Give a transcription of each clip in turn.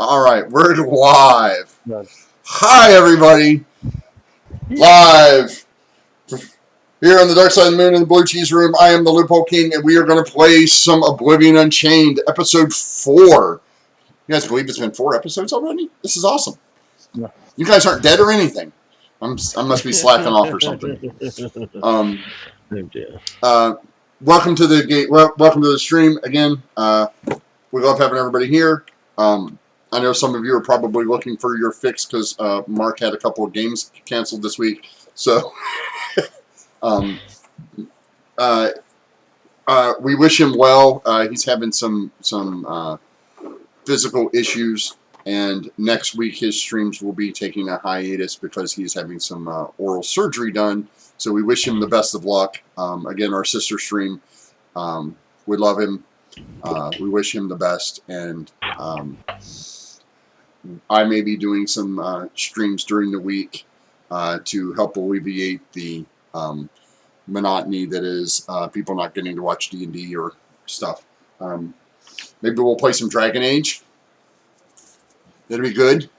All right, we're live. No. Hi, everybody. Live here on the Dark Side of the Moon in the Blue Cheese Room. I am the Loophole King, and we are going to play some Oblivion Unchained, episode 4. You guys believe it's been 4 episodes already? This is awesome. No. You guys aren't dead or anything. I must be slacking off or something. Oh dear. Welcome to the stream again. We love having everybody here. I know some of you are probably looking for your fix because Mark had a couple of games canceled this week. So we wish him well. He's having some physical issues, and next week his streams will be taking a hiatus because he's having some oral surgery done. So we wish him the best of luck. Again, our sister stream. We love him. We wish him the best, and I may be doing some streams during the week to help alleviate the monotony that is people not getting to watch D&D or stuff. Maybe we'll play some Dragon Age. That'd be good.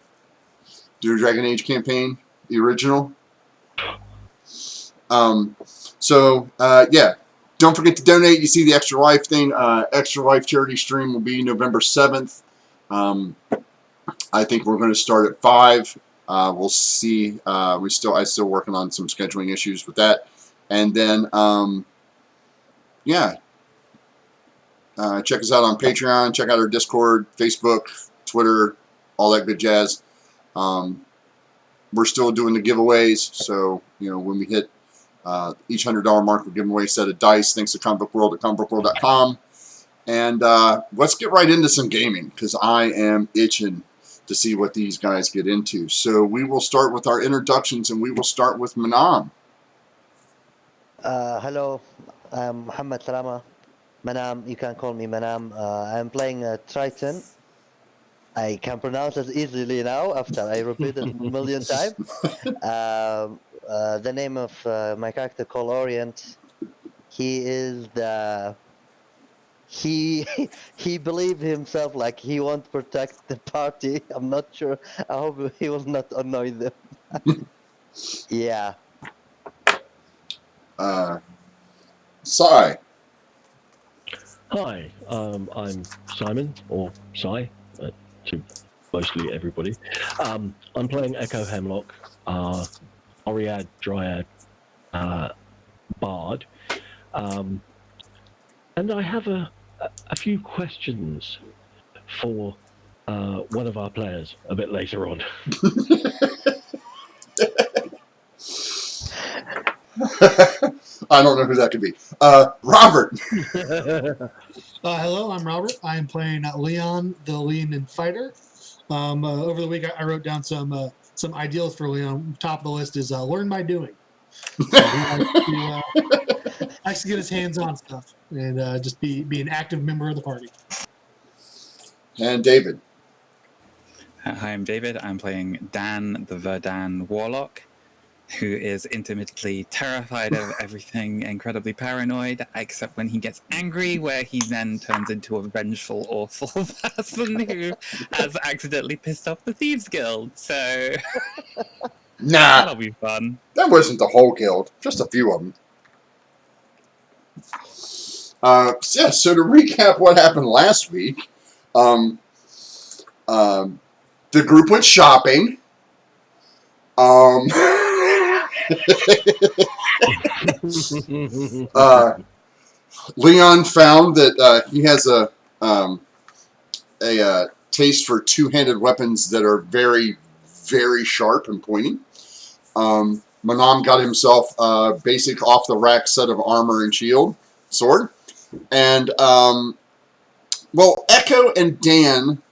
Do a Dragon Age campaign, the original. Yeah. Don't forget to donate. You see the Extra Life thing. Extra Life charity stream will be November 7th. I think we're going to start at 5. We'll see. I'm still working on some scheduling issues with that. And then, check us out on Patreon. Check out our Discord, Facebook, Twitter, all that good jazz. We're still doing the giveaways. So, when we hit each $100 mark, we're giving away a set of dice, thanks to Comic Book World at comicbookworld.com. And let's get right into some gaming, because I am itching to see what these guys get into. So we will start with our introductions, and we will start with Manam. Hello, I'm Muhammad Salama. Manam, you can call me Manam. I'm playing Triton. I can pronounce it easily now after I repeat it a million times. The name of my character called Orient. He is he believed himself like he won't protect the party. I'm not sure. I hope he will not annoy them. Yeah. Sai. Hi, I'm Simon, or Sai, to mostly everybody. I'm playing Echo Hemlock, Oread Dryad Bard, and I have a few questions for one of our players a bit later on. I don't know who that could be. Robert. Hello, I'm Robert. I am playing Leon, the Leonin fighter. Over the week, I wrote down some ideals for Leon. Top of the list is learn by doing. So he likes to get his hands on stuff and just be an active member of the party. And David. Hi, I'm David. I'm playing Dan, the Verdan Warlock, who is intermittently terrified of everything, incredibly paranoid, except when he gets angry, where he then turns into a vengeful, awful person who has accidentally pissed off the Thieves Guild. So, that'll be fun. That wasn't the whole guild, just a few of them. So to recap what happened last week, the group went shopping. Leon found that he has a taste for two-handed weapons that are very, very sharp and pointy. Manam got himself a basic off-the-rack set of armor and sword. And, Echo and Dan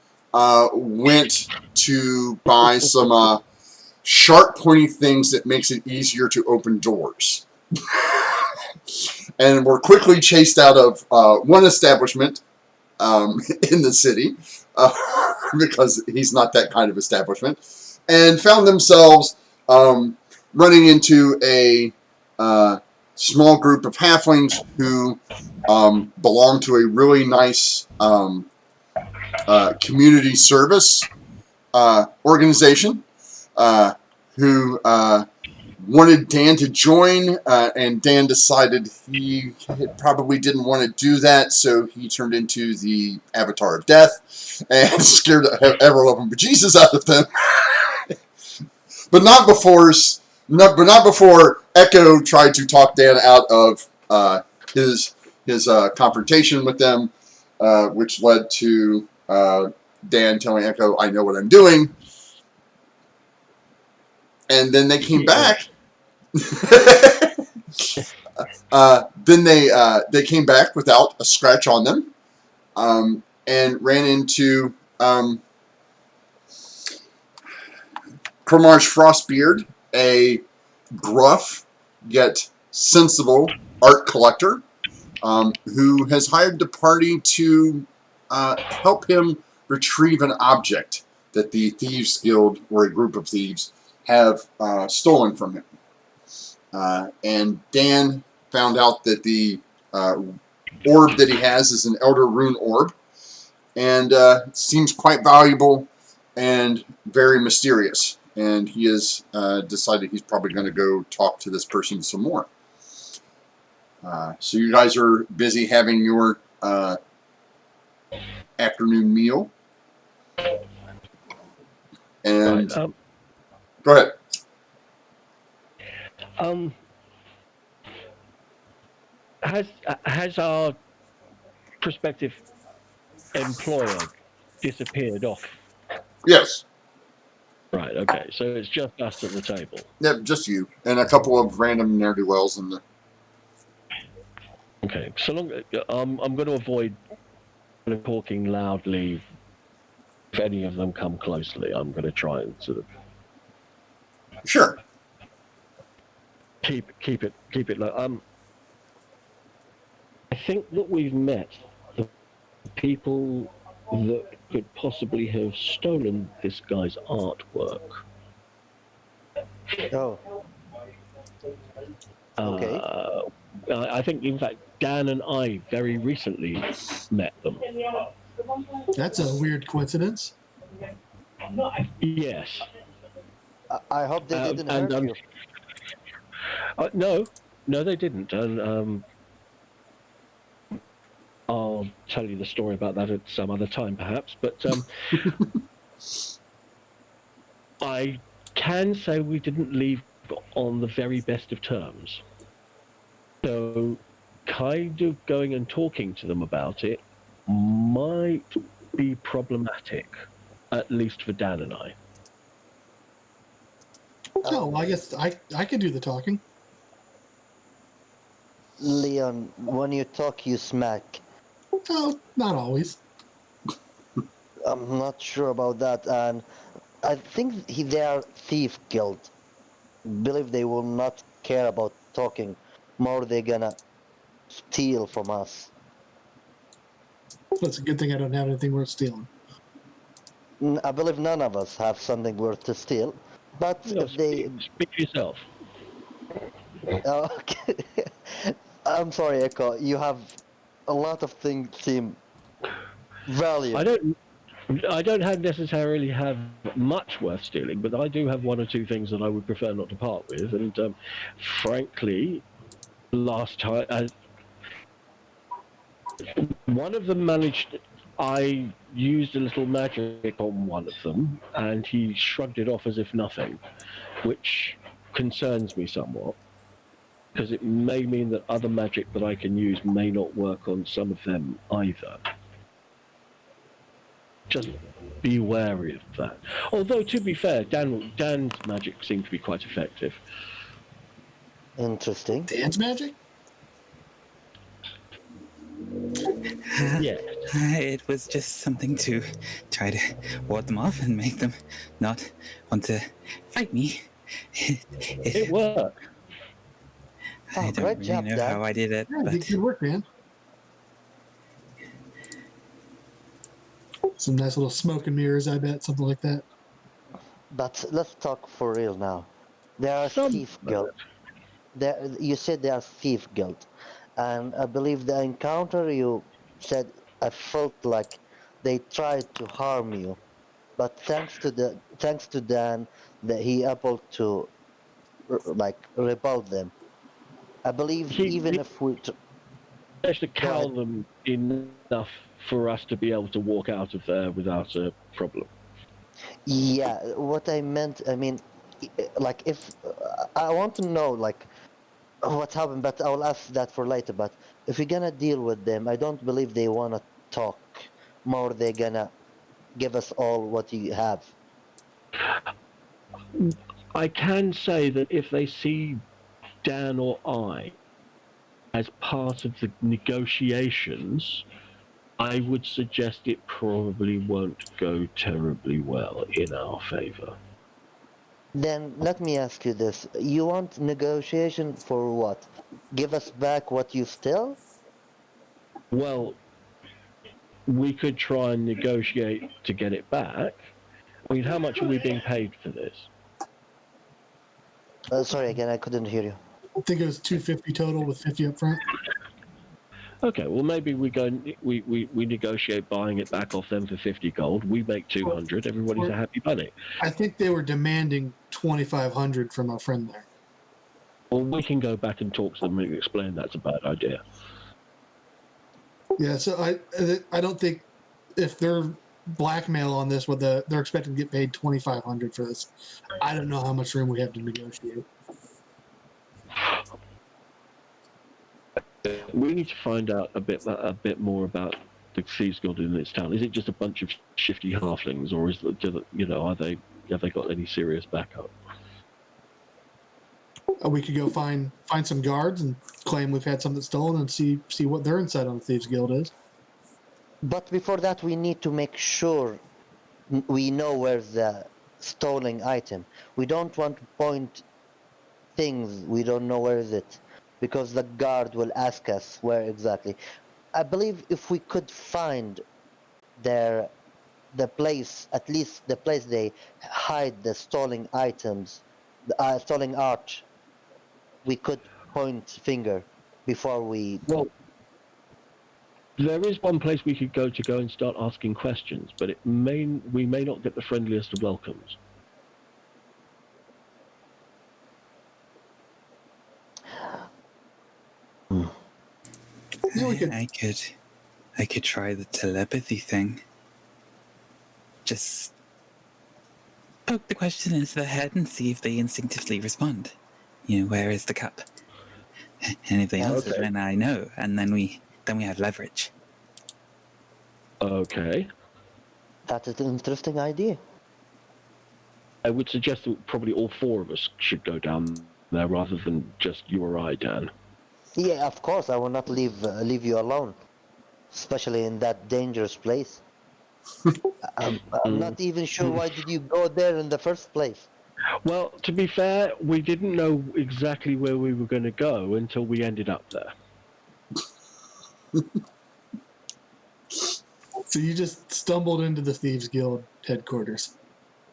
went to buy some sharp, pointy things that makes it easier to open doors. And were quickly chased out of one establishment in the city because he's not that kind of establishment, and found themselves running into a small group of halflings who belong to a really nice community service organization who wanted Dan to join, and Dan decided he probably didn't want to do that, so he turned into the Avatar of Death and scared the ever-loving bejesus out of them. But not before Echo tried to talk Dan out of his confrontation with them, which led to Dan telling Echo, "I know what I'm doing." And then they came back. Then they came back without a scratch on them, and ran into Cromarge Frostbeard, a gruff yet sensible art collector, who has hired the party to help him retrieve an object that the Thieves Guild, or a group of thieves, have stolen from him. And Dan found out that the orb that he has is an Elder Rune orb, and it seems quite valuable and very mysterious. And he has decided he's probably going to go talk to this person some more. So you guys are busy having your afternoon meal. And Right, go ahead. Has our prospective employer disappeared off? Yes. Right. Okay. So it's just us at the table. Yep, just you and a couple of random ne'er-do-wells in the. Okay. So long. I'm going to avoid talking loudly. If any of them come closely, I'm going to try and sort of Sure. keep it low. I think that we've met the people that could possibly have stolen this guy's artwork. Oh, okay. I think, in fact, Dan and I very recently met them. That's a weird coincidence. Yes. I hope they didn't and, hurt you. No, they didn't. And I'll tell you the story about that at some other time, perhaps. But I can say we didn't leave on the very best of terms. So, kind of going and talking to them about it might be problematic, at least for Dan and I. Oh, well, I guess I could do the talking. Leon, when you talk, you smack. Oh, not always. I'm not sure about that, and I think they are thief guild. Believe they will not care about talking. More they're gonna steal from us. Well, it's a good thing I don't have anything worth stealing. I believe none of us have something worth to steal. But No, if they, speak for yourself. okay, I'm sorry, Echo. You have a lot of things seem valuable. I don't necessarily have much worth stealing, but I do have one or two things that I would prefer not to part with. And frankly, last time, one of them managed. I used a little magic on one of them, and he shrugged it off as if nothing, which concerns me somewhat, because it may mean that other magic that I can use may not work on some of them either. Just be wary of that. Although, to be fair, Dan's magic seemed to be quite effective. Interesting. Dance magic? Yeah. It was just something to try to ward them off and make them not want to fight me. It worked. I Oh, don't great really job, know Dan. how I did it, Yeah, but good work, man. Some nice little smoke and mirrors, I bet, something like that. But let's talk for real now. They are thief guild. You said they are thief guild, and I believe the encounter you said I felt like they tried to harm you, but thanks to Dan, that he able to repel them. I believe He even if we managed to go cow ahead. them enough for us to be able to walk out of there without a problem. Yeah, what I meant, I mean, like if I want to know like what happened, but I'll ask that for later. But if we're gonna deal with them, I don't believe they wanna talk more. They're gonna give us all what you have. I can say that if they see Dan or I as part of the negotiations, I would suggest it probably won't go terribly well in our favor. Then let me ask you this: you want negotiation for what? Give us back what you steal? Well, we could try and negotiate to get it back. I mean, how much are we being paid for this? Sorry again, I couldn't hear you. I think it was 250 total with 50 up front. Okay, well maybe we negotiate buying it back off them for 50 gold. We make 200. Everybody's a happy bunny. I think they were demanding 2,500 from our friend there. Well, we can go back and talk to them and explain that's a bad idea. Yeah, so I don't think if they're blackmail on this, they're expecting to get paid 2,500 for this. I don't know how much room we have to negotiate. We need to find out a bit more about the Thieves Guild in this town. Is it just a bunch of shifty halflings, or is have they got any serious backup? We could go find some guards and claim we've had something stolen and see what their insight on the Thieves Guild is. But before that, we need to make sure we know where's the stolen item. We don't want to point things we don't know where is it, because the guard will ask us where exactly. I believe if we could find the place, at least the place they hide the stolen items, the stolen art, we could point finger before we. Well, there is one place we could go and start asking questions, but we may not get the friendliest of welcomes. Yeah, we could. I could try the telepathy thing. Just poke the question into their head and see if they instinctively respond. Where is the cup? And if they answer, Okay. then I know, and then we have leverage. Okay. That is an interesting idea. I would suggest that probably all four of us should go down there rather than just you or I, Dan. Yeah, of course. I will not leave you alone, especially in that dangerous place. I'm not even sure why did you go there in the first place. Well, to be fair, we didn't know exactly where we were going to go until we ended up there. So you just stumbled into the Thieves Guild headquarters.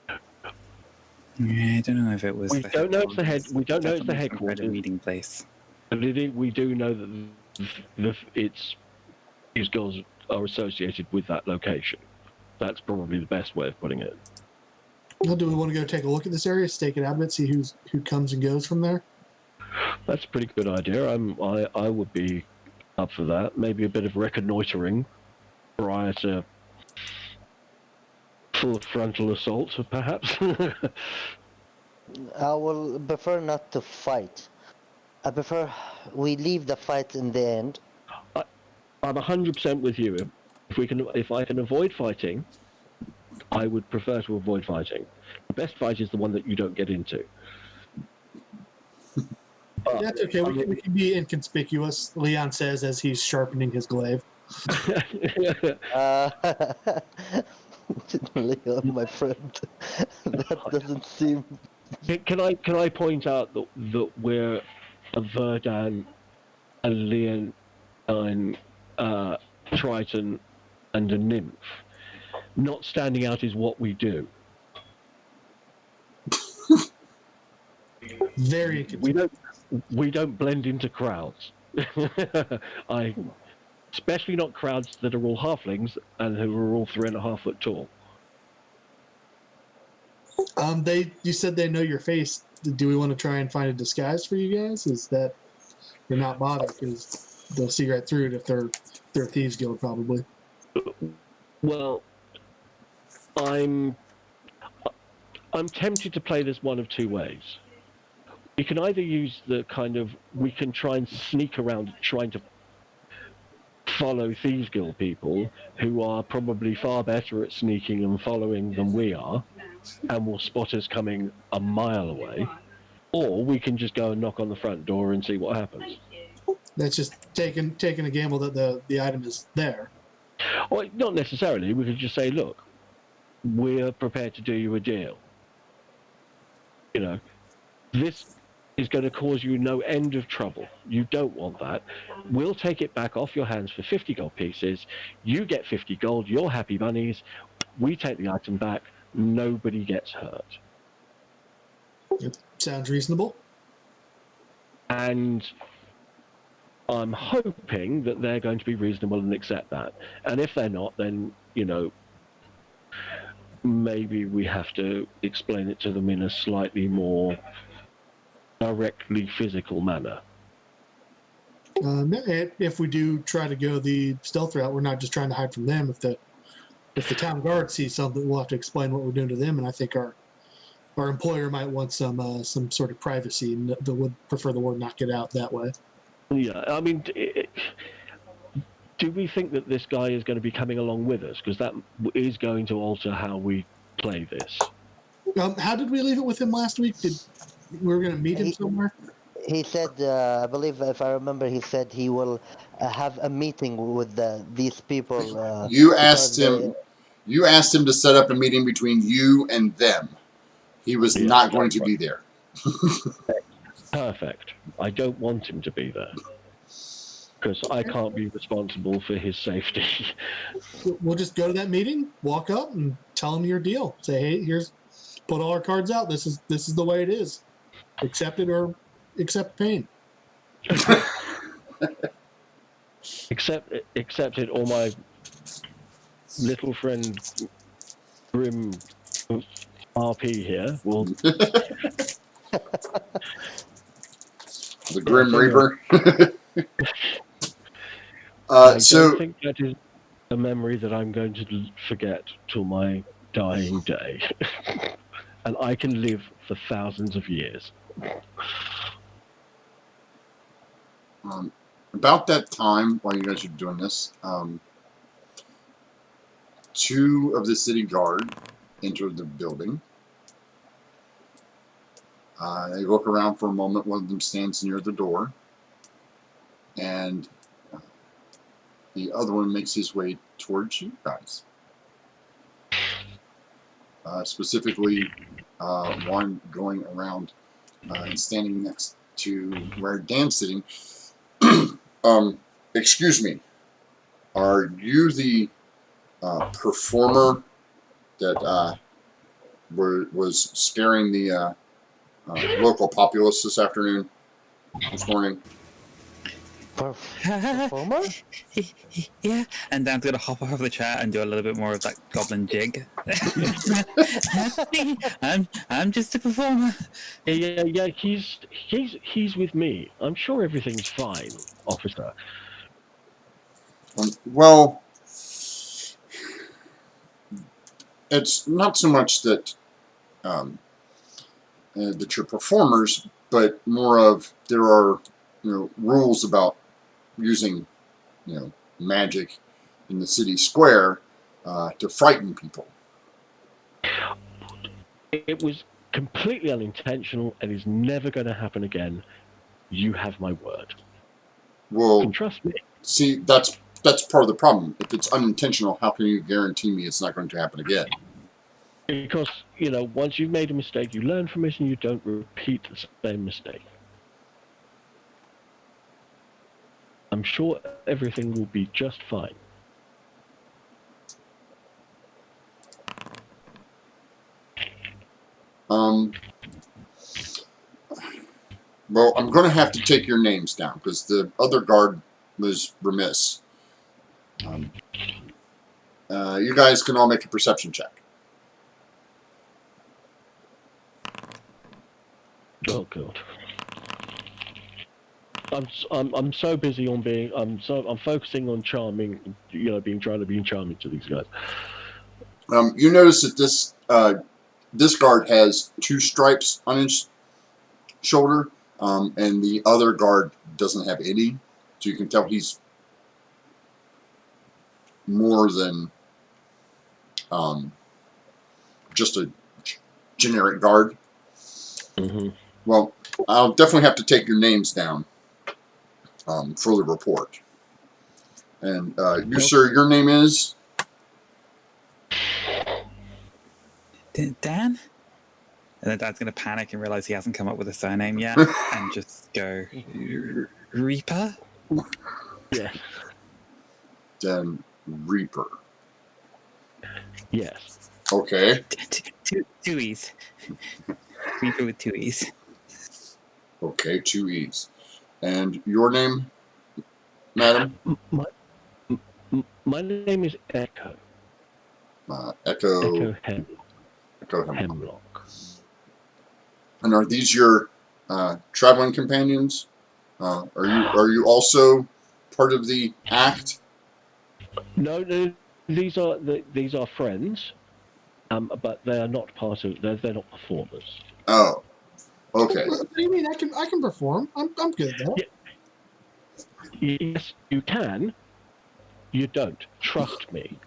I don't know if it was. We don't know it's the head. We don't know it's the Definitely some kind of headquarters. meeting place. But we do know that these girls are associated with that location. That's probably the best way of putting it. Well, do we want to go take a look at this area, stake it out a bit, see who comes and goes from there? That's a pretty good idea. I would be up for that. Maybe a bit of reconnoitering prior to full frontal assault, perhaps. I will prefer not to fight. I prefer we leave the fight in the end. I'm 100% with you. If I can avoid fighting, I would prefer to avoid fighting. The best fight is the one that you don't get into. That's okay. We can be inconspicuous, Leon says as he's sharpening his glaive. Leon, my friend, that doesn't seem. Can I point out that we're a Verdan, a Leon, and Triton, and a nymph. Not standing out is what we do. Very inconspicuous. We don't blend into crowds. Especially not crowds that are all halflings and who are all 3.5 foot tall. You said they know your face. Do we want to try and find a disguise for you guys? Is that they're not bothered because they'll see right through it if they're a thieves guild probably. Well, I'm tempted to play this one of two ways. We can either use we can try and sneak around trying to follow Thieves Guild people who are probably far better at sneaking and following than we are, and will spot us coming a mile away. Or we can just go and knock on the front door and see what happens. That's just taking a gamble that the item is there. Or not necessarily. We could just say, look, we're prepared to do you a deal. You know, this is going to cause you no end of trouble. You don't want that. We'll take it back off your hands for 50 gold pieces. You get 50 gold, you're happy bunnies. We take the item back. Nobody gets hurt. It sounds reasonable. And I'm hoping that they're going to be reasonable and accept that. And if they're not, then, you know, maybe we have to explain it to them in a slightly more directly physical manner. If we do try to go the stealth route, we're not just trying to hide from them. If the town guard sees something, we'll have to explain what we're doing to them. And I think our employer might want some sort of privacy, and they would prefer the word not get out that way. Yeah, I mean, do we think that this guy is going to be coming along with us? Because that is going to alter how we play this. How did we leave it with him last week? We were going to meet him somewhere? He said, I believe, if I remember, he said he will have a meeting with these people. You asked him to set up a meeting between you and them. He was not going to be there. Perfect. I don't want him to be there, because I can't be responsible for his safety. We'll just go to that meeting, walk up, and tell him your deal. Say, hey, put all our cards out. This is the way it is. Accept it or accept pain. Accept it, or my little friend Grim RP here will. The Grim Reaper. I don't think that is a memory that I'm going to forget till my dying day. And I can live for thousands of years. About that time, while you guys are doing this, two of the city guard entered the building. They look around for a moment. One of them stands near the door, and the other one makes his way towards you guys. Specifically, one going around and standing next to where Dan's sitting. Excuse me. Are you the performer that was scaring the local populace this morning? Performer? Yeah, and Dan's gonna hop off the chair and do a little bit more of that goblin jig. I'm just a performer. Yeah. He's with me. I'm sure everything's fine, officer. Well, it's not so much that that you're performers, but more of there are rules about using magic in the city square to frighten people. It was completely unintentional and is never going to happen again. You have my word. Well, you can trust me. See, that's part of the problem. If it's unintentional, how can you guarantee me it's not going to happen again? Because, once you've made a mistake, you learn from it and you don't repeat the same mistake. I'm sure everything will be just fine. Well, I'm going to have to take your names down because the other guard was remiss. You guys can all make a perception check. Oh god. I'm so busy on being I'm focusing on charming, trying to be charming to these guys. You notice that this guard has 2 stripes on his shoulder, and the other guard doesn't have any, so you can tell he's more than just a generic guard. Mm-hmm. Well, I'll definitely have to take your names down for the report. And sir, your name is? Dan? And then Dad's going to panic and realize he hasn't come up with a surname yet and just go, Reaper? Yes. Dan Reaper. Yes. Okay. Two E's. Reaper with 2 E's. Okay, 2 E's. And your name, madam? My name is Echo. Echo Hemlock. Hemlock. And are these your traveling companions? Are you also part of the act? No, these are friends, but they are not part of. They're not performers. Oh, okay. What do you mean? I can perform. I'm good though. Yeah. Yes, you can. You don't. Trust me.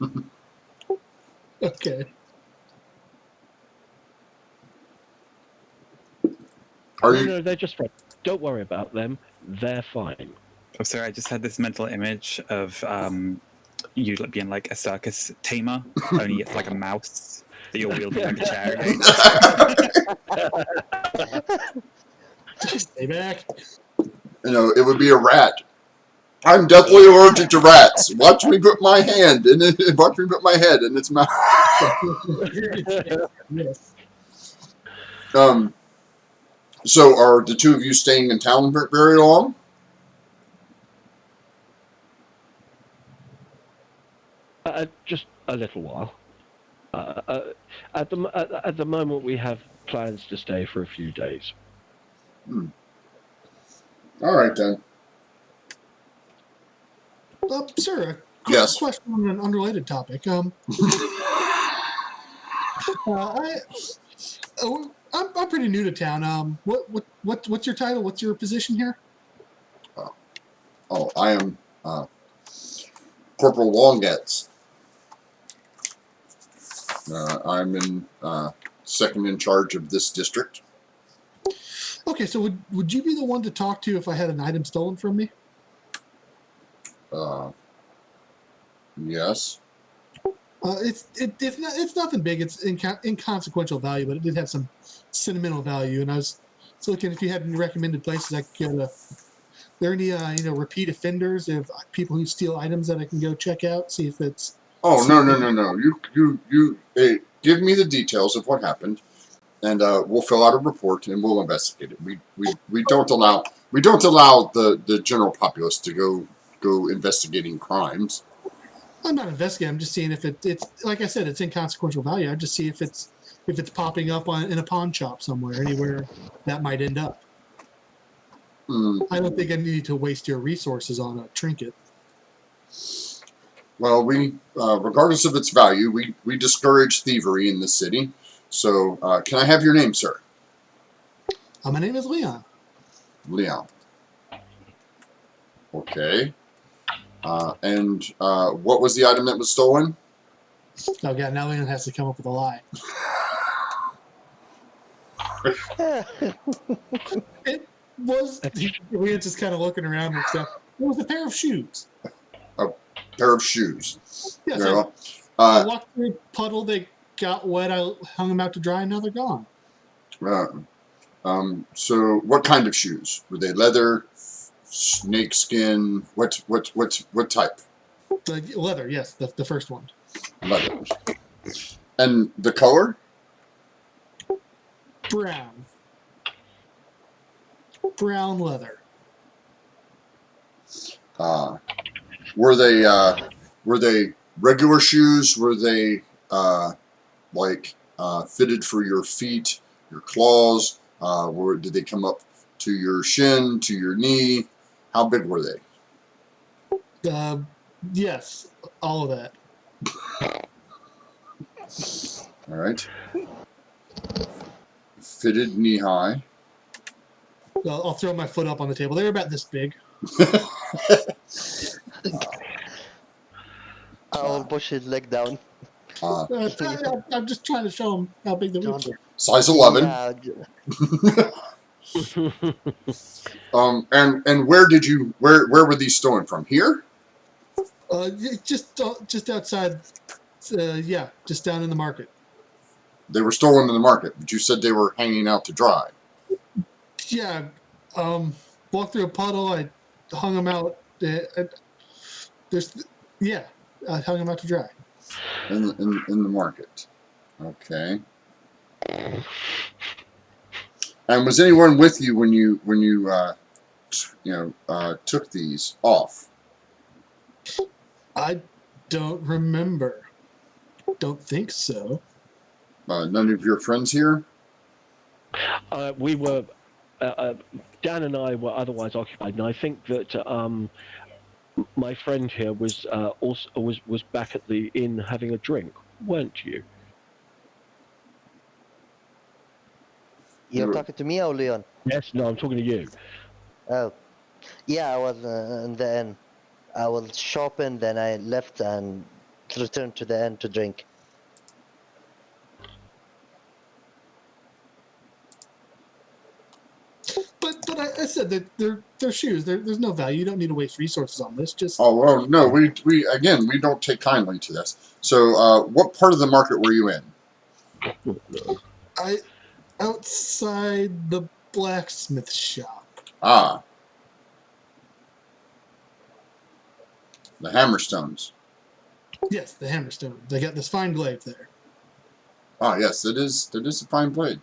Okay. No, they're just friends. Don't worry about them. They're fine. Oh, sorry, I just had this mental image of you being like a circus tamer, only it's like a mouse that you're wielding like a chair against. Stay back. It would be a rat. I'm deathly allergic to rats. Watch me put my hand in it. Watch me put my head in its mouth. Yes. So are the 2 of you staying in town very long? Just a little while. At the moment, we have plans to stay for a few days. All right then. Sir, a Yes. question on an unrelated topic. I'm pretty new to town. What's your title? What's your position here? I am Corporal Longetz. I'm second in charge of this district. Okay, so would you be the one to talk to if I had an item stolen from me? Yes. It's nothing big. It's inconsequential value, but it did have some sentimental value. And I was looking if you had any recommended places I could go to. There any repeat offenders of people who steal items that I can go check out, see if it's. Oh no! You give me the details of what happened, and we'll fill out a report and we'll investigate it. We don't allow the general populace to go investigating crimes. I'm not investigating. I'm just seeing if it's like I said, it's inconsequential value. I just see if it's popping up in a pawn shop somewhere, anywhere that might end up. I don't think I need to waste your resources on a trinket. Well, we regardless of its value, we discourage thievery in this city. So, can I have your name, sir? My name is Leon. Leon. Okay. And what was the item that was stolen? Oh god, now Leon has to come up with a lie. It was. Leon's just kind of looking around and stuff. It was a pair of shoes. A pair of shoes. Yes, Very well. I walked through a puddle. They got wet. I hung them out to dry, and now they're gone. So, what kind of shoes? Were they leather, snake skin? What type? The leather, yes, the first one. Leather. And the color? Brown. Brown leather. Were they regular shoes? Were they fitted for your feet, your claws, Did they come up to your shin, to your knee? How big were they? Yes, all of that. All right. Fitted knee high. I'll throw my foot up on the table. They're about this big. I will push his leg down. I'm just trying to show them how big the boots are. Size 11. Yeah, And where were these stolen from? Here? Just outside. Yeah, just down in the market. They were stolen in the market, but you said they were hanging out to dry. Yeah, walked through a puddle. I hung them out. I hung them out to dry. In the market. Okay. And was anyone with you when you took these off? I don't remember. Don't think so. None of your friends here? We were. Dan and I were otherwise occupied, and I think that my friend here was was back at the inn having a drink, weren't you? you're talking to me or Leon? Yes. No, I'm talking to you. Oh, yeah, I was in the inn. I was shopping, then I left and returned to the inn to drink. But I said that they're shoes. There's no value. You don't need to waste resources on this. Just Oh well, no. We don't take kindly to this. So, what part of the market were you in? outside the blacksmith shop. Ah, the Hammerstones. Yes, the Hammerstone. They got this fine glaive there. Ah, yes, that is a fine blade.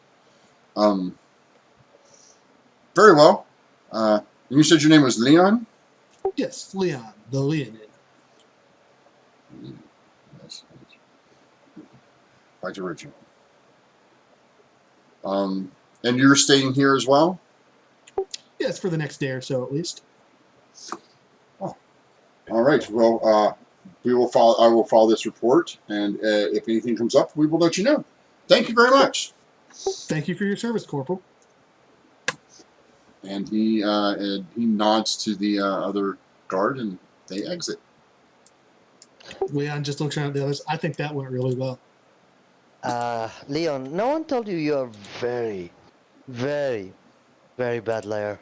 Very well. You said your name was Leon? Yes, Leon, the Leonid. Yes. Quite original. And you're staying here as well? Yes, for the next day or so at least. Oh. All right. Well, we will follow. I will follow this report, and if anything comes up, we will let you know. Thank you very much. Thank you for your service, Corporal. And he nods to the other guard, and they exit. Leon just looks around at the others. I think that went really well. Leon, no one told you you're very, very, very bad liar.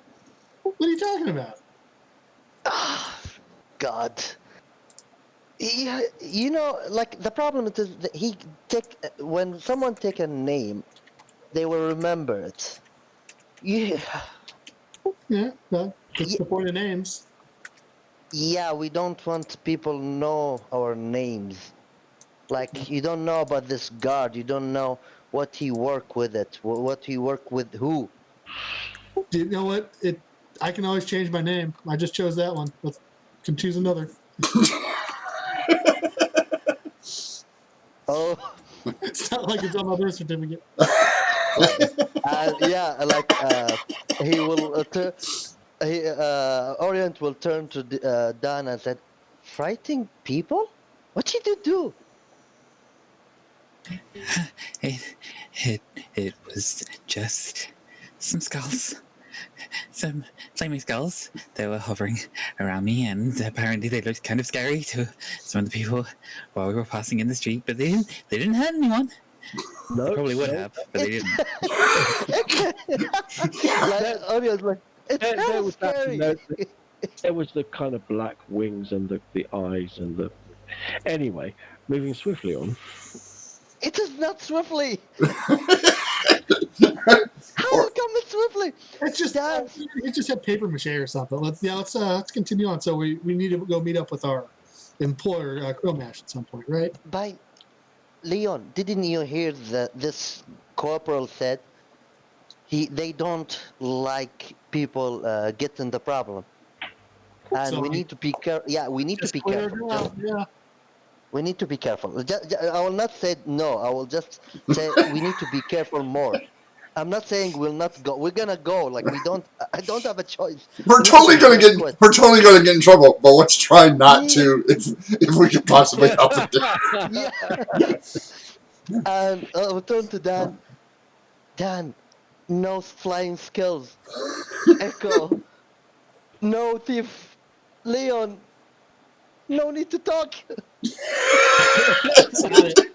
What are you talking about? Ah, God. You know, like the problem is that when someone take a name, they will remember it. Yeah, Yeah, well, that's the point of names. yeah, we don't want people know our names. Like you don't know about this guard, you don't know what he work with it, what he work with who. You know what? I can always change my name. I just chose that one. Can choose another. Oh, It's not like it's on my birth certificate. yeah, like he will Orient will turn to Dan and said, "Fighting people? What did you do?" It was just some skulls. Some flaming skulls. They were hovering around me, and apparently they looked kind of scary to some of the people while we were passing in the street. But they didn't hurt anyone. No, Probably would have, but they didn't. Like Orion's like, it's There kind of was that, scary. There was the kind of black wings and the eyes and the. Anyway, moving swiftly on. It is not swiftly. How Or- come it's swiftly? It's just Dan. it just had paper mache or something. Let's continue on. So we need to go meet up with our employer, Chromash, at some point, right? By Leon, didn't you hear that this corporal said they don't like people getting the problem, and So we need to be careful. Yeah, we need to just be clear it careful. out. Yeah. We need to be careful. I will not say no. I will just say we need to be careful more. I'm not saying we'll not go. We're gonna go. Like we don't. I don't have a choice. We're We need to totally gonna just get quit. we're totally gonna get in trouble, but let's try not Yeah. to if we could possibly help it. Yeah. And I'll turn to Dan. Dan, no flying skills. Echo, no thief. Leon, no need to talk. Got it.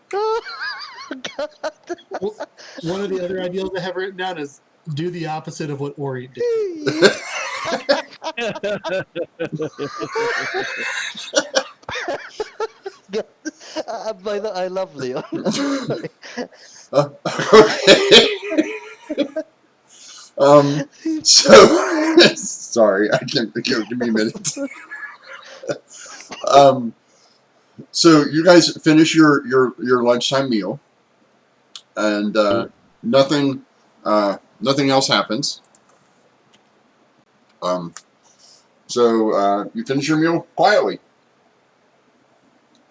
God. One of the other ideals I have written down is do the opposite of what Ori did. By the I love Leon. Sorry. Okay. So sorry, I can't. Give me a minute. So you guys finish your lunchtime meal, and nothing nothing else happens. So you finish your meal quietly.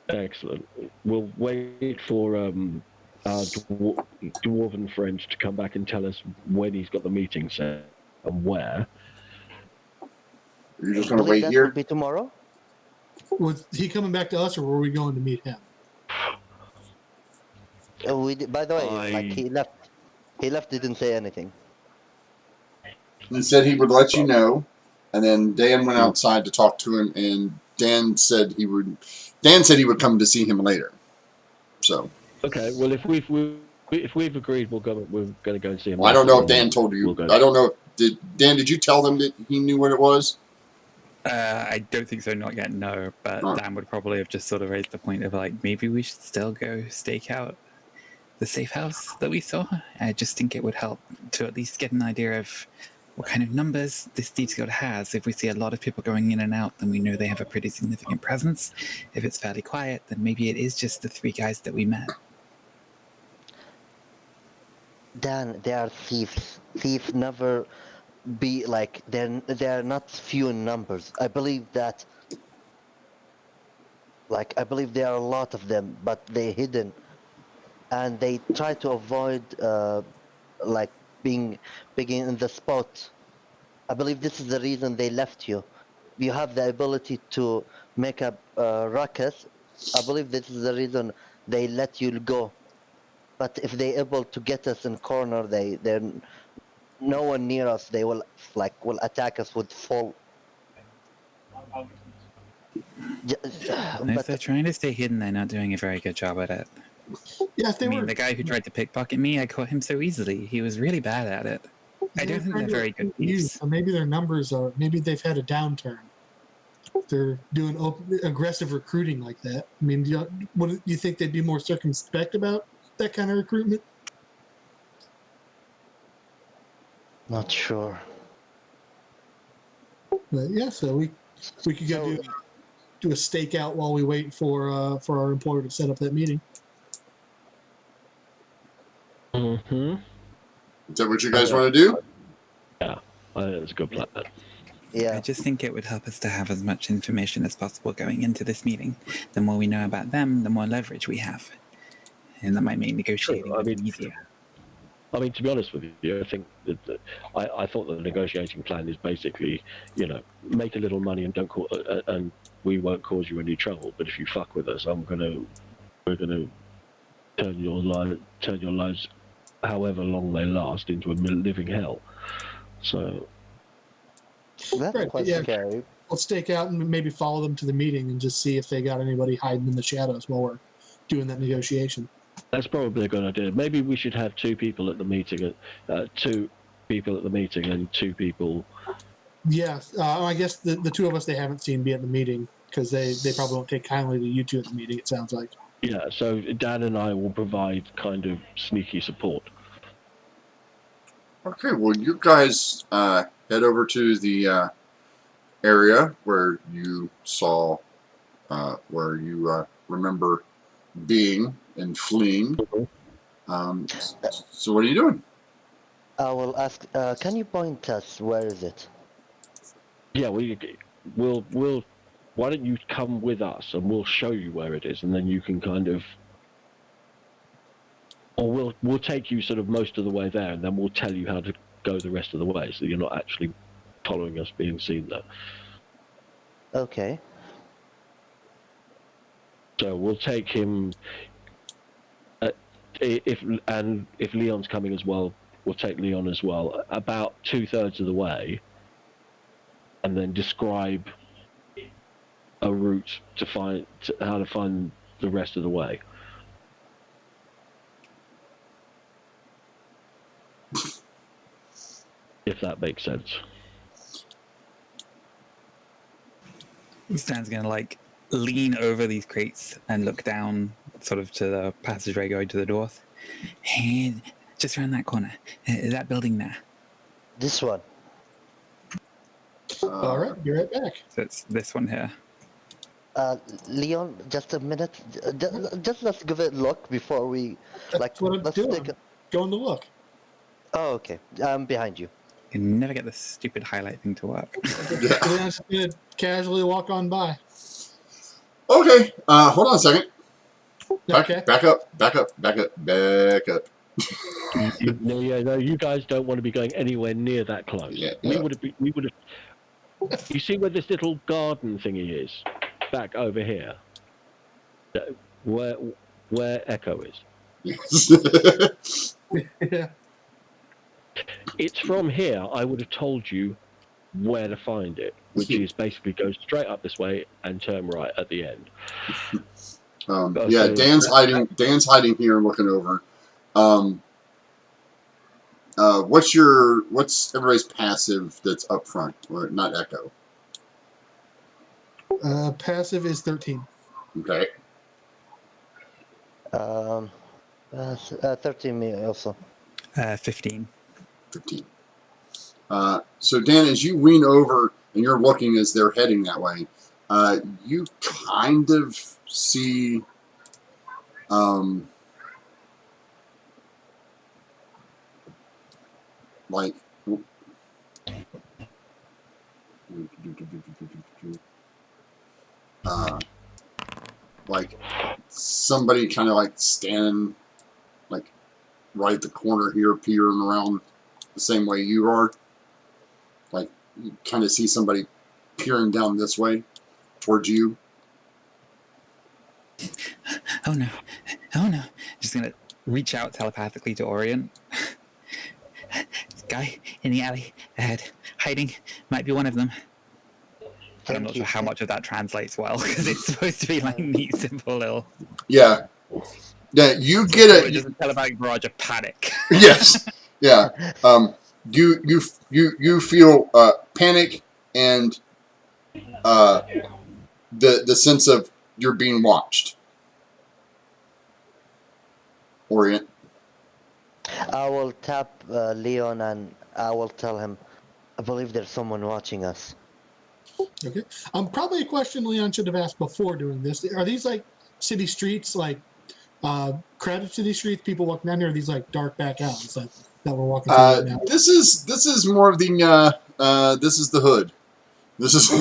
Excellent. We'll wait for our dwarven friend to come back and tell us when he's got the meeting set and where. You're just I gonna believe wait that here. will be tomorrow. Was he coming back to us, or were we going to meet him? By the way, like he left. He left. Didn't say anything. He said he would let you know, and then Dan went outside to talk to him, and Dan said he would. Dan said he would come to see him later. So Okay. Well, if we've agreed, we'll go. We're going to go and see him. well, I don't know if later, Dan told you. We'll go. I don't know. Dan? Did you tell them that he knew what it was? I don't think so, not yet, no. But Oh. Dan would probably have just sort of raised the point of like, maybe we should still go stake out the safe house that we saw. I just think it would help to at least get an idea of what kind of numbers this Thieves Guild has. If we see a lot of people going in and out, then we know they have a pretty significant presence. If it's fairly quiet, then maybe it is just the three guys that we met. Dan, they are thieves. Thieves never be like they're not few in numbers. I believe that. Like I believe there are a lot of them, but they're hidden, and they try to avoid like being in the spot. I believe this is the reason they left you. You have the ability to make a ruckus. I believe this is the reason they let you go. But if they're able to get us in corner, they're no one near us. They will will attack us with full. And if they're trying to stay hidden, they're not doing a very good job at it. Yeah, if they I mean, were. the guy who tried to pickpocket me, I caught him so easily. He was really bad at it. I don't think they're very good thieves. So maybe their numbers are. Maybe they've had a downturn. They're doing aggressive recruiting like that. I mean, what do you think they'd be more circumspect about that kind of recruitment? Not sure. But yeah, so we could go do a stakeout while we wait for our employer to set up that meeting. Mm-hmm. Is that what you guys want to do? Yeah, I think that's a good plan. Yeah. I just think it would help us to have as much information as possible going into this meeting. The more we know about them, the more leverage we have. And that might make negotiating Sure, I mean, easier. I mean, to be honest with you, I think that I thought that the negotiating plan is basically, make a little money and don't and we won't cause you any trouble. But if you fuck with us, we're gonna turn your lives, however long they last, into a living hell. So That's Right, quite yeah. scary. We'll stake out and maybe follow them to the meeting and just see if they got anybody hiding in the shadows while we're doing that negotiation. that's probably a good idea. Maybe we should have two people at the meeting, and two people. Yeah, I guess the two of us they haven't seen be at the meeting because they probably won't take kindly to you two at the meeting. It sounds like. Yeah, so Dan and I will provide kind of sneaky support. Okay. Well, you guys head over to the area where you saw, where you remember being and fleeing. So what are you doing? I will ask. Can you point us? Where is it? Yeah, we'll. Why don't you come with us and we'll show you where it is, and then you can kind of Or we'll take you sort of most of the way there, and then we'll tell you how to go the rest of the way, so you're not actually following us being seen there. Okay. So we'll take him. If Leon's coming as well, we'll take Leon as well. About 2/3 of the way, and then describe a route to how to find the rest of the way. If that makes sense. Stan's gonna like lean over these crates and look down, sort of to the passageway going to the north. Hey, just around that corner. Is that building there? This one. All right, be right back. So it's this one here. Leon, just a minute. Just let's give it a look before we That's what I'm let's doing. take. Going to look. Oh, okay. I'm behind you. You can never get this stupid highlight thing to work. Yeah. Leon's just gonna casually walk on by. Okay. Hold on a second. Okay. Back up. No, you guys don't want to be going anywhere near that close. Yeah. We would have. You see where this little garden thingy is? Back over here. Where Echo is. Yes. Yeah. It's from here I would have told you where to find it, which is basically go straight up this way and turn right at the end. Yeah, Dan's hiding here and looking over. What's everybody's passive that's up front? Or not Echo. Passive is 13. Okay. 13 me also. 15. 15. So Dan, as you lean over and you're looking as they're heading that way, you kind of see like like somebody kind of like standing like right at the corner here, peering around the same way you are. Like you kind of see somebody peering down this way towards you. Oh no. Oh no. Just gonna reach out telepathically to Orient. Guy in the alley ahead, hiding, might be one of them. I'm not sure how much of that translates well, because it's supposed to be like neat, simple little. Yeah. Yeah, you get It's it. just a telepathic barrage of panic. Yes. Yeah. You feel panic and the sense of you're being watched. Orient. I will tap Leon and I will tell him, I believe there's someone watching us. Okay. Probably a question Leon should have asked before doing this. Are these like city streets, like crowded city streets, people walking down here? Or are these like dark back alleys that we're walking through right now? This is more of the this is the hood. This is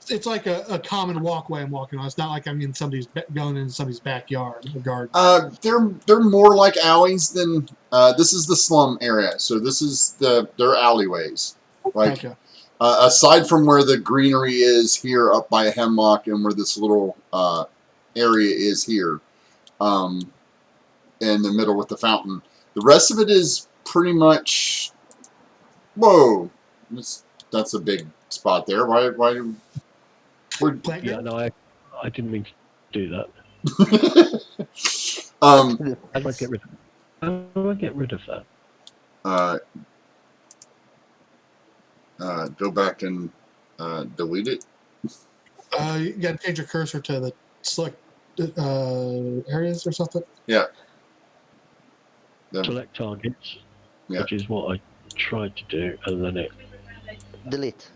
It's like a common walkway I'm walking on. It's not like I'm in going into somebody's backyard or garden. they're more like alleys than this is the slum area. So this is their alleyways. Like Okay. aside from where the greenery is here up by a hemlock and where this little area is here, in the middle with the fountain, the rest of it is pretty much. Whoa, that's a big spot there. Why? Yeah, no, I didn't mean to do that. How How do I get rid of that? go back and delete it. You got to change your cursor to the select areas or something. Yeah. Select targets, Yeah. which is what I tried to do, and then it. Delete.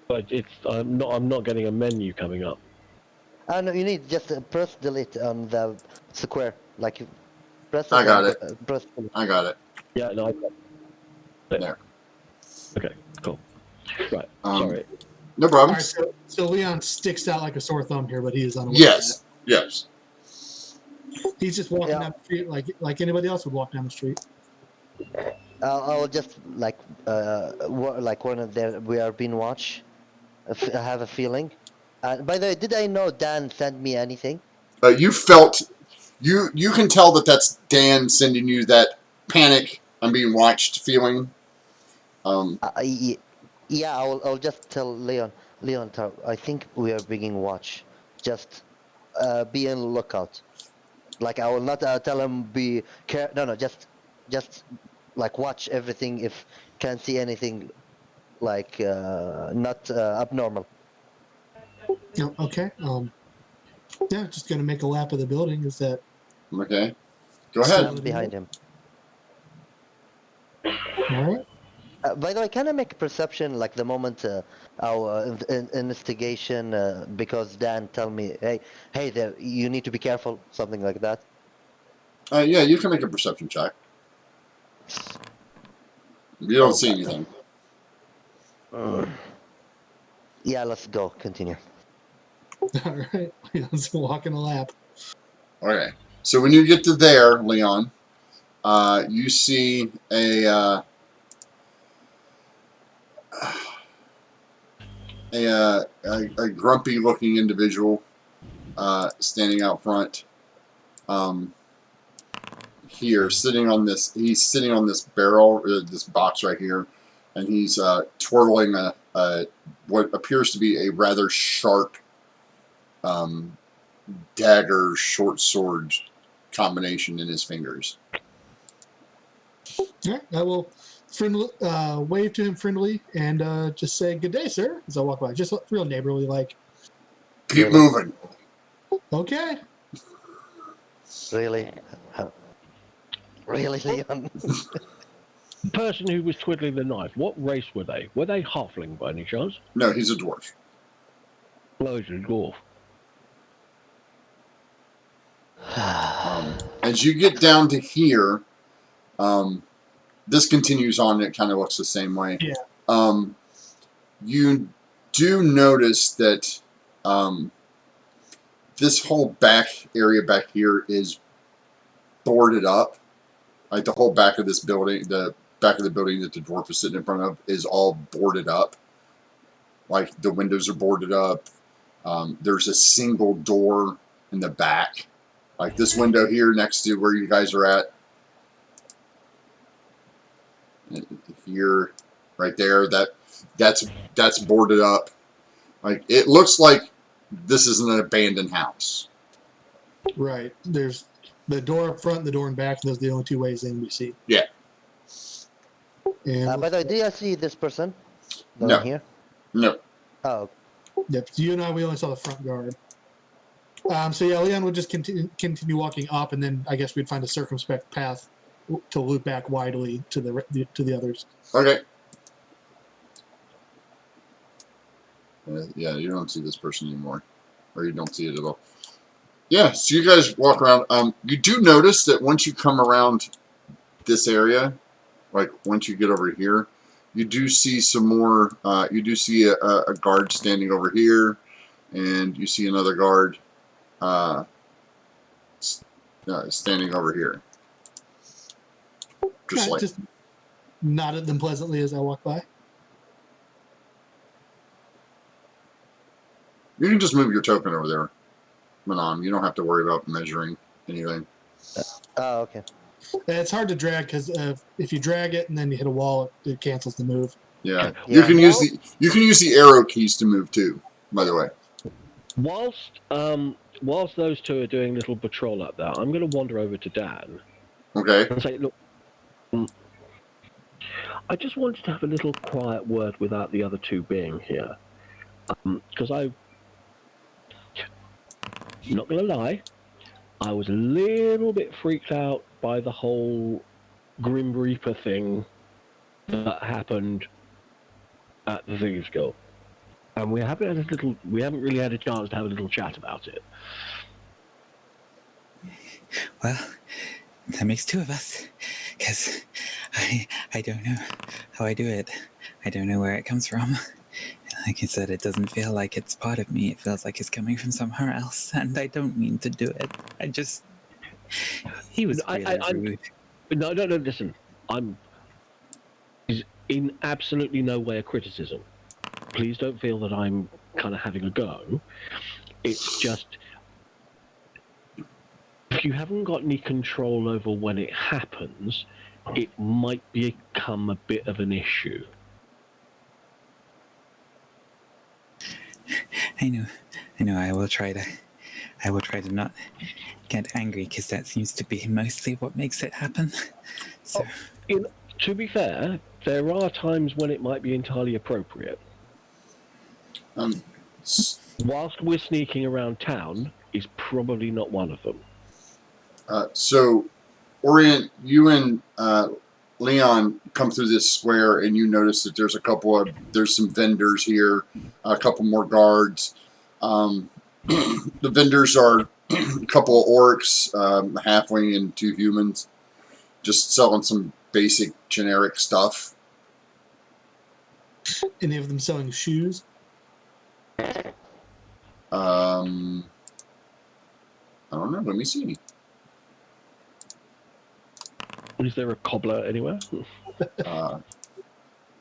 But I'm not getting a menu coming up. No, you need just press delete on the square. Like you press. I got it. Press. I got it. Yeah, no, I got it. There. Okay, cool. Right, sorry. No All problem. right, so, Leon sticks out like a sore thumb here, but he is unaware. Yes. Yes. He's just walking Yeah. down the street like anybody else would walk down the street. I'll just like like one of there we are being watched. I have a feeling. By the way, did I know Dan sent me anything? You felt you can tell that that's Dan sending you that panic, I'm being watched feeling. Yeah, I'll just tell Leon. Leon, I think we are being watched. Just be on the lookout. Like I will not tell him be care. No, just like watch everything. If can't see anything like not abnormal. Oh, okay. Yeah, just gonna make a lap of the building. Is that Okay, go Yeah, ahead. I'm behind him. all right? By the way, can I make a perception like the moment our investigation because Dan tell me, hey there, you need to be careful, something like that. Yeah, you can make a perception check. You don't Oh see God. anything. Yeah, let's go. Continue. All right. Let's walk in a lap. Okay, so when you get to there, Leon, you see a grumpy-looking individual standing out front. Here, sitting on this, he's sitting on this barrel, this box right here, and he's twirling a what appears to be a rather sharp dagger, short sword combination in his fingers. All right. I will wave to him friendly and just say good day, sir, as I walk by. Just real neighborly, like. Keep Really? moving. Okay. Really? Really, Leon? The person who was twiddling the knife, what race were they? Were they halfling by any chance? No, he's a dwarf. No, he's a dwarf. As you get down to here, this continues on. It kind of looks the same way. Yeah. You do notice that this whole back area back here is boarded up. Like the whole back of this building, the back of the building that the dwarf is sitting in front of is all boarded up. Like the windows are boarded up. There's a single door in the back. Like this window here next to where you guys are at. Here, right there, that's boarded up. Like it looks like this is an abandoned house. Right. There's the door up front, and the door in back. And those are the only two ways in we see. Yeah. And By the way, do you see this person? Down No. here? No. Oh, yep. So you and I, we only saw the front guard. So yeah, Leon would just continue walking up, and then I guess we'd find a circumspect path to loop back widely to the others. Okay. Yeah, you don't see this person anymore, or you don't see it at all. Yeah, so you guys walk around. You do notice that once you come around this area, like once you get over here, you do see some more. You do see a guard standing over here, and you see another guard standing over here. Just nod at them pleasantly as I walk by. You can just move your token over there, Manon. You don't have to worry about measuring anything. oh, okay. It's hard to drag because if you drag it and then you hit a wall, it cancels the move. Yeah, Yeah. you can use the arrow keys to move too. By the way. Whilst those two are doing a little patrol up there, I'm going to wander over to Dan Okay. and say, look, I just wanted to have a little quiet word without the other two being here. Because I'm not going to lie, I was a little bit freaked out by the whole Grim Reaper thing that happened at the Thieves Guild. And we haven't really had a chance to have a little chat about it. Well, that makes two of us, because I don't know how I do it. I don't know where it comes from. Like I said, it doesn't feel like it's part of me. It feels like it's coming from somewhere else, and I don't mean to do it. I just He was No, really rude. No, listen. I'm is in absolutely no way a criticism. Please don't feel that I'm kind of having a go. It's just if you haven't got any control over when it happens, it might become a bit of an issue. I know. I will try to not get angry because that seems to be mostly what makes it happen. So, To be fair, there are times when it might be entirely appropriate. Whilst we're sneaking around town, is probably not one of them. So, Orient, you and Leon come through this square, and you notice that there's some vendors here, a couple more guards. The vendors are a couple of orcs, a halfling, and 2 humans, just selling some basic generic stuff. Any of them selling shoes? I don't know. Let me see. Is there a cobbler anywhere?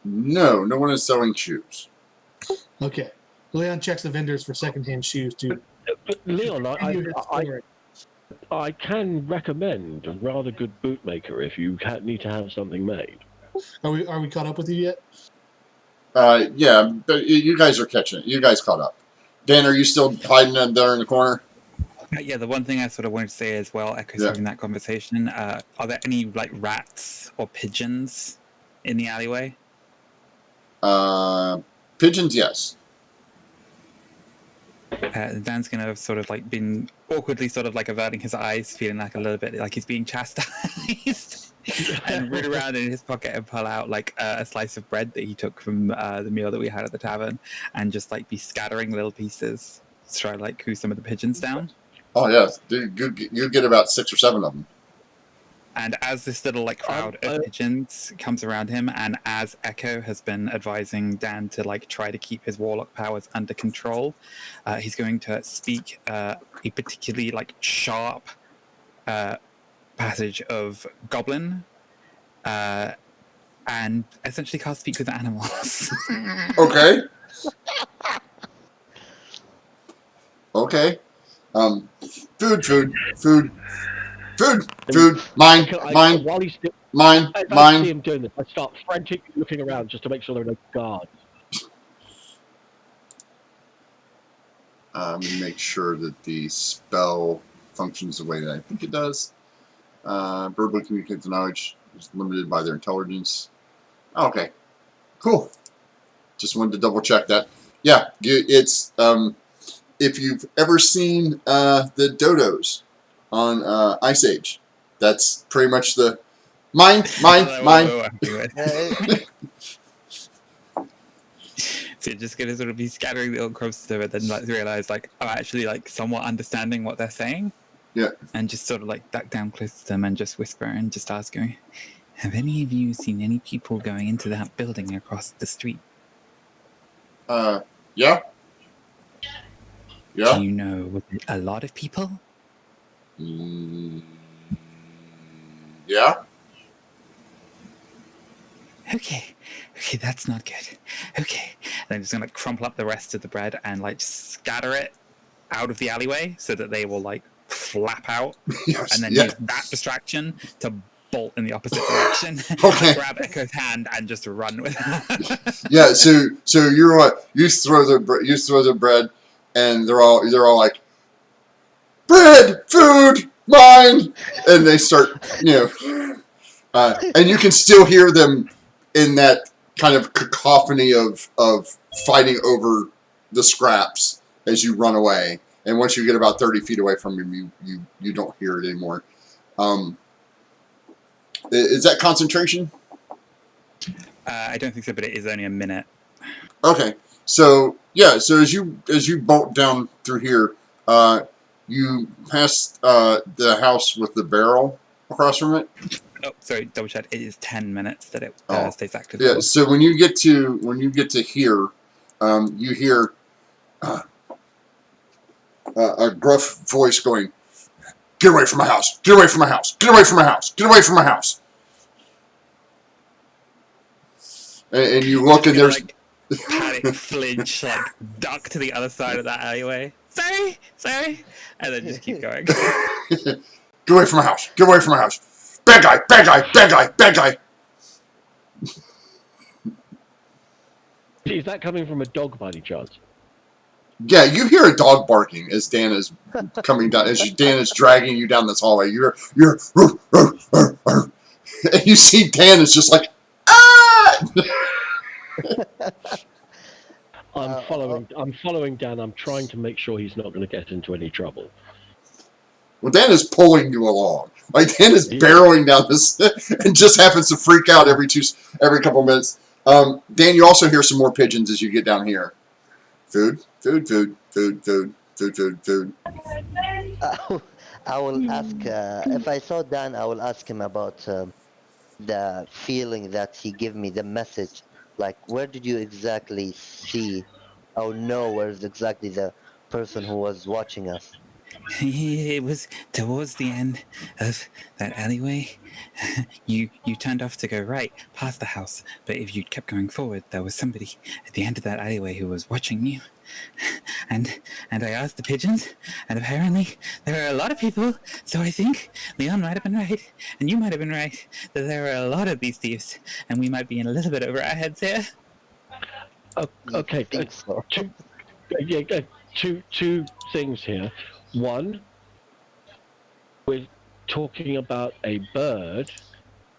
No one is selling shoes. Okay. Leon checks the vendors for secondhand shoes too. But Leon, Continue his story. I can recommend a rather good bootmaker if you need to have something made. Are we caught up with you yet? Yeah, but you guys are catching it. You guys caught up. Dan, are you still hiding there in the corner? yeah, the one thing I sort of wanted to say as well, echoes having that conversation. Are there any like rats or pigeons in the alleyway? Pigeons, yes. Dan's gonna have sort of like been awkwardly sort of like averting his eyes, feeling like a little bit like he's being chastised, and root around in his pocket and pull out like a slice of bread that he took from the meal that we had at the tavern, and just like be scattering little pieces to try to like coo some of the pigeons down. Oh yeah, you get about 6 or 7 of them. And as this little like crowd of pigeons comes around him, and as Echo has been advising Dan to like try to keep his warlock powers under control, he's going to speak a particularly like sharp passage of Goblin, and essentially can't speak with animals. Okay. Okay. Food. Mine. While he's still, Mine. I see him doing this, I start frantically looking around just to make sure there are no guards. Let me make sure that the spell functions the way that I think it does. Verbally communicate the knowledge is limited by their intelligence. Okay. Cool. Just wanted to double check that. Yeah, it's if you've ever seen the dodos on Ice Age, that's pretty much the mine. So you're just gonna sort of be scattering little crumbs to it, then like realize like I'm actually like somewhat understanding what they're saying. Yeah. And just sort of like duck down close to them and just whisper and just ask going, have any of you seen any people going into that building across the street? Yeah. Do you know, was it a lot of people? Yeah. Okay, that's not good. Okay, and I'm just gonna crumple up the rest of the bread and like scatter it out of the alleyway so that they will like flap out, Yes. and then use that distraction to bolt in the opposite direction. Okay. Grab Echo's hand and just run with it. Yeah. So you're what? You throw the bread, and they're all like, bread, food, mine, and they start, and you can still hear them in that kind of cacophony of fighting over the scraps as you run away. And once you get about 30 feet away from him, you don't hear it anymore. Is that concentration? I don't think so, but it is only a minute. Okay. So yeah. So as you bolt down through here, you pass the house with the barrel across from it. Oh, sorry, double check. It is 10 minutes that it stays active. Yeah. So when you get to here, you hear a gruff voice going, get away from my house, get away from my house, get away from my house, get away from my house. And you look and there's like panic, flinch, like duck to the other side of that alleyway. Sorry, and then just keep going. get away from my house, get away from my house. Bad guy, bad guy, bad guy, bad guy. Is that coming from a dog by any chance? Yeah, you hear a dog barking as Dan is coming down, as Dan is dragging you down this hallway. You're, and you see Dan is just like, ah! I'm following Dan. I'm trying to make sure he's not going to get into any trouble. Well, Dan is pulling you along. Like, Dan is barreling down this and just happens to freak out every couple minutes. Dan, you also hear some more pigeons as you get down here. Food. I will ask, if I saw Dan, I will ask him about the feeling that he gave me, the message. Like, where did you exactly see or know where's exactly the person who was watching us? It was towards the end of that alleyway. You turned off to go right past the house, but if you'd kept going forward, there was somebody at the end of that alleyway who was watching you. And I asked the pigeons, and apparently there are a lot of people, so I think Leon might have been right, and you might have been right, that there are a lot of these thieves, and we might be in a little bit over our heads here. Okay, So. two things here. One, we're talking about a bird.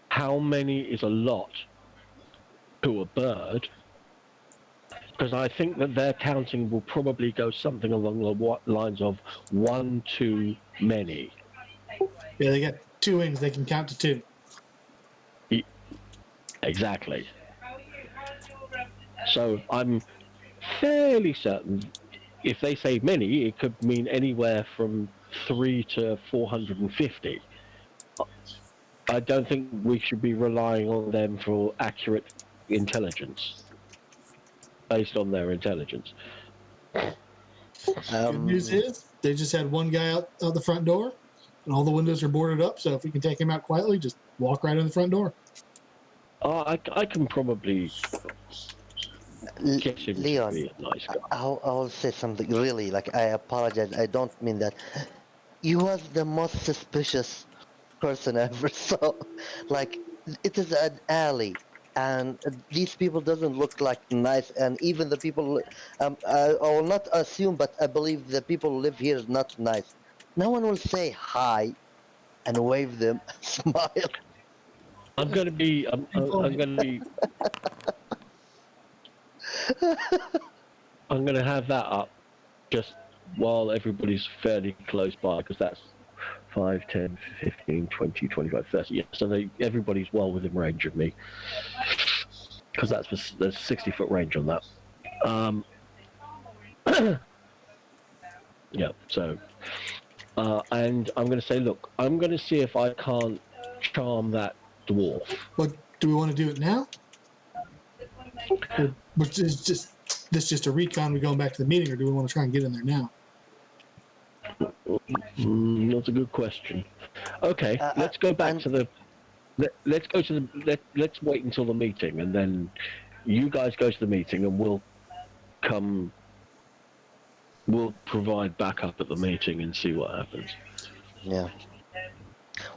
How many is a lot to a bird? Because I think that their counting will probably go something along the lines of one too many. Yeah, they got 2 wings. They can count to 2. Exactly. So I'm fairly certain if they say many, it could mean anywhere from 3 to 450. I don't think we should be relying on them for accurate intelligence, based on their intelligence. Good news is they just had one guy out the front door, and all the windows are boarded up. So if we can take him out quietly, just walk right in the front door. I can probably get him Leon, to be a nice guy. I'll say something really, like, I apologize. I don't mean that. You was the most suspicious person I ever saw. Like, it is an alley, and these people doesn't look like nice. And even the people, I will not assume, but I believe the people who live here is not nice. No one will say hi and wave them, smile. I'm going to be. I'm going to be. I'm going to have that up just while everybody's fairly close by, because that's 5, 10, 15, 20, 25, 30. Yeah, so everybody's well within range of me, because there's 60-foot range on that. Yeah, so. And I'm going to say, look, I'm going to see if I can't charm that dwarf. But do we want to do it now? Which is just a recon. We going back to the meeting, or do we want to try and get in there now? That's a good question. Okay, let's go back to the. Let's go to the. Let's wait until the meeting, and then you guys go to the meeting, and we'll come. We'll provide backup at the meeting and see what happens. Yeah.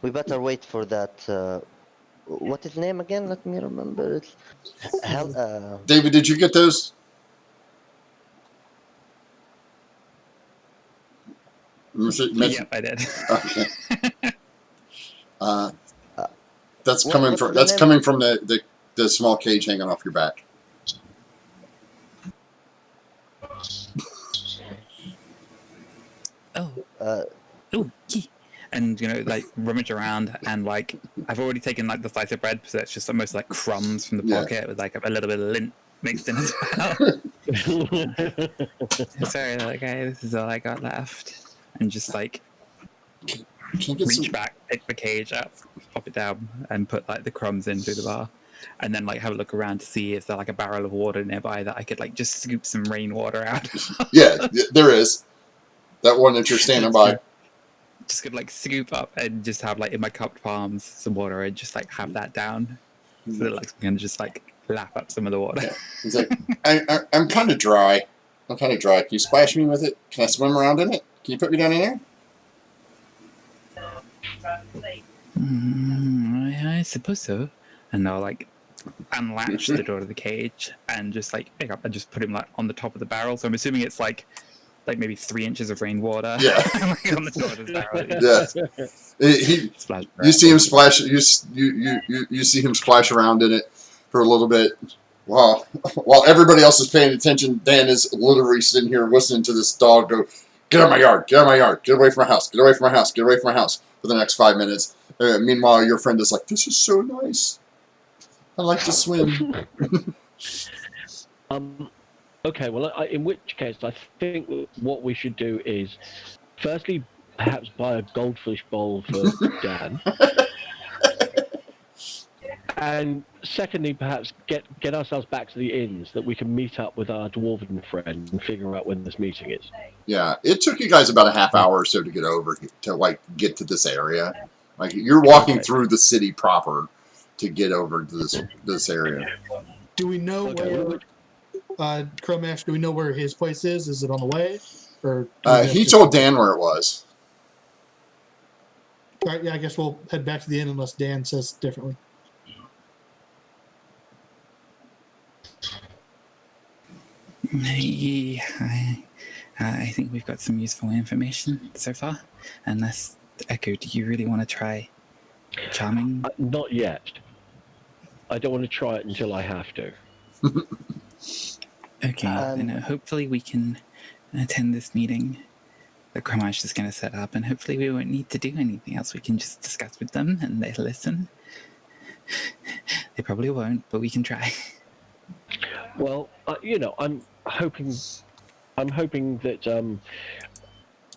We better wait for that. What is his name again? Let me remember. It's David, did you get those? Yep, I did. Okay. That's What- coming what's from the name? coming from the small cage hanging off your back. Ooh, and like rummage around, and like I've already taken like the slice of bread, so it's just almost like crumbs from the Yeah. pocket with like a little bit of lint mixed in as well. Sorry, okay, this is all I got left, and just like Can you get reach some? back, pick the cage up, pop it down, and put like the crumbs in through the bar, and then like have a look around to see if there's like a barrel of water nearby that I could like just scoop some rainwater out. Yeah, there is. That one that you're standing by. just gonna like scoop up and just have like in my cupped palms some water and just like have that down. So that like I'm gonna just like lap up some of the water. He's like, I'm kind of dry. I'm kind of dry. Can you splash me with it? Can I swim around in it? Can you put me down in there? I suppose so. And I'll like unlatch the door to the cage and just like pick up and just put him like on the top of the barrel. So I'm assuming it's like maybe 3 inches of rainwater. Yeah. Like on the top of his barrel. Yeah. Splash You see him around. splash. You see him splash around in it for a little bit. While everybody else is paying attention, Dan is literally sitting here listening to this dog go, "Get out of my yard! Get out of my yard! Get away from my house! Get away from my house! Get away from my house!" for the next 5 minutes. Meanwhile, your friend is like, "This is so nice. I like to swim." Okay, well, in which case, I think what we should do is, firstly, perhaps buy a goldfish bowl for Dan, and secondly, perhaps get ourselves back to the inn so that we can meet up with our dwarven friend and figure out when this meeting is. Yeah, it took you guys about a half hour or so to get over to like get to this area. Like you're walking Okay. through the city proper to get over to this area. Do we know Okay, where Chromash? Do we know where his place is? Is it on the way, or He told Dan where it was. All right, yeah, I guess we'll head back to the inn unless Dan says differently. Yeah, I think we've got some useful information so far. Unless, Echo, do you really want to try charming? Not yet. I don't want to try it until I have to. Okay, then hopefully we can attend this meeting that Cramash is going to set up, and hopefully we won't need to do anything else. We can just discuss with them and they'll listen. They probably won't, but we can try. Well, I'm hoping that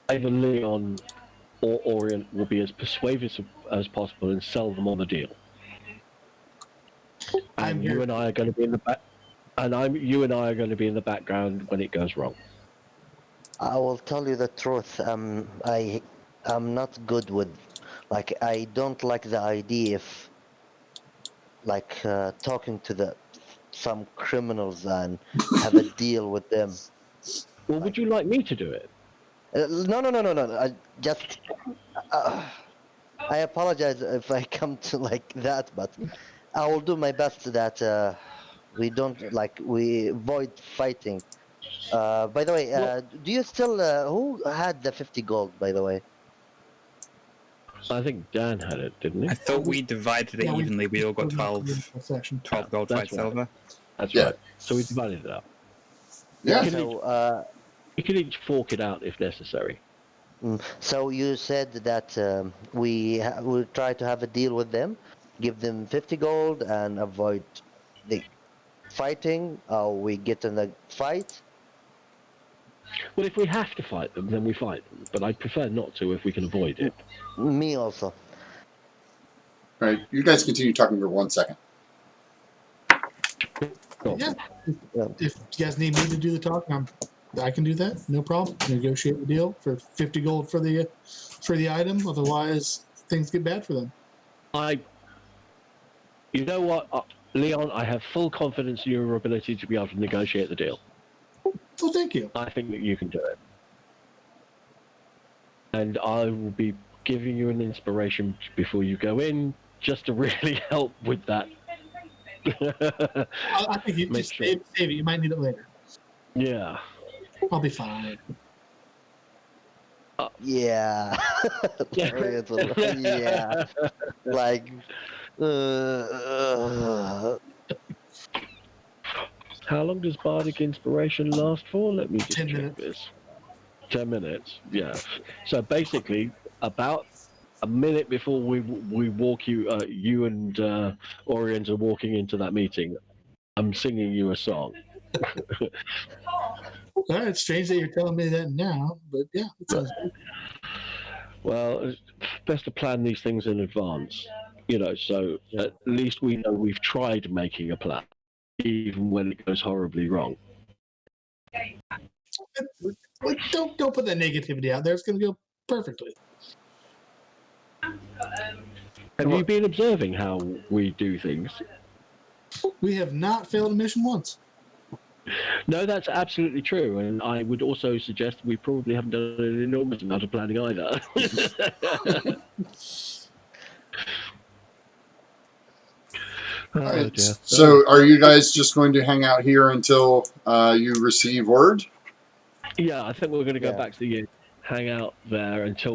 either Leon or Orient will be as persuasive as possible and sell them on the deal. And you and I are going to be in the back. And you and I are going to be in the background when it goes wrong. I will tell you the truth. I'm not good with, like, I don't like the idea of, like, talking to some criminals and have a deal with them. Well, would you like me to do it? No. I just, I apologize if I come to like that, but I will do my best that we don't we avoid fighting. By the way, do you still who had the 50 gold? By the way, I think Dan had it, didn't he? I thought we divided it evenly. We all got 12 gold, 5 That's right. silver. That's Yeah. right. So we divided it up. Yeah. so We could each fork it out if necessary. so you said that we will try to have a deal with them, give them 50 gold, and avoid the fighting. We get in a fight. Well, if we have to fight them, then we fight them. But I'd prefer not to if we can avoid it. Me also. All right, you guys continue talking for 1 second. Cool. Yeah. If you guys need me to do the talking, I can do that. No problem. Negotiate the deal for 50 gold for the item. Otherwise, things get bad for them. You know what, Leon? I have full confidence in your ability to be able to negotiate the deal. Well, thank you. I think that you can do it. And I will be giving you an inspiration before you go in, just to really help with that. I think you just save it. You might need it later. Yeah. I'll be fine. Yeah. Yeah. Like. How long does bardic inspiration last for? Let me just 10 check minutes. this. 10 minutes. Yeah. So basically, about a minute before we walk you and Orient are walking into that meeting, I'm singing you a song. All right, it's strange that you're telling me that now, but yeah, it sounds good. Well, it's best to plan these things in advance, so at least we know we've tried making a plan, even when it goes horribly wrong. Don't put that negativity out there. It's going to go perfectly. Have you been observing how we do things? We have not failed a mission once. No, that's absolutely true, and I would also suggest we probably haven't done an enormous amount of planning either. All right. dear. So, are you guys just going to hang out here until you receive word? Yeah, I think we're going to go Yeah. back to the inn, hang out there until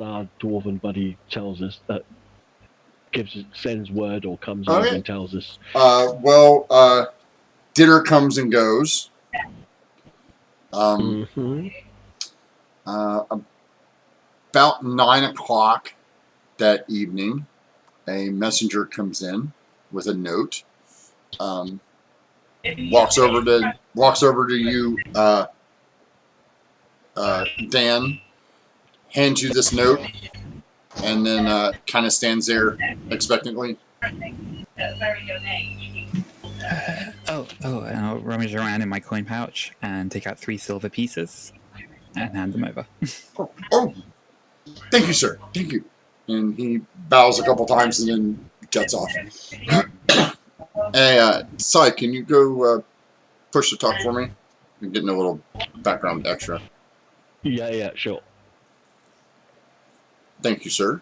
our dwarven buddy tells us that sends word or comes over Okay. and tells us. Dinner comes and goes. Mhm. About 9 o'clock that evening, a messenger comes in with a note. Walks over to you, Dan. Hands you this note, and then kind of stands there expectantly. And I'll rummage around in my coin pouch and take out 3 silver pieces and hand them over. Oh, thank you, sir. Thank you. And he bows a couple times and then jets off. Hey, Sai, can you go push the talk for me? I'm getting a little background extra. Yeah, sure. Thank you, sir.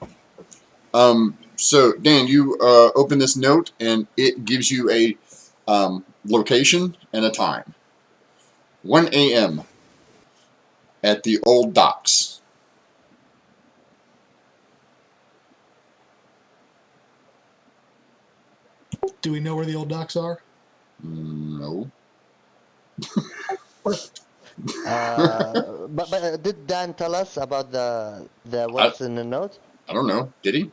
So, Dan, you open this note, and it gives you a location and a time. 1 a.m. at the old docks. Do we know where the old docks are? No. But did Dan tell us about the what's in the note? I don't know. Did he?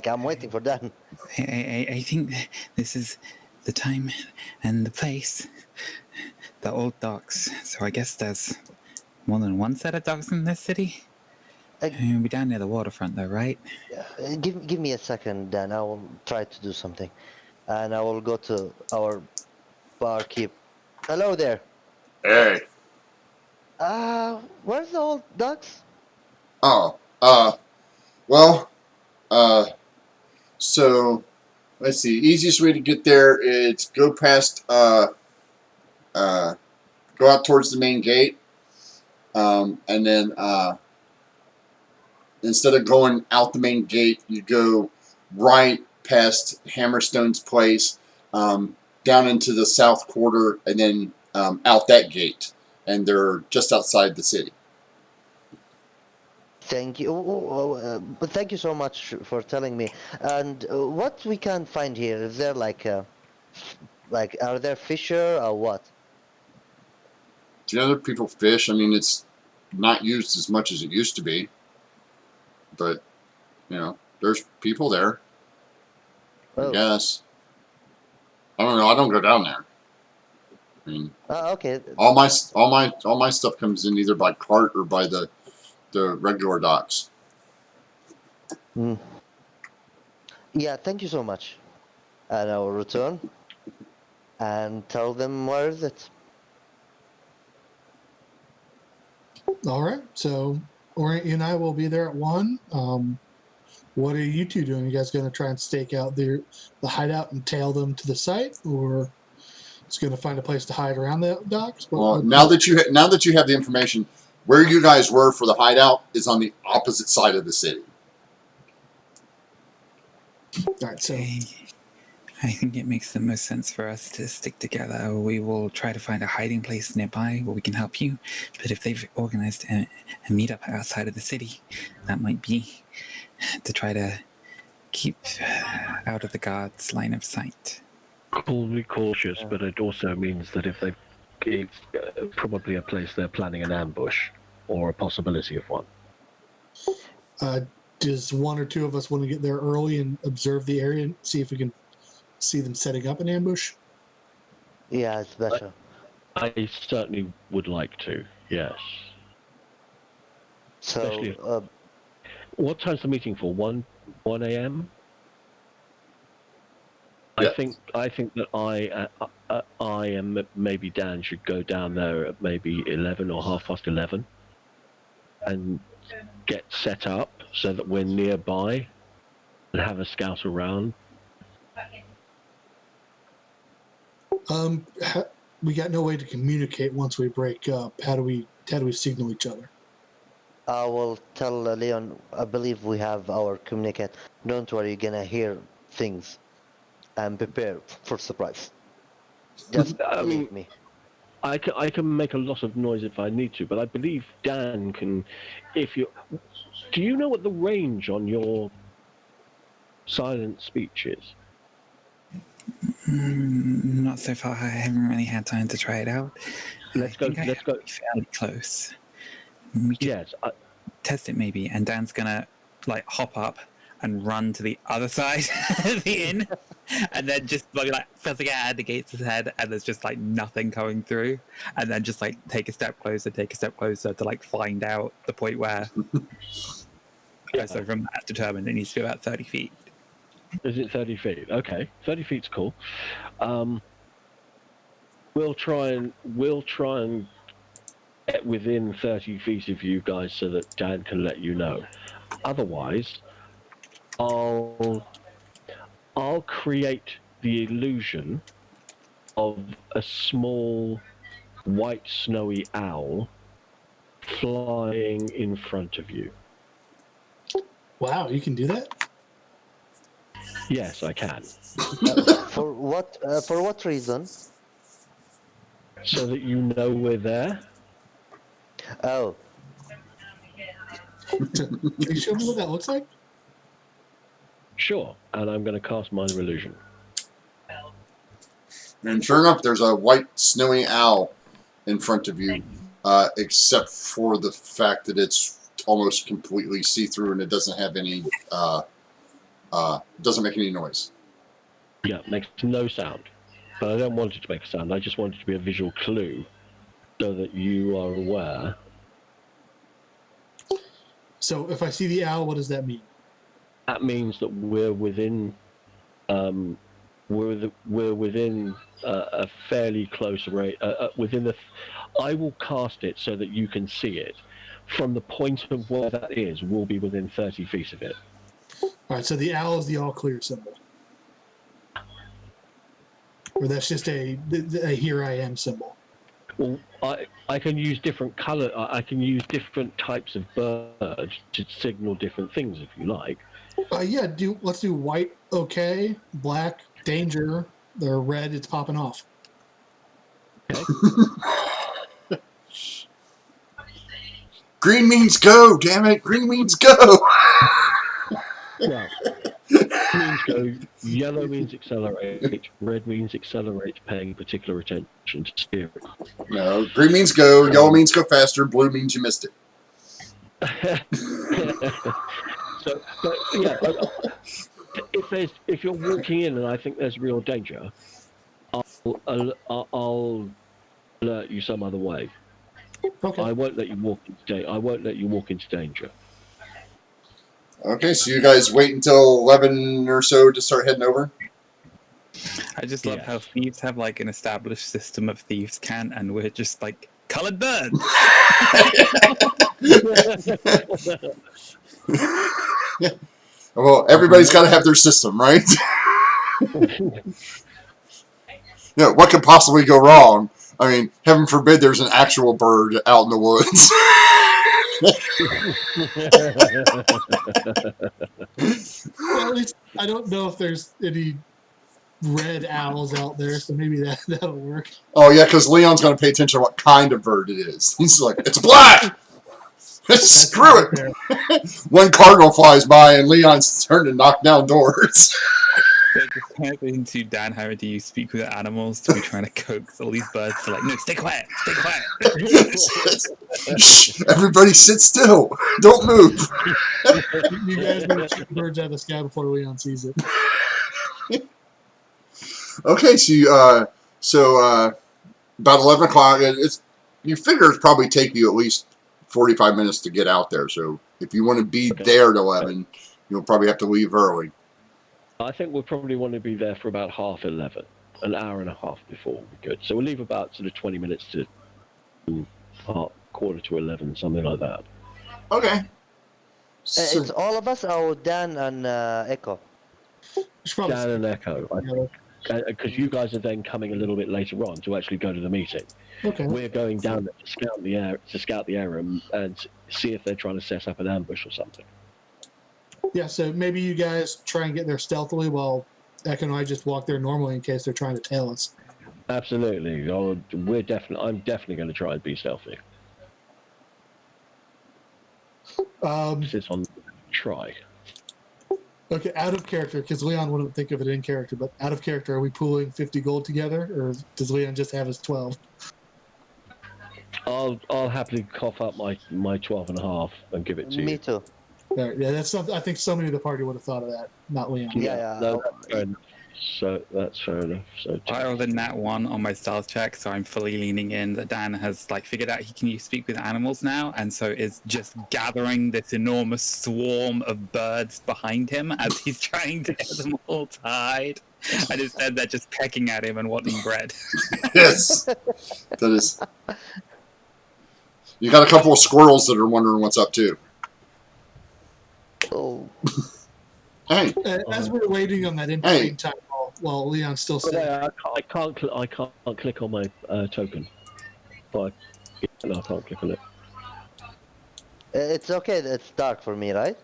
I'm waiting for Dan. I think this is the time and the place. The old docks. So I guess there's more than one set of docks in this city? We'll be down near the waterfront though, right? Give me a second, Dan. I will try to do something, and I will go to our barkeep. Hello there. Hey. Where's the old ducks? Oh. So let's see. Easiest way to get there is go past. Go out towards the main gate, and then instead of going out the main gate, you go right past Hammerstone's place, down into the south quarter, and then out that gate, and they're just outside the city. Thank you. But thank you so much for telling me. And what we can find here? Is there like are there fisher or what? Do other people fish? I mean, it's not used as much as it used to be, but there's people there. I guess. I don't know. I don't go down there. I mean, okay. all my stuff comes in either by cart or by the regular docks. Yeah, thank you so much. And I will return and tell them where is it. All right. So Orient and I will be there at 1. What are you two doing? You guys going to try and stake out the hideout and tail them to the site, or just going to find a place to hide around the docks? Now that you have the information, where you guys were for the hideout is on the opposite side of the city. All right. So I think it makes the most sense for us to stick together. We will try to find a hiding place nearby where we can help you. But if they've organized a meetup outside of the city, that might be to try to keep out of the guards' line of sight. Be cautious, but it also means that if it's probably a place they're planning an ambush or a possibility of one. does one or two of us want to get there early and observe the area and see if we can see them setting up an ambush? Yeah, it's better. I certainly would like to, yes. So, what time's the meeting for? 1 a.m.? Yes. I think that I and maybe Dan should go down there at maybe 11 or 11:30 and get set up so that we're nearby and have a scout around. We got no way to communicate once we break up. How do we signal each other? I will tell Leon. I believe we have our communicate. Don't worry, you're gonna hear things and prepare for surprise. Just believe me. I can make a lot of noise if I need to, but I believe Dan can. If you, do you know what the range on your silent speech is? Not so far. I haven't really had time to try it out. Let's go. Let's go. Fairly close. We could Yes. test it maybe, and Dan's gonna like hop up and run to the other side of the inn, and then just like pressing a hand against his head, and there's just like nothing coming through, and then just like take a step closer to like find out the point where. So from that determined, it needs to be about 30 feet. Is it 30 feet? Okay, 30 feet's cool. We'll try and get within 30 feet of you guys so that Dan can let you know. Otherwise, I'll create the illusion of a small white snowy owl flying in front of you. Wow, you can do that? Yes, I can. For what reason? So that you know we're there. Oh, Can you show me what that looks like? Sure, and I'm going to cast Minor Illusion. And sure enough, there's a white snowy owl in front of you, except for the fact that it's almost completely see-through and it doesn't have any, doesn't make any noise. Yeah, makes no sound. But I don't want it to make a sound. I just want it to be a visual clue so that you are aware. So if I see the owl, what does that mean? That means that we're within we're within a fairly close rate. I will cast it so that you can see it. From the point of where that is, we'll be within 30 feet of it. All right, so the owl is the all clear symbol. Or that's just a here I am symbol. Well, I can use different color. I can use different types of bird to signal different things if you like. Yeah, let's do white, okay, black, danger, the red, it's popping off. Okay. Green means go, damn it! Green means go! Well, means go. Yellow means accelerate. Red means accelerate, paying particular attention to steering. No, green means go, yellow means go faster, blue means you missed it. So, but yeah, if you're walking in and I think there's real danger, I'll alert you some other way. Okay. I won't let you walk into danger. Okay, so you guys wait until 11 or so to start heading over? I just love how thieves have like an established system of thieves' cant, and we're just like colored birds. Well, everybody's got to have their system, right? Yeah, what could possibly go wrong? I mean, heaven forbid there's an actual bird out in the woods. Well, at least I don't know if there's any red owls out there, so maybe that'll work. Oh, yeah, because Leon's going to pay attention to what kind of bird it is. He's like, it's black! Screw it! One cardinal flies by and Leon's turned to knock down doors. So just happening to Dan having to use speak with animals to be trying to coax all these birds to like, no, stay quiet, stay quiet. Shh, everybody sit still. Don't move. You guys better shoot birds out of the sky before Leon sees it. Okay, so about 11 o'clock, you figure it's probably take you at least 45 minutes to get out there. So if you want to be there at 11, you'll probably have to leave early. I think we'll probably want to be there for about 11:30, an hour and a half before we good. So we'll leave about sort of 20 minutes to quarter to 11, something like that. Okay. So, It's all of us, or Dan and Echo? It's probably Dan and Echo, because you guys are then coming a little bit later on to actually go to the meeting. okay. We're going down there to scout the area and see if they're trying to set up an ambush or something. Yeah, so maybe you guys try and get there stealthily while Echo and I just walk there normally in case they're trying to tail us. Absolutely. I'm definitely going to try and be stealthy. Sit on try. Okay, out of character, because Leon wouldn't think of it in character, but out of character, are we pooling 50 gold together, or does Leon just have his 12? I'll happily cough up my 12 and a half and give it to Me you. too. Yeah, that's something. I think somebody in the party would have thought of that, not Leon. Yeah. No, that's fair enough. So that's fair enough. So I rolled a nat 1 on my stealth check, so I'm fully leaning in that Dan has like figured out he can speak with animals now, and so is just gathering this enormous swarm of birds behind him as he's trying to get them all tied. And instead they're just pecking at him and wanting bread. yes, that is. You got a couple of squirrels that are wondering what's up too. Oh, Hey, As we're waiting on that in between time while Leon's still but sitting, I can't click on my token. But no, I can't click on it. it's okay. It's dark for me, right?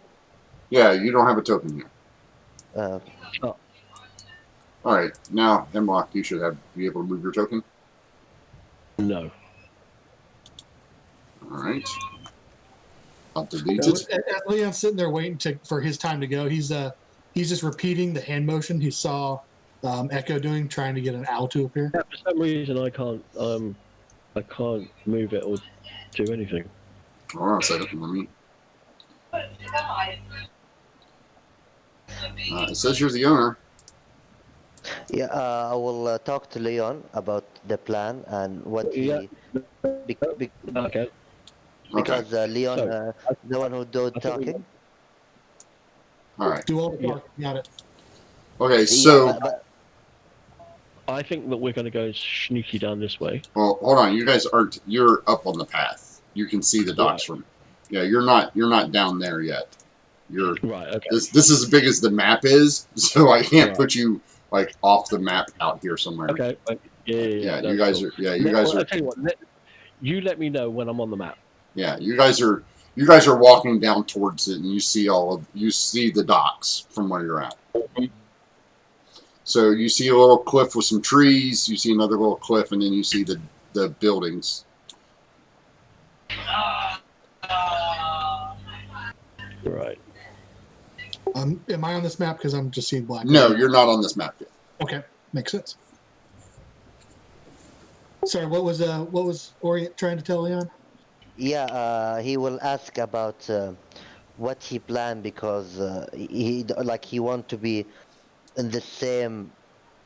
yeah, you don't have a token yet. Uh, All right, now Hemlock, you should be able to move your token. No. All right, I'll delete so it. as Leon's sitting there waiting for his time to go, he's just repeating the hand motion he saw Echo doing, trying to get an owl to appear. Yeah, for some reason I can't move it or do anything. Hold on a second, let me. It says you're the owner. yeah, I will talk to Leon about the plan and what he. Yeah. Okay. Because Leon, So, the one who do I think we- talking. All right. Do all the talking. Got it. Okay, so Yeah, but I think that we're going to go sneaky down this way. well, hold on. You guys aren't. You're up on the path. You can see the docks from. Yeah, you're not down there yet. You're Right. Okay. this is as big as the map is, so I can't Right. put you like off the map out here somewhere. Okay. Yeah, that's you guys cool. are. Yeah, you guys I'll are. tell you what. You let me know when I'm on the map. Yeah, you guys are. You guys are walking down towards it, and you see the docks from where you're at. So you see a little cliff with some trees. You see another little cliff, and then you see the buildings. Right. Am I on this map? Because I'm just seeing black. No, you're not on this map yet. Okay, makes sense. Sorry, what was Orient trying to tell Leon? yeah, he will ask about what he planned because he want to be in the same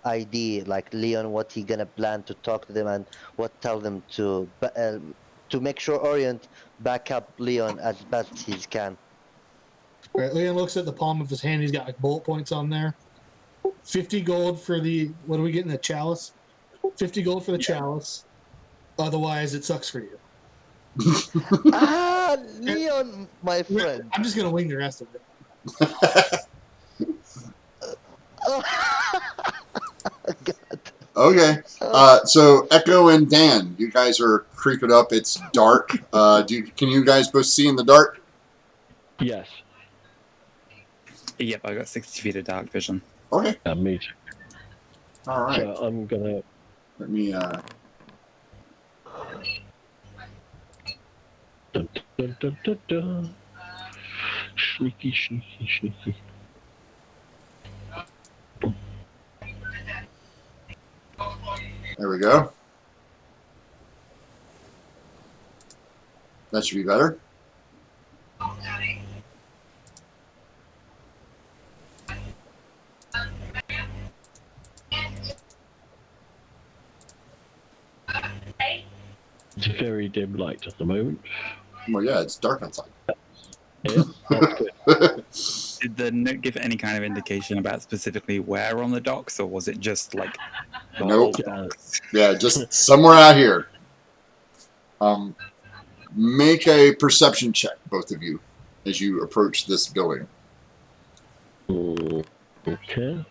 idea like Leon. What he gonna plan to talk to them and what tell them to make sure Orient back up Leon as best he can. All right, Leon looks at the palm of his hand. He's got like bullet points on there. 50 gold for the what do we get in the chalice? 50 gold for the chalice. Otherwise, it sucks for you. Leon, my friend. I'm just gonna wing the rest of it. God. Okay. So Echo and Dan, you guys are creeping up. It's dark. Can you guys both see in the dark? Yes. Yep, I got 60 feet of dark vision. Okay. Me too. All right. So I'm gonna. Let me. Dun, dun, dun, dun, dun. Sneaky, sneaky, sneaky. There we go. That should be better. It's a very dim light at the moment. Well, yeah, it's dark outside. Yeah, that's good. Did the note give any kind of indication about specifically where on the docks, or was it just like the Nope. whole docks? Yeah, just somewhere out here. Make a perception check, both of you. as you approach this building. Okay.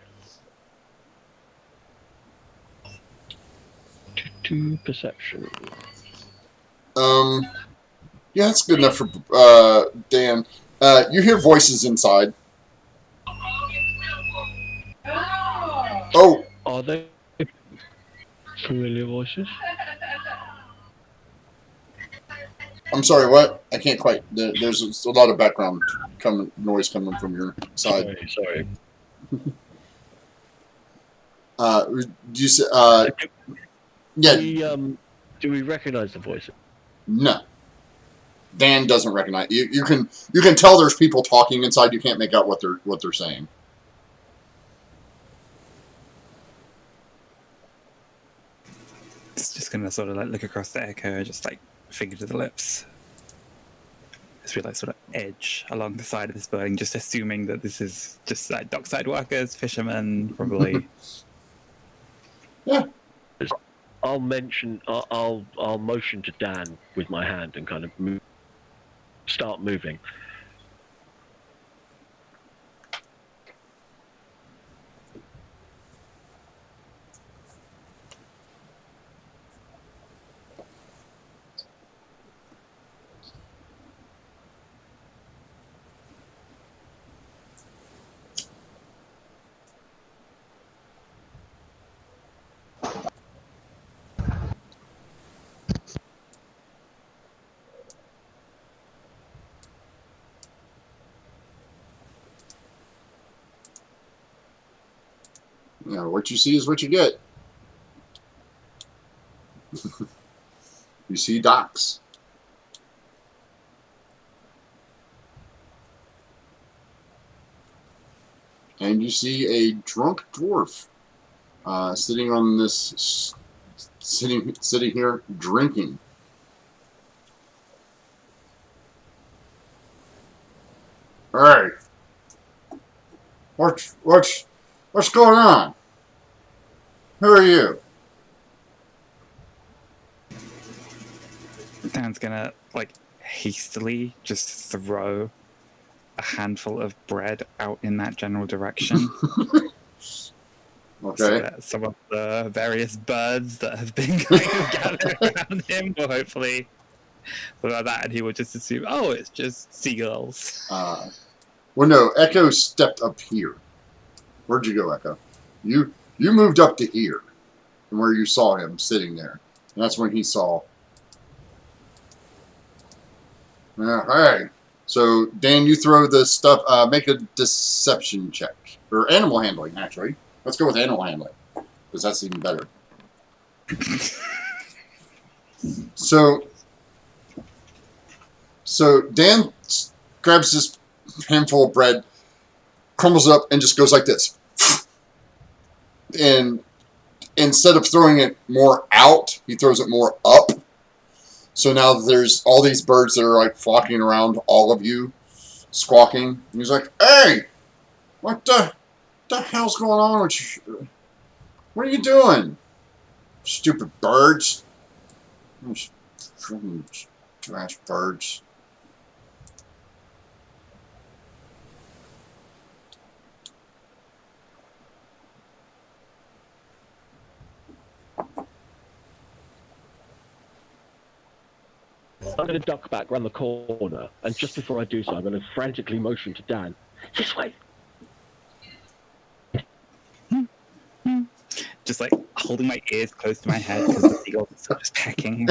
To perception. Yeah, that's good enough for Dan. You hear voices inside. Oh, Are they familiar voices? I'm sorry. What? I can't quite. There's a lot of background noise coming from your side. Sorry. Do you say? Yeah. Do we recognize the voices? No. Dan doesn't recognize you. You can tell there's people talking inside. You can't make out what they're saying. It's just gonna sort of like look across the Echo, just like finger to the lips. As we like sort of edge along the side of this building, just assuming that this is just like dockside workers, fishermen, probably. Yeah. I'll motion to Dan with my hand and kind of start moving. You know, what you see is what you get. You see docks. And you see a drunk dwarf sitting on this, sitting here drinking. Hey, what's going on? Who are you? Dan's gonna like hastily just throw a handful of bread out in that general direction. Okay. So that some of the various birds that have been kind of gathered around him will hopefully about that, and he will just assume, oh, it's just seagulls. Well, no, Echo stepped up here. Where'd you go, Echo? You moved up to here, from where you saw him sitting there, and that's when he saw. Hey, so Dan, you throw the stuff. Make a deception check or animal handling. Actually, let's go with animal handling because that's even better. So Dan grabs this handful of bread, crumbles it up, and just goes like this. And instead of throwing it more out, he throws it more up. So now there's all these birds that are like flocking around all of you, squawking. And he's like, "Hey, what the hell's going on with you? What are you doing? Stupid birds. Trash birds." I'm going to duck back around the corner, and just before I do so, I'm going to frantically motion to Dan. This way! Just like holding my ears close to my head because the seagulls are just pecking.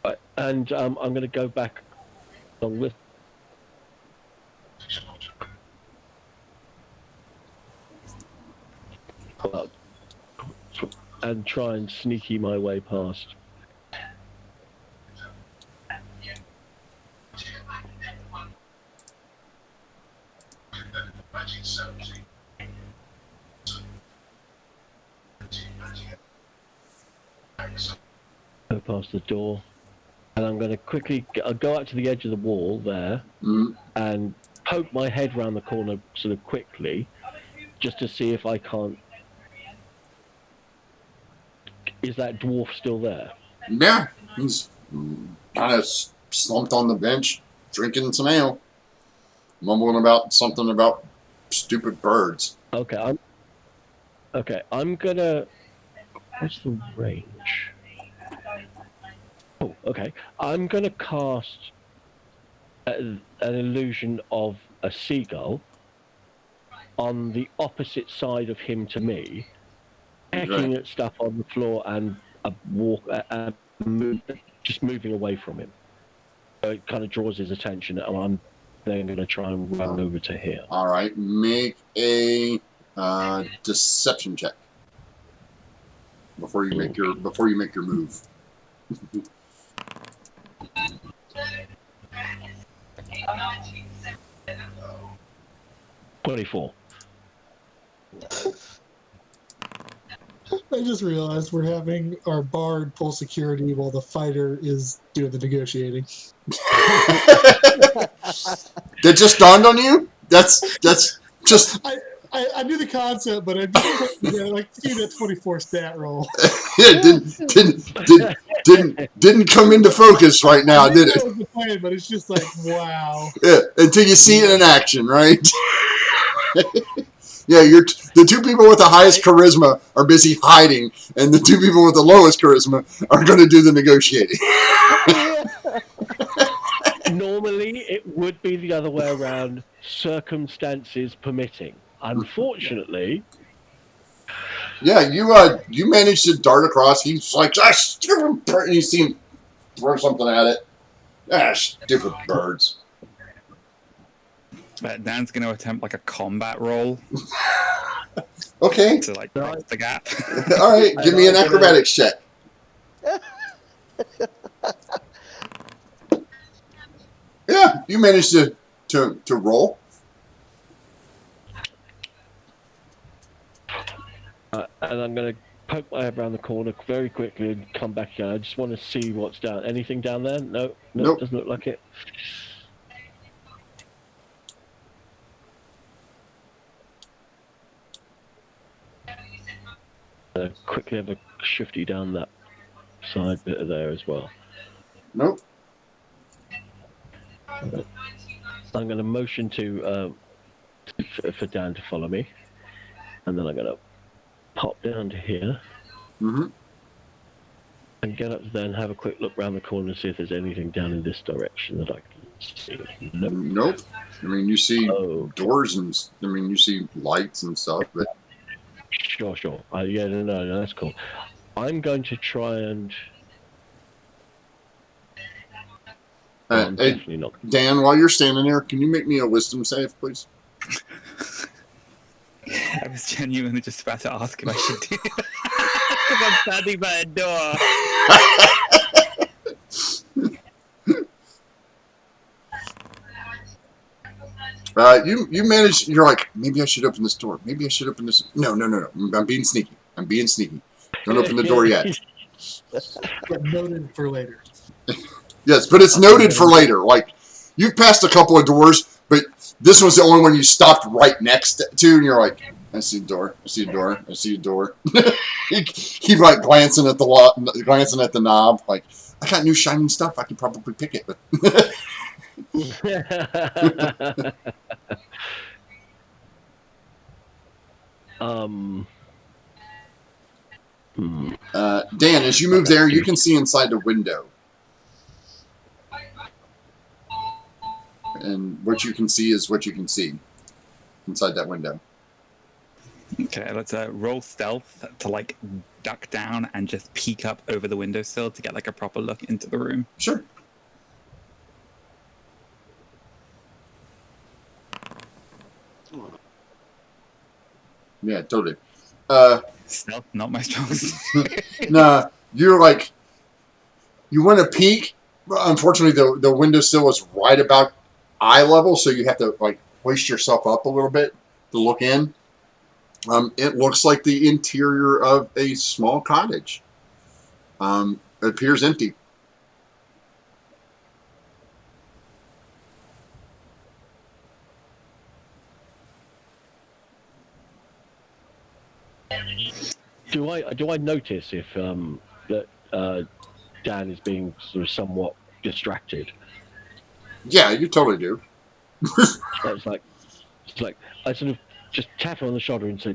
Right, and I'm going to go back along this. And try and sneaky my way past. Go past the door, and I'm going to quickly go out to the edge of the wall there and poke my head round the corner sort of quickly, just to see if I can't Is that dwarf still there? Yeah, he's kind of slumped on the bench, drinking some ale, mumbling about something about stupid birds. Okay, I'm gonna. What's the range? Oh, okay. I'm gonna cast an illusion of a seagull on the opposite side of him to me, pecking at stuff on the floor and just moving away from him. So it kind of draws his attention, and I'm then going to try and run over to here. All right, make a deception check before you make your move. 24. I just realized we're having our bard pull security while the fighter is doing the negotiating. That just dawned on you? That's just I knew the concept, but I like see that 24 stat roll. it didn't come into focus right now, did it? That was the plan, but it's just like wow. Yeah, until you see it in action, right? Yeah, the two people with the highest charisma are busy hiding, and the two people with the lowest charisma are going to do the negotiating. Normally, it would be the other way around, circumstances permitting. Unfortunately, yeah, you managed to dart across. He's like, stupid bird. And you see him throw something at it. Stupid birds. Dan's going to attempt like a combat roll Okay. to like cross the gap. All right, give me an acrobatics check. Yeah, you managed to roll. and I'm going to poke my head around the corner very quickly and come back again. I just want to see what's down. Anything down there? No, Nope. Doesn't look like it. Quickly have a shifty down that side bit of there as well. Nope. I'm going to motion for Dan to follow me, and then I'm going to pop down to here Mm-hmm. and get up there and have a quick look around the corner and see if there's anything down in this direction that I can see. Nope. I mean, you see doors and you see lights and stuff, but Sure. Yeah, no, that's cool. I'm going to try and. I'm hey, definitely not. Dan, while you're standing there, can you make me a wisdom save, please? I was genuinely just about to ask if I should do it. Because I'm standing by a door. You managed. You're like, maybe I should open this door. Maybe I should open this. No. I'm being sneaky. Don't open the door yet. But noted for later. Yes, but it's noted for later. Like, you've passed a couple of doors, but this was the only one you stopped right next to, and you're like, I see a door. Keep like glancing at the knob. Like, I got new shiny stuff. I could probably pick it, but. Dan, as you move there, you can see inside the window. And what you can see is what you can see inside that window. Okay, let's roll stealth to like duck down and just peek up over the windowsill to get like a proper look into the room. Sure. Yeah, totally. Stealth, not my strongest. Nah, you're like, you want to peek, but unfortunately the windowsill is right about eye level, so you have to like hoist yourself up a little bit to look in. It looks like the interior of a small cottage. It appears empty. Do I notice if that Dan is being sort of somewhat distracted? Yeah, you totally do. It's like I sort of just tap her on the shoulder and say,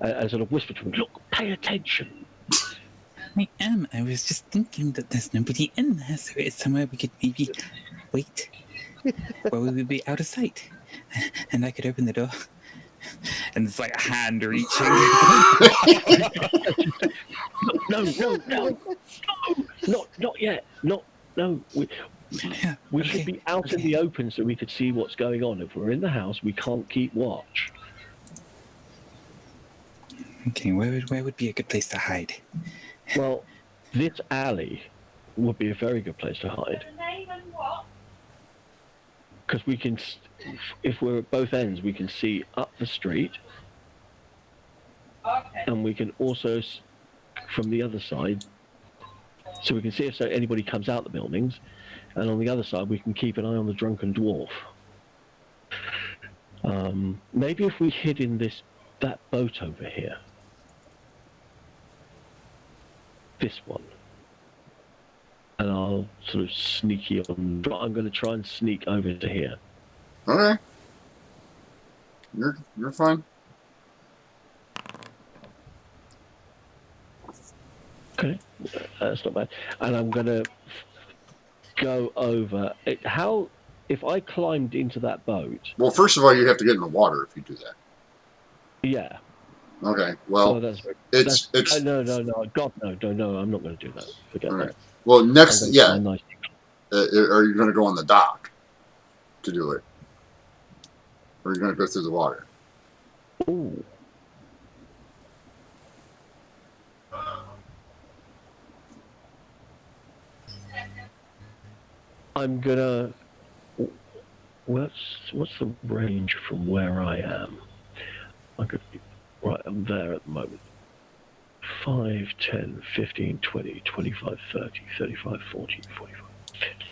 and sort of whisper to him, "Look, pay attention." I am. I was just thinking that there's nobody in there, so it's somewhere we could maybe wait where we would be out of sight. And I could open the door. And it's like a hand reaching. No, not yet. No. Yeah, We okay, should be out in okay. the open so we could see what's going on. If we're in the house, we can't keep watch. Okay, where would be a good place to hide? Well, this alley would be a very good place to hide. Because we can, if we're at both ends, we can see up the street. And we can also, from the other side, so we can see if anybody comes out the buildings. And on the other side, we can keep an eye on the drunken dwarf. Maybe if we hid in that boat over here. This one. And I'll sort of sneaky on. I'm going to try and sneak over to here. Okay. You're fine. Okay, that's not bad. And I'm going to go over. How if I climbed into that boat? Well, first of all, you have to get in the water if you do that. Yeah. Okay. Well, that's no. God, no. I'm not going to do that. Forget all right. that. Well, next, yeah. Nice. Are you going to go on the dock to do it, or are you going to go through the water? Ooh. I'm gonna. What's the range from where I am? I could be right. I'm there at the moment. 5, 10, 15, 20, 25, 30, 35, 40, 45, 50,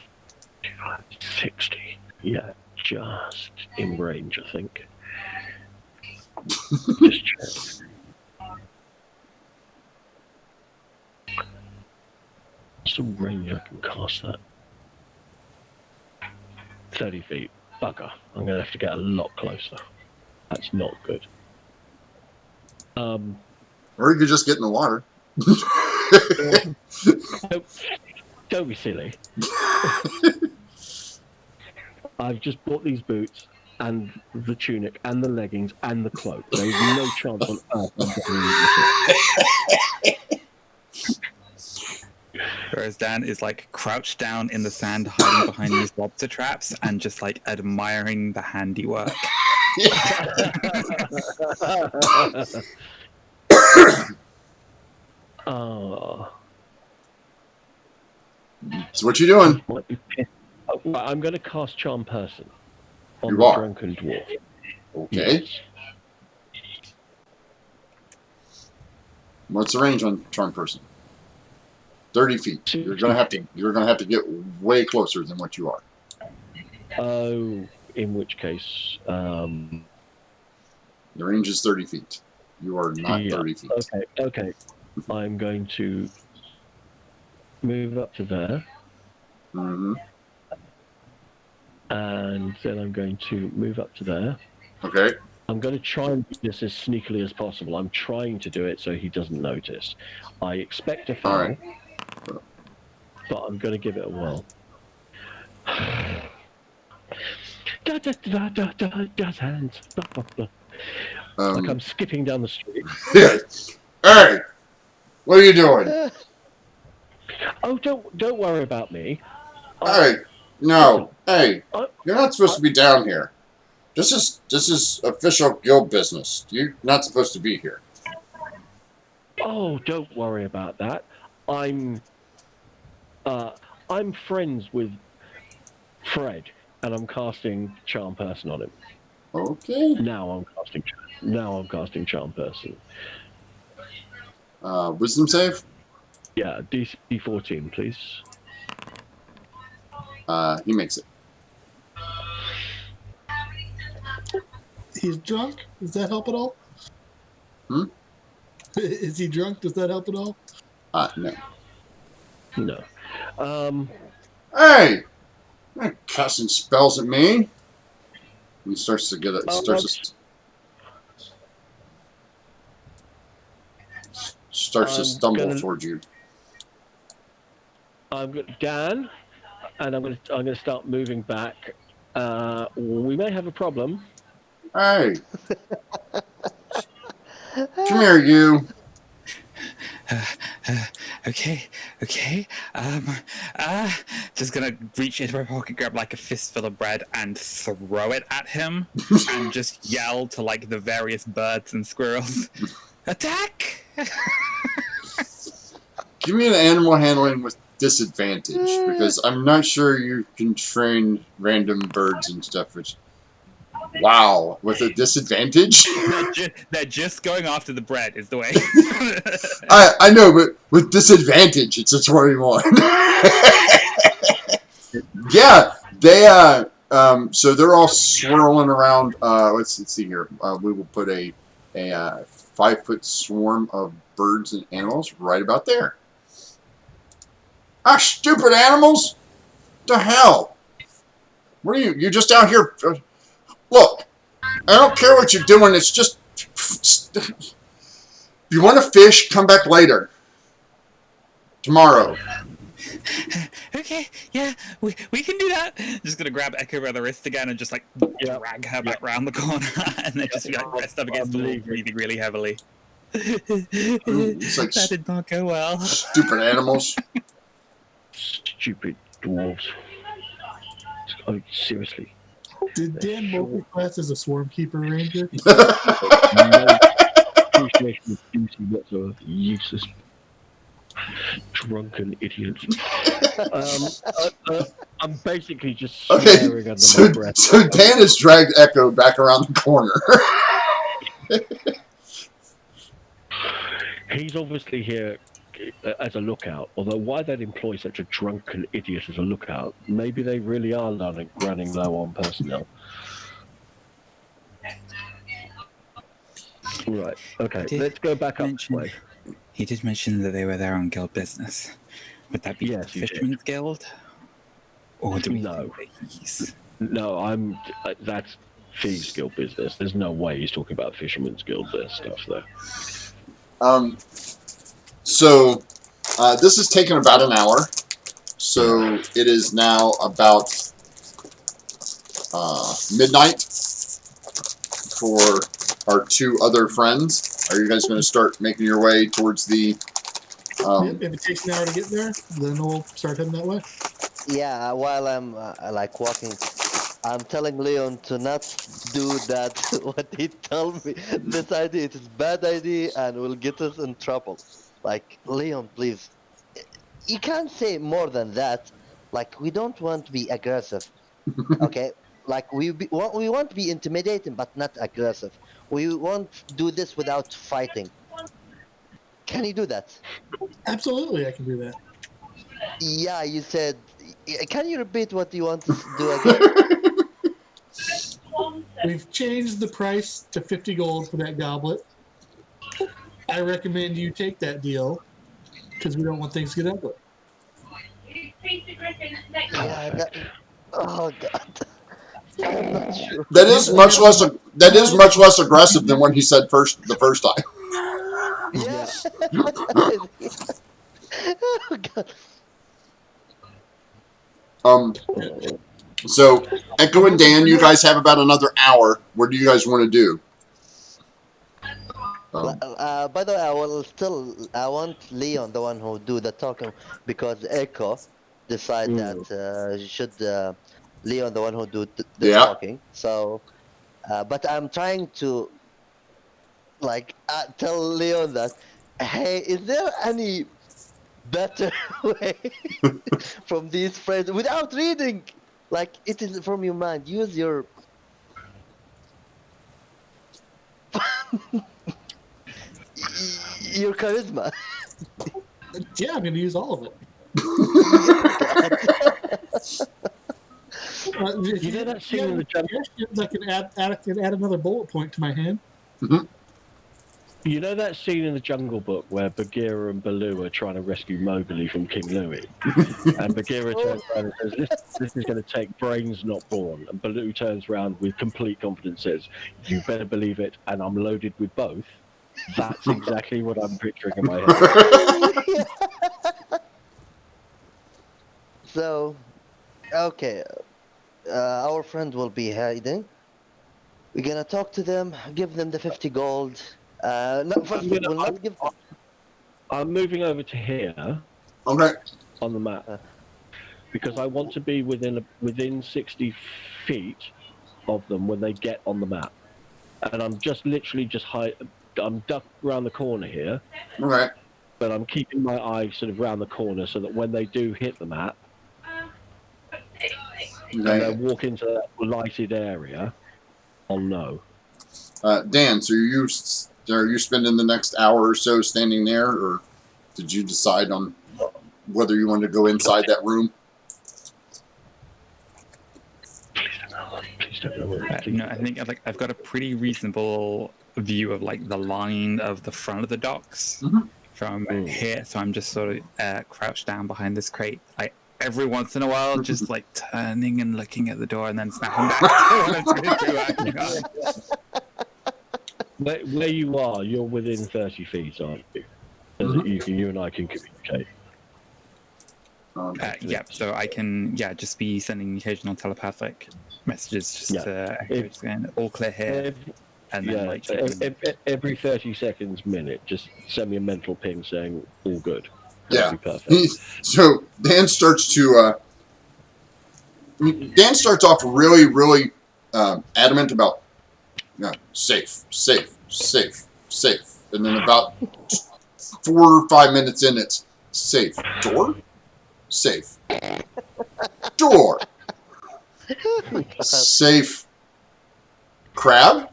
55, 60. Yeah, just in range, I think. Just check. What's the range I can cast that? 30 feet. Bugger. I'm going to have to get a lot closer. That's not good. Or you could just get in the water. Don't be silly. I've just bought these boots and the tunic and the leggings and the cloak. There is no chance on earth I'm getting in the Whereas Dan is like crouched down in the sand, hiding behind these lobster traps, and just like admiring the handiwork. Oh. So what you doing? I'm going to cast Charm Person on You the are? drunken dwarf. Okay. Yes. What's the range on Charm Person? 30 feet. You're gonna have to get way closer than what you are. Oh, in which case, The range is 30 feet. You are not 30 feet. Okay. I'm going to move up to there. Mm-hmm. And then I'm going to move up to there. Okay. I'm going to try and do this as sneakily as possible. I'm trying to do it so he doesn't notice. I expect to fail, All right. but I'm going to give it a whirl. Hands. Like I'm skipping down the street. Hey, what are you doing? Oh, don't worry about me. Hey, no. Hey, you're not supposed to be down here. This is official guild business. You're not supposed to be here. Oh, don't worry about that. I'm friends with Fred, and I'm casting Charm Person on him. Okay. Now I'm casting Charm Person. Wisdom save? Yeah, DC 14, please. He makes it. He's drunk. Does that help at all? Is he drunk? Does that help at all? No. No. Hey! You're casting spells at me. He starts to get it. Starts to stumble towards you. Dan, and I'm gonna start moving back. We may have a problem. Hey! Come here, you. Okay. Just gonna reach into my pocket, grab like a fistful of bread, and throw it at him, and just yell to like the various birds and squirrels, "Attack!" Give me an animal handling with disadvantage, because I'm not sure you can train random birds and stuff. Which, wow, with a disadvantage? They're just going after the bread, is the way. I know, but with disadvantage, it's a 21. Yeah, they so they're all swirling around. Let's see here. We will put a 5-foot swarm of birds and animals right about there. Ah, stupid animals! The hell! What are you? You're just out here. Look, I don't care what you're doing. It's just. If you want to fish, come back later. Tomorrow. Okay, yeah, we can do that. Just gonna grab Echo by the wrist again and just like drag her back round the corner, and then just be like pressed up against the wall, breathing really heavily. It's like That did not go well. Stupid animals. Stupid dwarves. Oh, seriously. Did Dan multi-class as a swarmkeeper ranger? No appreciation of duty whatsoever. Useless, drunken idiots. I'm basically just swearing under my breath. So Dan has dragged Echo back around the corner. He's obviously here as a lookout, although why they'd employ such a drunken idiot as a lookout? Maybe they really are running low on personnel. Right, okay, let's go back up this way. He did mention that they were there on guild business. Would that be the Fisherman's Guild? Or do we No, that's Thieves Guild business. There's no way he's talking about Fisherman's Guild stuff there. So this has taken about an hour. So it is now about midnight for our two other friends. Are you guys going to start making your way towards the... If it takes an hour to get there, then we'll start heading that way. Yeah, while I'm like walking, I'm telling Leon to not do that. What he told me, this idea, it is bad idea and will get us in trouble. Like, Leon, please, you can't say more than that. Like, we don't want to be aggressive, okay? Like, we want to be intimidating, but not aggressive. We want to do this without fighting. Can you do that? Absolutely, I can do that. Yeah, you said. Can you repeat what you want to do again? We've changed the price to 50 gold for that goblet. I recommend you take that deal because we don't want things to get ugly. Yeah, oh god. I'm not sure. That is much less aggressive than what he said the first time. Yeah. Oh god. So Echo and Dan, you guys have about another hour. What do you guys want to do? By the way, I want Leon, the one who do the talking, because Echo decide that should Leon the one who do the talking. So, but I'm trying to like tell Leon that, hey, is there any better way from these friends without reading? Like, it is from your mind. Use your your charisma. Yeah, I'm going to use all of it. You know that scene in the I can add another bullet point to my hand. Mm-hmm. You know that scene in the Jungle Book where Bagheera and Baloo are trying to rescue Mowgli from King Louie? And Bagheera turns around and says, this is going to take brains, not brawn. And Baloo turns around with complete confidence and says, you better believe it, and I'm loaded with both. That's exactly what I'm picturing in my head. So, okay, our friend will be hiding. We're gonna talk to them, give them the 50 gold. No, first we'll not give them. I'm moving over to here Okay. on the map because I want to be within 60 feet of them when they get on the map. And I'm just literally I'm ducked around the corner here, Okay. but I'm keeping my eye sort of round the corner so that when they do hit the map and they Okay. walk into that lighted area, I'll know. Dan, so are you spending the next hour or so standing there, or did you decide on whether you wanted to go inside that room? Please don't know. No, I think I've got a pretty reasonable view of like the line of the front of the docks from here, so I'm just sort of crouched down behind this crate. Every once in a while, just like turning and looking at the door, and then snapping back to what Where you are, you're within 30 feet, aren't you? So that you and I can communicate. Yeah, so I can just be sending occasional telepathic messages just to all clear here. And then every 30 seconds, minute, just send me a mental ping saying all good. Yeah. That'd be perfect. So Dan starts off really, really adamant about safe, safe, safe, safe. And then about 4 or 5 minutes in, it's safe. Door? Safe. Door. Safe. Crab?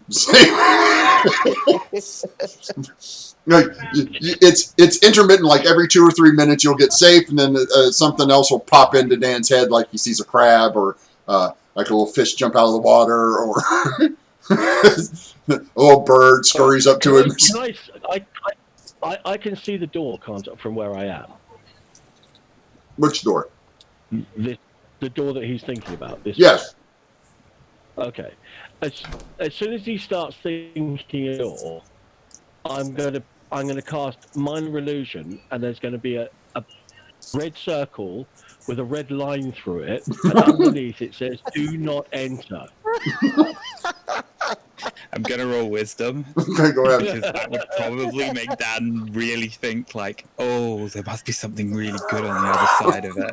Safe. It's intermittent. Like every 2 or 3 minutes, you'll get safe, and then something else will pop into Dan's head, like he sees a crab or like a little fish jump out of the water, or a little bird scurries up to him. I can see the door, can't I, from where I am? Which door? The door that he's thinking about. Yes. Okay. As soon as he starts thinking a door, I'm gonna cast minor illusion, and there's going to be a red circle with a red line through it, and underneath it says "Do not enter." I'm gonna roll wisdom. Okay, go ahead. Because that would probably make Dan really think like, oh, there must be something really good on the other side of it.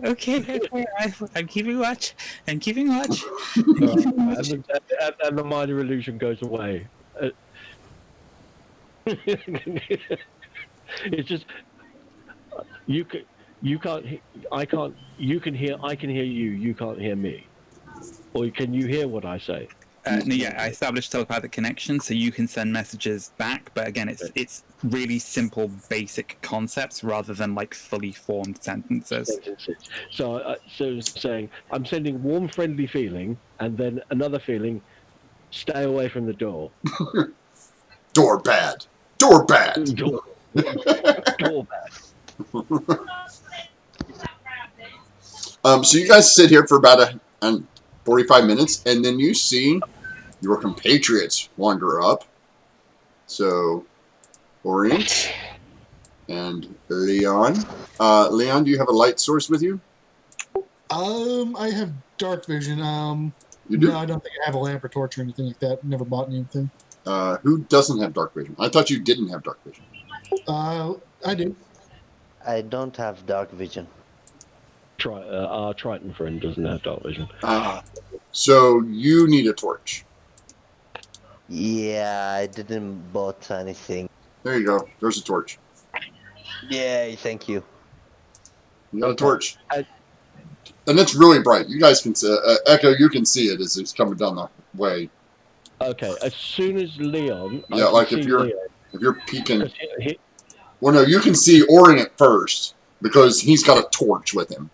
Okay, I'm keeping watch. I'm keeping watch. And the minor illusion goes away. It's just you can't. I can't. You can hear. I can hear you. You can't hear me. Or can you hear what I say? No, I established telepathic connection, so you can send messages back. But again, it's really simple, basic concepts rather than like fully formed sentences. So saying I'm sending warm, friendly feeling, and then another feeling. Stay away from the door. Door bad. Door bad. Door bad. So you guys sit here for about 45 minutes, and then you see your compatriots wander up. So, Orient and Leon. Leon, do you have a light source with you? I have dark vision. You do? No, I don't think I have a lamp or torch or anything like that. Never bought anything. Who doesn't have dark vision? I thought you didn't have dark vision. I do. I don't have dark vision. Our Triton friend doesn't have dark vision. So you need a torch. Yeah, I didn't bought anything. There you go. There's a torch. Yay, thank you. You got a torch. And it's really bright. You guys can see Echo, you can see it as it's coming down the way. Okay, as soon as Leon... Yeah, like if you're peeking... Well, no, you can see Orient first. because he's got a torch with him.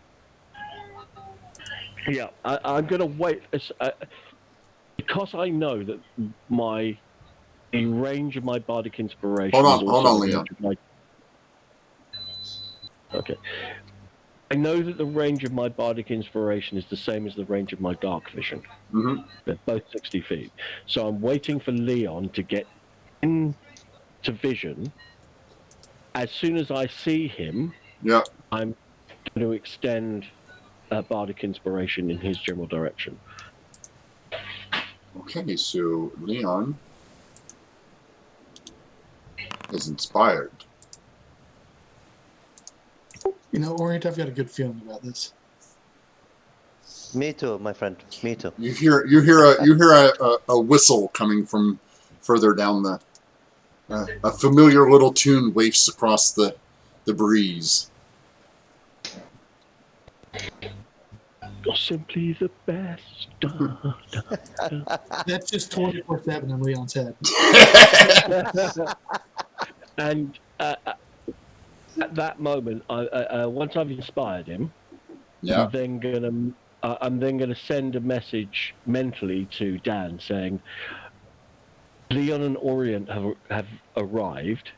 Yeah, I'm going to wait. Because I know that the range of my bardic inspiration is Hold also on, the Leon. range of my. Okay. I know that the range of my bardic inspiration is the same as the range of my dark vision. Mm-hmm. They're both 60 feet. So I'm waiting for Leon to get into vision. As soon as I see him, Yeah. I'm going to extend bardic inspiration in his general direction. Okay, so Leon is inspired. You know, Orient, I've got a good feeling about this. Me too, my friend. Me too. You hear a whistle coming from further down the. A familiar little tune wafts across the breeze. You're simply the best. That's just 24/7 in Leon's head. And at that moment, once I've inspired him, Yeah. I'm then gonna send a message mentally to Dan saying, "Leon and Orient have arrived,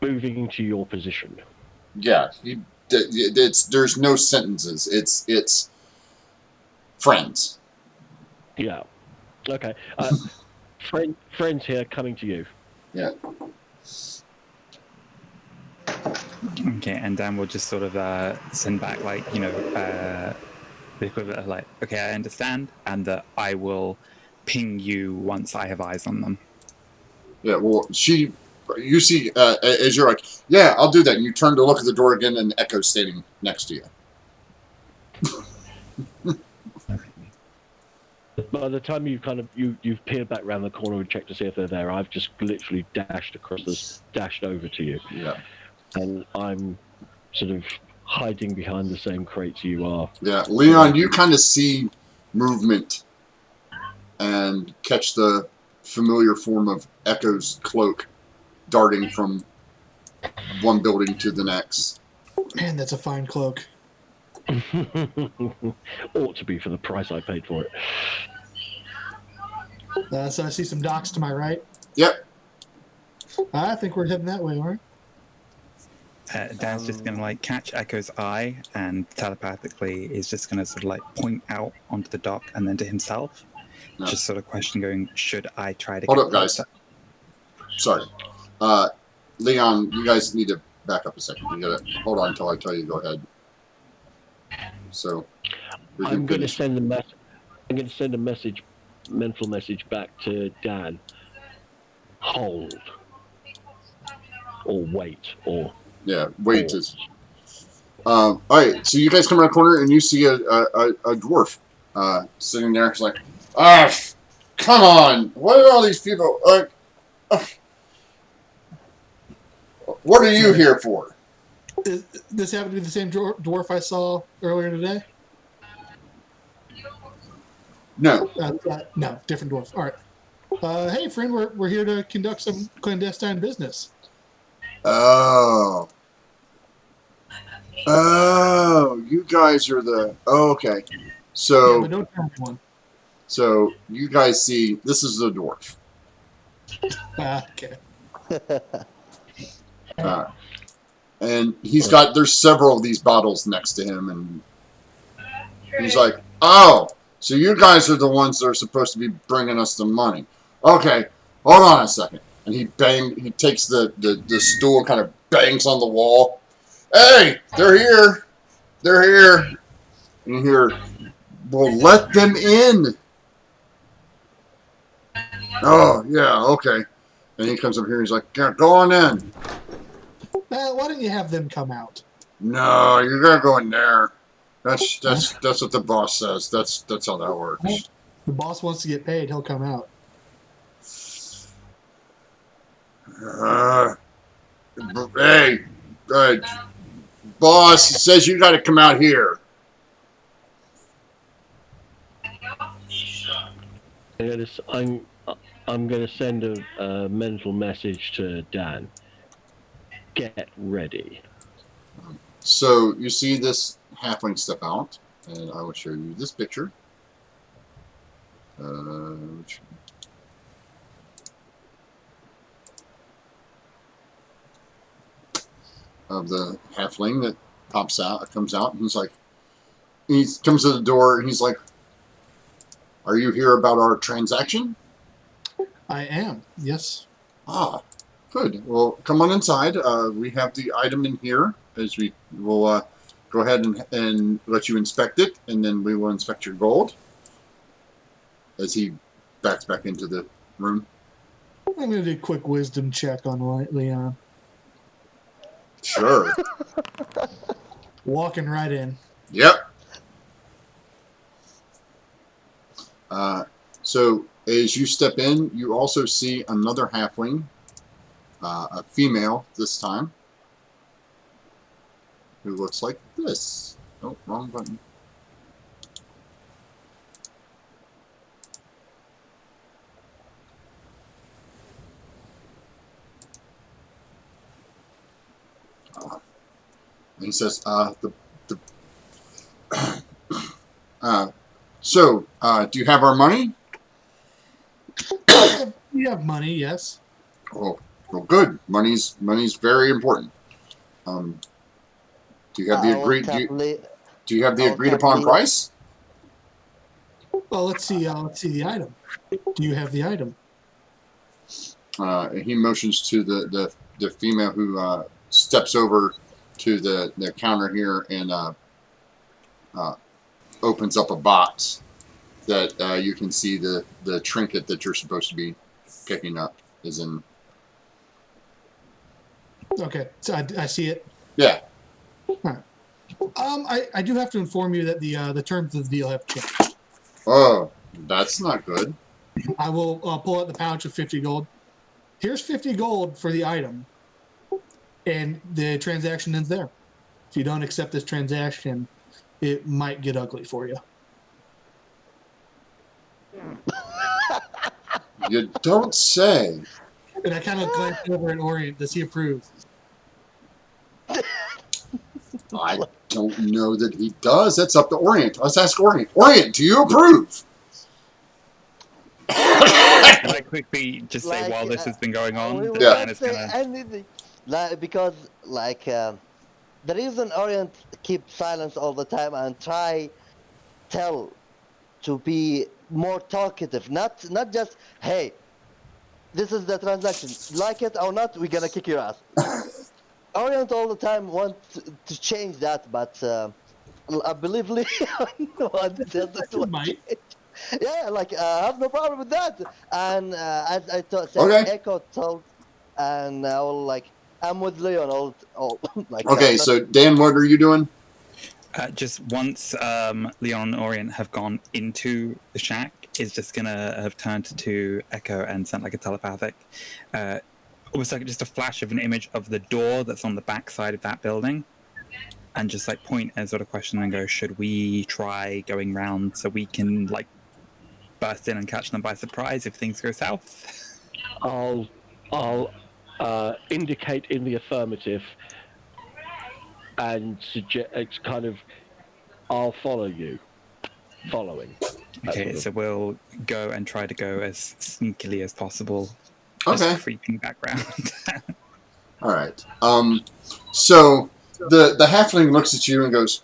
moving to your position." Yeah. There's no sentences. It's friends. Yeah. Okay. Friends here coming to you. Yeah. Okay, and Dan will just sort of send back, like, the equivalent of, like, okay, I understand, and that I will ping you once I have eyes on them. Yeah. Well, you see, as you're like, yeah, I'll do that. And you turn to look at the door again, and Echo's standing next to you. By the time you've peered back around the corner and checked to see if they're there, I've just literally dashed over to you. Yeah. And I'm sort of hiding behind the same crates you are. Yeah. Leon, you kind of see movement and catch the familiar form of Echo's cloak darting from one building to the next. Man, that's a fine cloak. Ought to be for the price I paid for it. So I see some docks to my right. Yep. I think we're heading that way, Orient. Dan's just going to, like, catch Echo's eye and telepathically is just going to sort of, like, point out onto the dock and then to himself. No. Just sort of question going, should I try to Hold get up, guys. closer? Sorry. Leon, you guys need to back up a second. You gotta hold on until I tell you to go ahead. So I'm going to send a message. I'm going to send a mental message back to Dan. Hold, or wait, or yeah, wait. All right. So you guys come around the corner and you see a dwarf sitting there. It's like, come on! What are all these people? What are you here for? This happened to be the same dwarf I saw earlier today? No. No, different dwarf. All right. Hey, friend, we're here to conduct some clandestine business. Oh, you guys are the. Oh, okay. So, Yeah, but don't tell anyone. So you guys see, this is the dwarf. Okay. And there's several of these bottles next to him, and he's like, oh, so you guys are the ones that are supposed to be bringing us the money. Okay, hold on a second. And he takes the stool, kind of bangs on the wall. Hey, they're here. They're here. And you hear, well, let them in. Oh, yeah, okay. And he comes up here and he's like, yeah, go on in. Why don't you have them come out? No, you gotta go in there. That's what the boss says. That's how that works. The boss wants to get paid, he'll come out. Hey, boss says you gotta come out here. I'm going to send a mental message to Dan. Get ready. So you see this halfling step out, and I will show you this picture. Of the halfling that comes out, and he comes to the door, and he's like, "Are you here about our transaction?" I am. Yes. Ah, good. Well, come on inside. We have the item in here, as we will go ahead and let you inspect it, and then we will inspect your gold. As he backs back into the room. I'm going to do a quick wisdom check on Leon. Sure. Walking right in. Yep. So as you step in, you also see another halfling, a female this time, who looks like this. Oh, wrong button. And he says, so, do you have our money? You have money, yes. Oh, well, good. Money's very important. Do you have the agreed? Do you have the agreed upon price? Well, let's see the item. Do you have the item? He motions to the female who steps over to the counter here and opens up a box that you can see the trinket that you're supposed to be picking up is in. Okay, so I see it. Yeah. Huh. I do have to inform you that the terms of the deal have changed. Oh, that's not good. I will pull out the pouch of 50 gold. Here's 50 gold for the item, and the transaction ends there. If you don't accept this transaction, it might get ugly for you. You don't say. And I kind of glanced over at Orient. Does he approve? I don't know that he does. That's up to Orient. Let's ask Orient. Orient, do you approve? Can I quickly just say while this has been going on, we the Yeah. plan is say gonna. anything, because the reason Orient keeps silence all the time and tell to be more talkative, not just hey, this is the transaction, like it or not, we're gonna kick your ass. Orient all the time wants to change that, but I believe Leon wants to Might. yeah, I have no problem with that. And as I said, Okay. Echo told, and I will I'm with Leon all Okay, so Dan, what are you doing? Just once Leon and Orient have gone into the shack, is just gonna have turned to Echo and sent like a telepathic, almost like just a flash of an image of the door that's on the back side of that building, and just like point and sort of question and go, should we try going round so we can like burst in and catch them by surprise if things go south? I'll indicate in the affirmative and suggest it's kind of I'll follow you. Following. Okay, so we'll go and try to go as sneakily as possible. Okay. Just creeping background. All right. So the halfling looks at you and goes,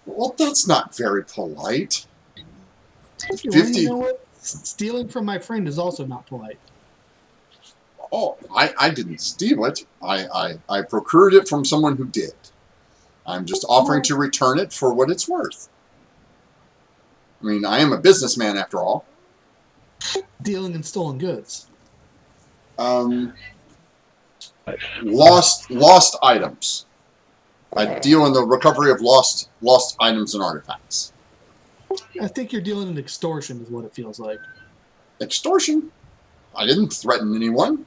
"Well, that's not very polite." Well, 50. you know what? Stealing from my friend is also not polite. Oh, I didn't steal it. I procured it from someone who did. I'm just offering to return it for what it's worth. I mean, I am a businessman after all. Dealing in stolen goods. Lost items. I deal in the recovery of lost items and artifacts. I think you're dealing in extortion, is what it feels like. Extortion? I didn't threaten anyone.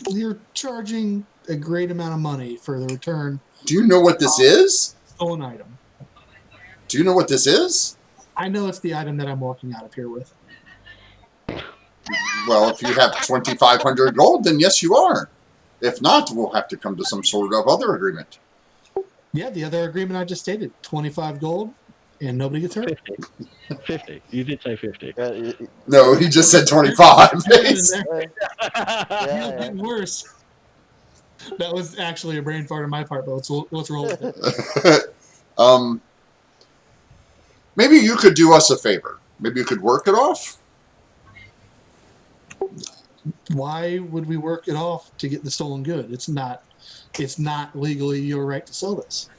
You're charging a great amount of money for the return. Do you know what this is? Stolen item. Do you know what this is? I know it's the item that I'm walking out of here with. Well, if you have 2,500 gold, then yes, you are. If not, we'll have to come to some sort of other agreement. Yeah, the other agreement I just stated, 25 gold, and nobody gets hurt. 50. 50. You did say 50. No, he just said 25. You're in there. yeah, Deal's yeah. getting worse. That was actually a brain fart on my part, but let's roll with it. Maybe you could do us a favor. Maybe you could work it off. Why would we work it off to get the stolen good? It's not legally your right to sell this.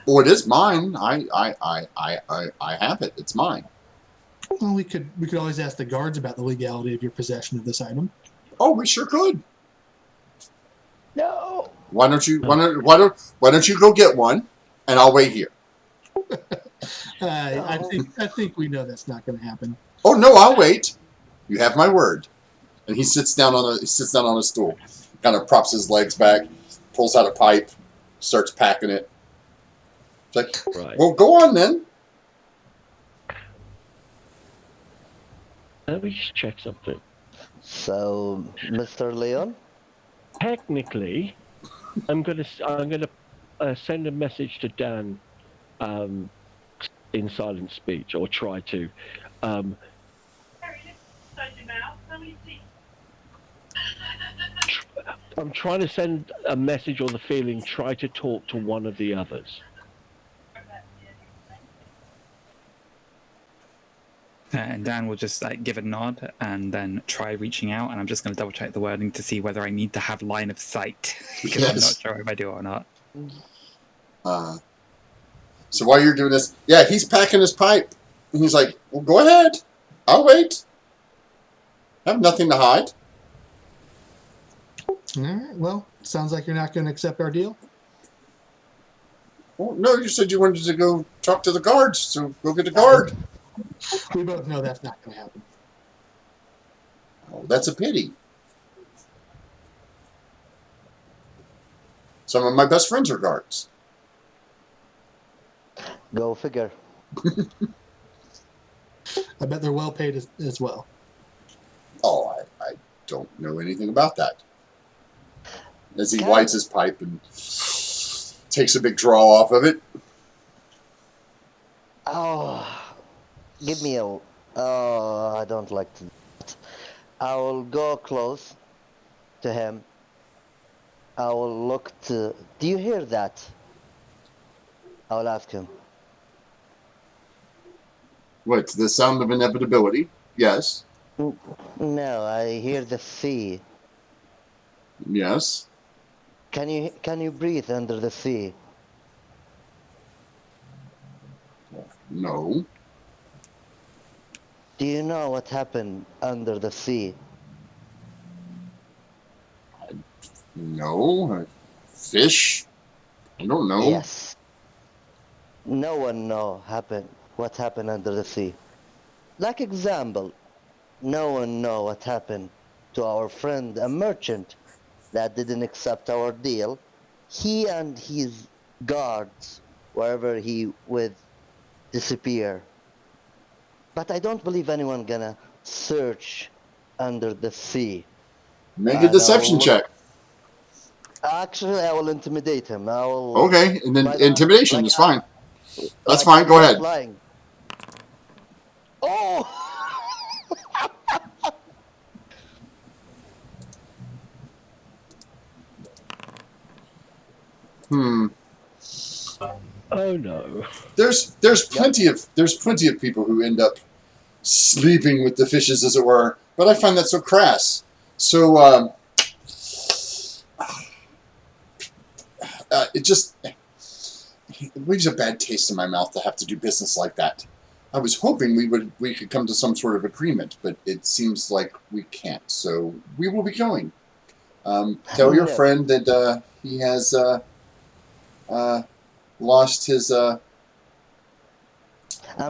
Oh, it is mine. I have it. It's mine. Well, we could always ask the guards about the legality of your possession of this item. Oh, we sure could. No. Why don't you go get one, and I'll wait here. I think we know that's not going to happen. Oh no, I'll wait. You have my word. And he sits down on a stool, kind of props his legs back, pulls out a pipe, starts packing it. It's like, Right. well, go on then. Let me just check something. So, Mr. Leon? Technically, I'm gonna send a message to Dan in silent speech, or try to. I'm trying to send a message or the feeling, try to talk to one of the others. And Dan will just like give a nod and then try reaching out. And I'm just going to double check the wording to see whether I need to have line of sight because I'm not Yes. sure if I do or not. So while you're doing this, yeah, he's packing his pipe. And he's like, well, go ahead. I'll wait. I have nothing to hide. All right. Well, sounds like you're not going to accept our deal. Well, no, you said you wanted to go talk to the guards, so go get the guard. We both know that's not going to happen. Oh, that's a pity. Some of my best friends are guards. Go figure. I bet they're well paid as well. Oh, I don't know anything about that. As he Can- lights his pipe and takes a big draw off of it. Oh, give me a. Oh, I don't like to. I will go close to him. I will look to. Do you hear that? I will ask him. What, the sound of inevitability? Yes. No, I hear the sea. Yes. Can you breathe under the sea? No. Do you know what happened under the sea? No. Fish? I don't know. Yes. No one know what happened under the sea. Like example, no one know what happened to our friend, a merchant that didn't accept our deal. He and his guards, wherever he with, disappear. But I don't believe anyone gonna search under the sea. Make a And deception check. Actually, I will intimidate him. I will. Okay, and then By the- intimidation like is fine. That's like fine, I'm go not ahead. Lying. Oh! Oh no. There's plenty of people who end up sleeping with the fishes, as it were, but I find that so crass. So it leaves a bad taste in my mouth to have to do business like that. I was hoping we could come to some sort of agreement, but it seems like we can't. So we will be going. Tell your No. friend that he has lost his. I'm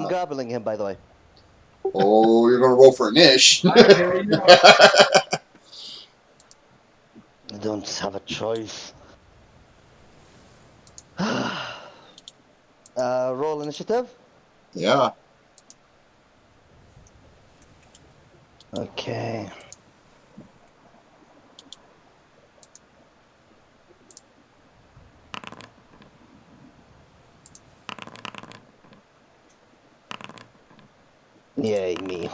gobbling him, by the way. Oh, you're gonna roll for an ish. There you go. I don't have a choice. Roll initiative. Yeah. Okay. Yay, me.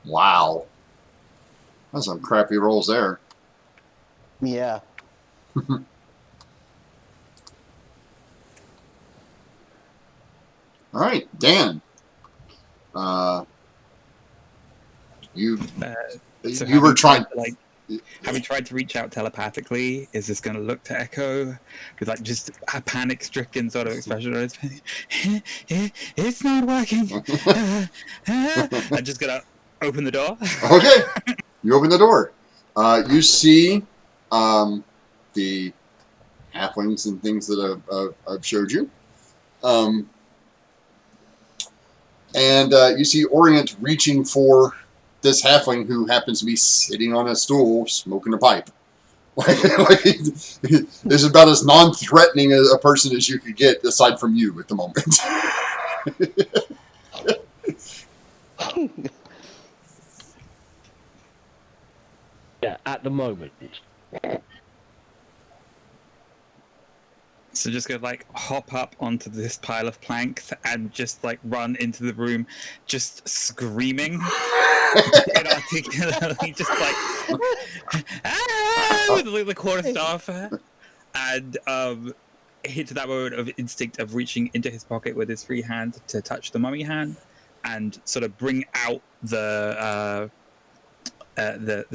Wow. That's some crappy rolls there. Yeah. All right, Dan. You So you were trying. having tried to reach out telepathically, is this going to look to Echo with like just a panic-stricken sort of expression on his face? It's not working. I'm just gonna open the door. Okay. You open the door. You see the halflings and things that I've showed you. And you see Orient reaching for this halfling who happens to be sitting on a stool smoking a pipe. Is about as non-threatening a person as you could get aside from you at the moment. Yeah, at the moment. So just gonna like hop up onto this pile of planks and just like run into the room, just screaming inarticulately, just like with the quarterstaff, and hit that moment of instinct of reaching into his pocket with his free hand to touch the mummy hand, and sort of bring out the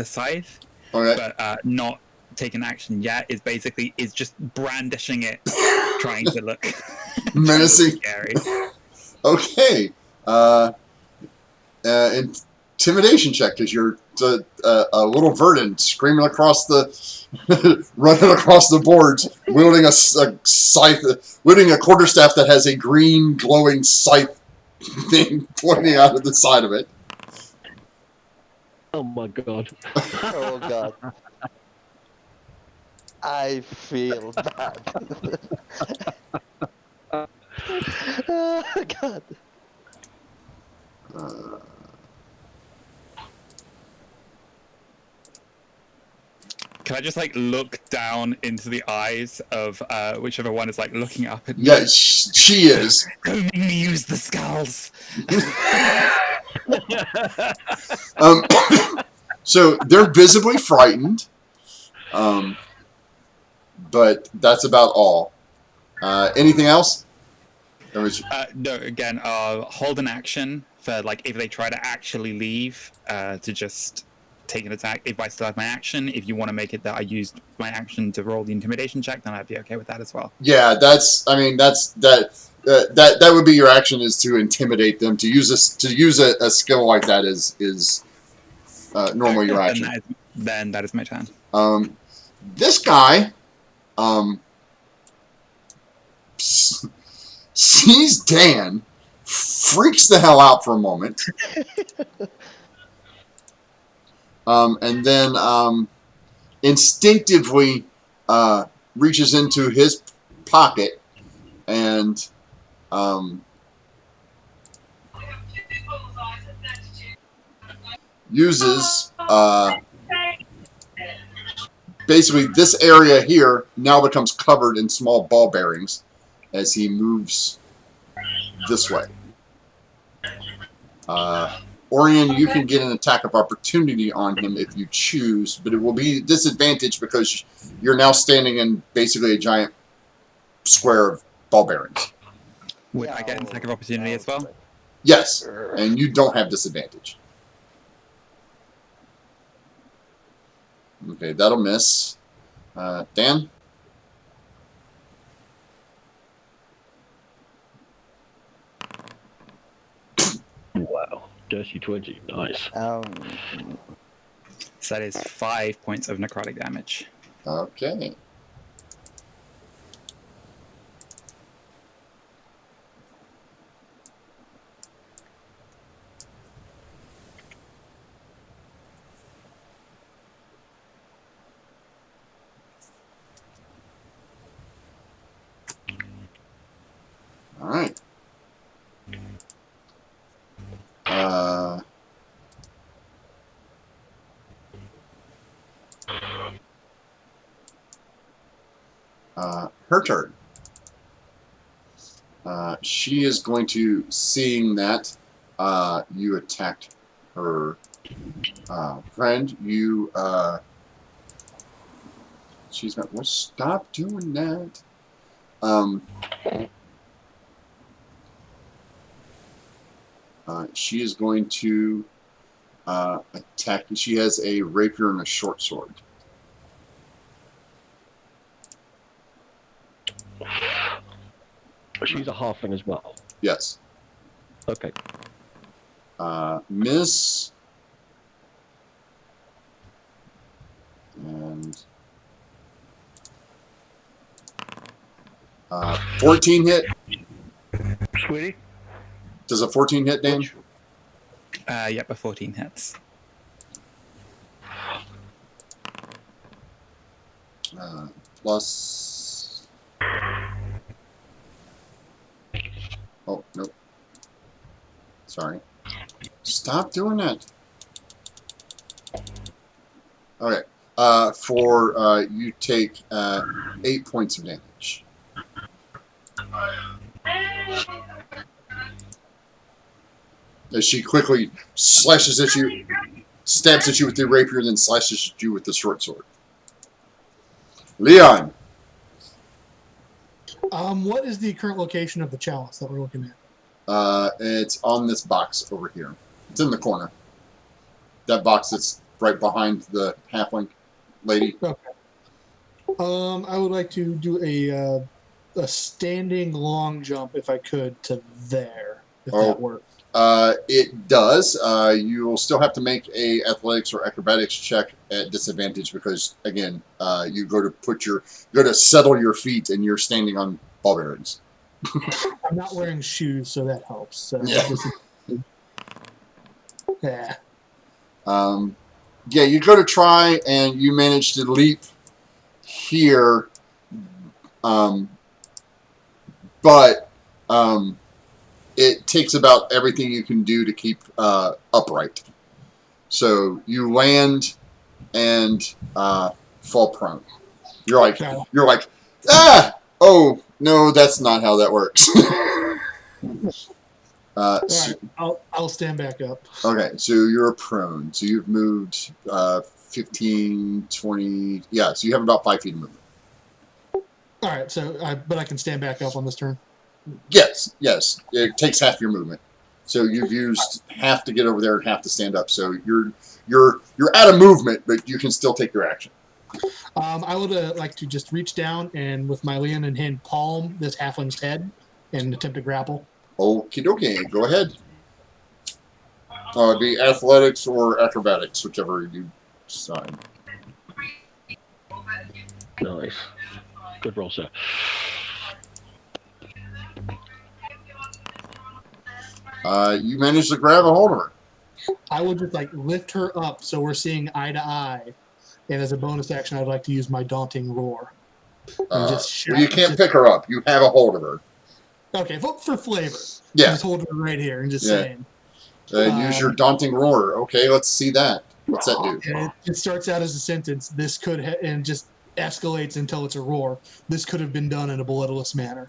scythe, Okay. but not taking action yet. Is just brandishing it, trying to look Menacing. scary. Okay. Intimidation check because you're a little verdant screaming across the, running across the boards, wielding a scythe, wielding a quarterstaff that has a green glowing scythe thing pointing out of the side of it. Oh my god. Oh god. I feel bad. Oh god. Can I just like look down into the eyes of whichever one is like looking up at me? Yeah, she is. Don't make me use the skulls. So they're visibly frightened, but that's about all. Anything else? No, again, hold an action for like if they try to actually leave, to just take an attack. If I still have my action, if you want to make it that I used my action to roll the intimidation check, then I'd be okay with that as well. Yeah, that would be your action, is to intimidate them. To use a skill like that is normally your action. Then that is my turn. This guy sees Dan, freaks the hell out for a moment, and then instinctively reaches into his pocket and uses basically this area here now becomes covered in small ball bearings as he moves this way. Orion, you can get an attack of opportunity on him if you choose, but it will be disadvantaged because you're now standing in basically a giant square of ball bearings. Would I get an attack of opportunity as well? Yes, and you don't have disadvantage. Okay, that'll miss. Dan? Wow. Dirty 20. Nice. So that is 5 points of necrotic damage. Okay. All right. Her turn. She is going to, seeing that you attacked her friend, she's going to stop doing that. She is going to attack. She has a rapier and a short sword. She's a halfling as well. Yes. Okay. Miss. And 14 hit. Sweetie? Does a 14 hit, Dan? Yep, a 14 hits. Plus. Oh, nope. Sorry. Stop doing that. Okay. You take 8 points of damage. As she quickly slashes at you, stabs at you with the rapier, then slashes at you with the short sword. Leon. What is the current location of the chalice that we're looking at? It's on this box over here. It's in the corner. That box that's right behind the halfling lady. Okay. I would like to do a standing long jump if I could to there, if that works. It does. You will still have to make a athletics or acrobatics check at disadvantage because again, you go to settle your feet and you're standing on ball bearings. I'm not wearing shoes, so that helps. So Yeah. Yeah. Yeah, you go to try and you manage to leap here, but it takes about everything you can do to keep upright. So you land and fall prone. You're like, oh no, that's not how that works. All right, I'll stand back up. Okay, so you're prone. So you've moved 15, 20. Yeah, so you have about 5 feet of movement. All right, so but I can stand back up on this turn. Yes. It takes half your movement. So you've used half to get over there and half to stand up. So you're out of movement, but you can still take your action. I would like to just reach down and with my Leon in hand palm this halfling's head and attempt to grapple. Okie dokie, go ahead. Be athletics or acrobatics, whichever you decide. Nice. Good roll, sir. You managed to grab a hold of her. I will just lift her up so we're seeing eye to eye. And as a bonus action, I'd like to use my daunting roar. And just well, you can't pick her up. You have a hold of her. Okay, for flavor. Yeah. Just hold her right here and just saying. Use your daunting roar. Okay, let's see that. What's that do? It starts out as a sentence. This could and just escalates until it's a roar. This could have been done in a bloodless manner.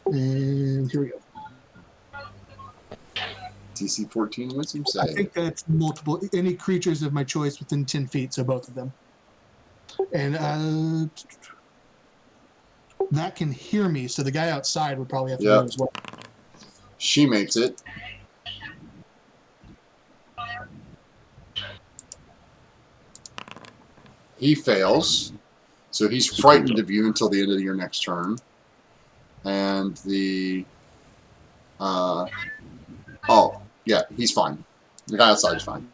And here we go. DC 14 wisdom save. I think that's multiple. Any creatures of my choice within 10 feet, so both of them. And that can hear me, so the guy outside would probably have to do it as well. She makes it. He fails. So he's frightened of you until the end of your next turn. And the... oh, yeah, he's fine. The guy outside is fine.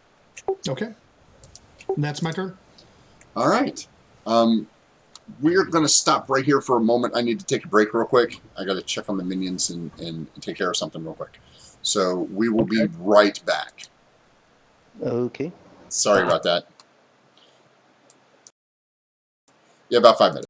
Okay. And that's my turn. All right. We're going to stop right here for a moment. I need to take a break real quick. I got to check on the minions and take care of something real quick. So we will be right back. Okay. Sorry about that. Yeah, about 5 minutes.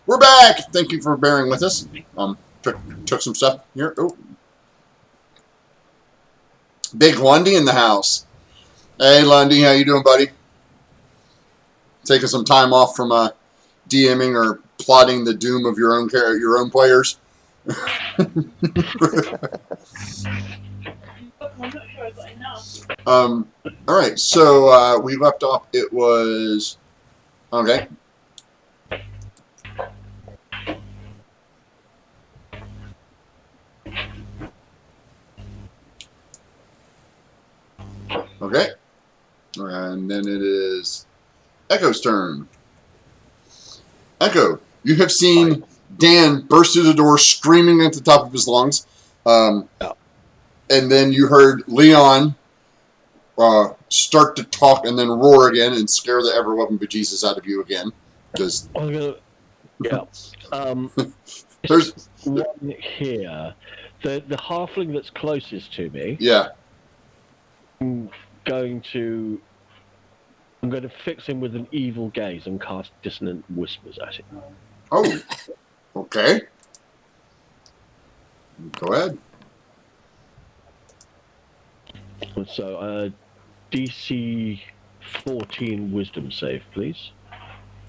We're back. Thank you for bearing with us. Took some stuff here. Oh, Big Lundy in the house. Hey, Lundy, how you doing, buddy? Taking some time off from DMing or plotting the doom of your own players. All right. So we left off. It was okay. Okay. And then it is Echo's turn. Echo, you have seen Dan burst through the door screaming at the top of his lungs. And then you heard Leon start to talk and then roar again and scare the ever-loving bejesus out of you again. Because there's one here. The halfling that's closest to me. Yeah. I'm going to fix him with an evil gaze and cast dissonant whispers at him. Oh, okay. Go ahead. So, DC 14 wisdom save, please.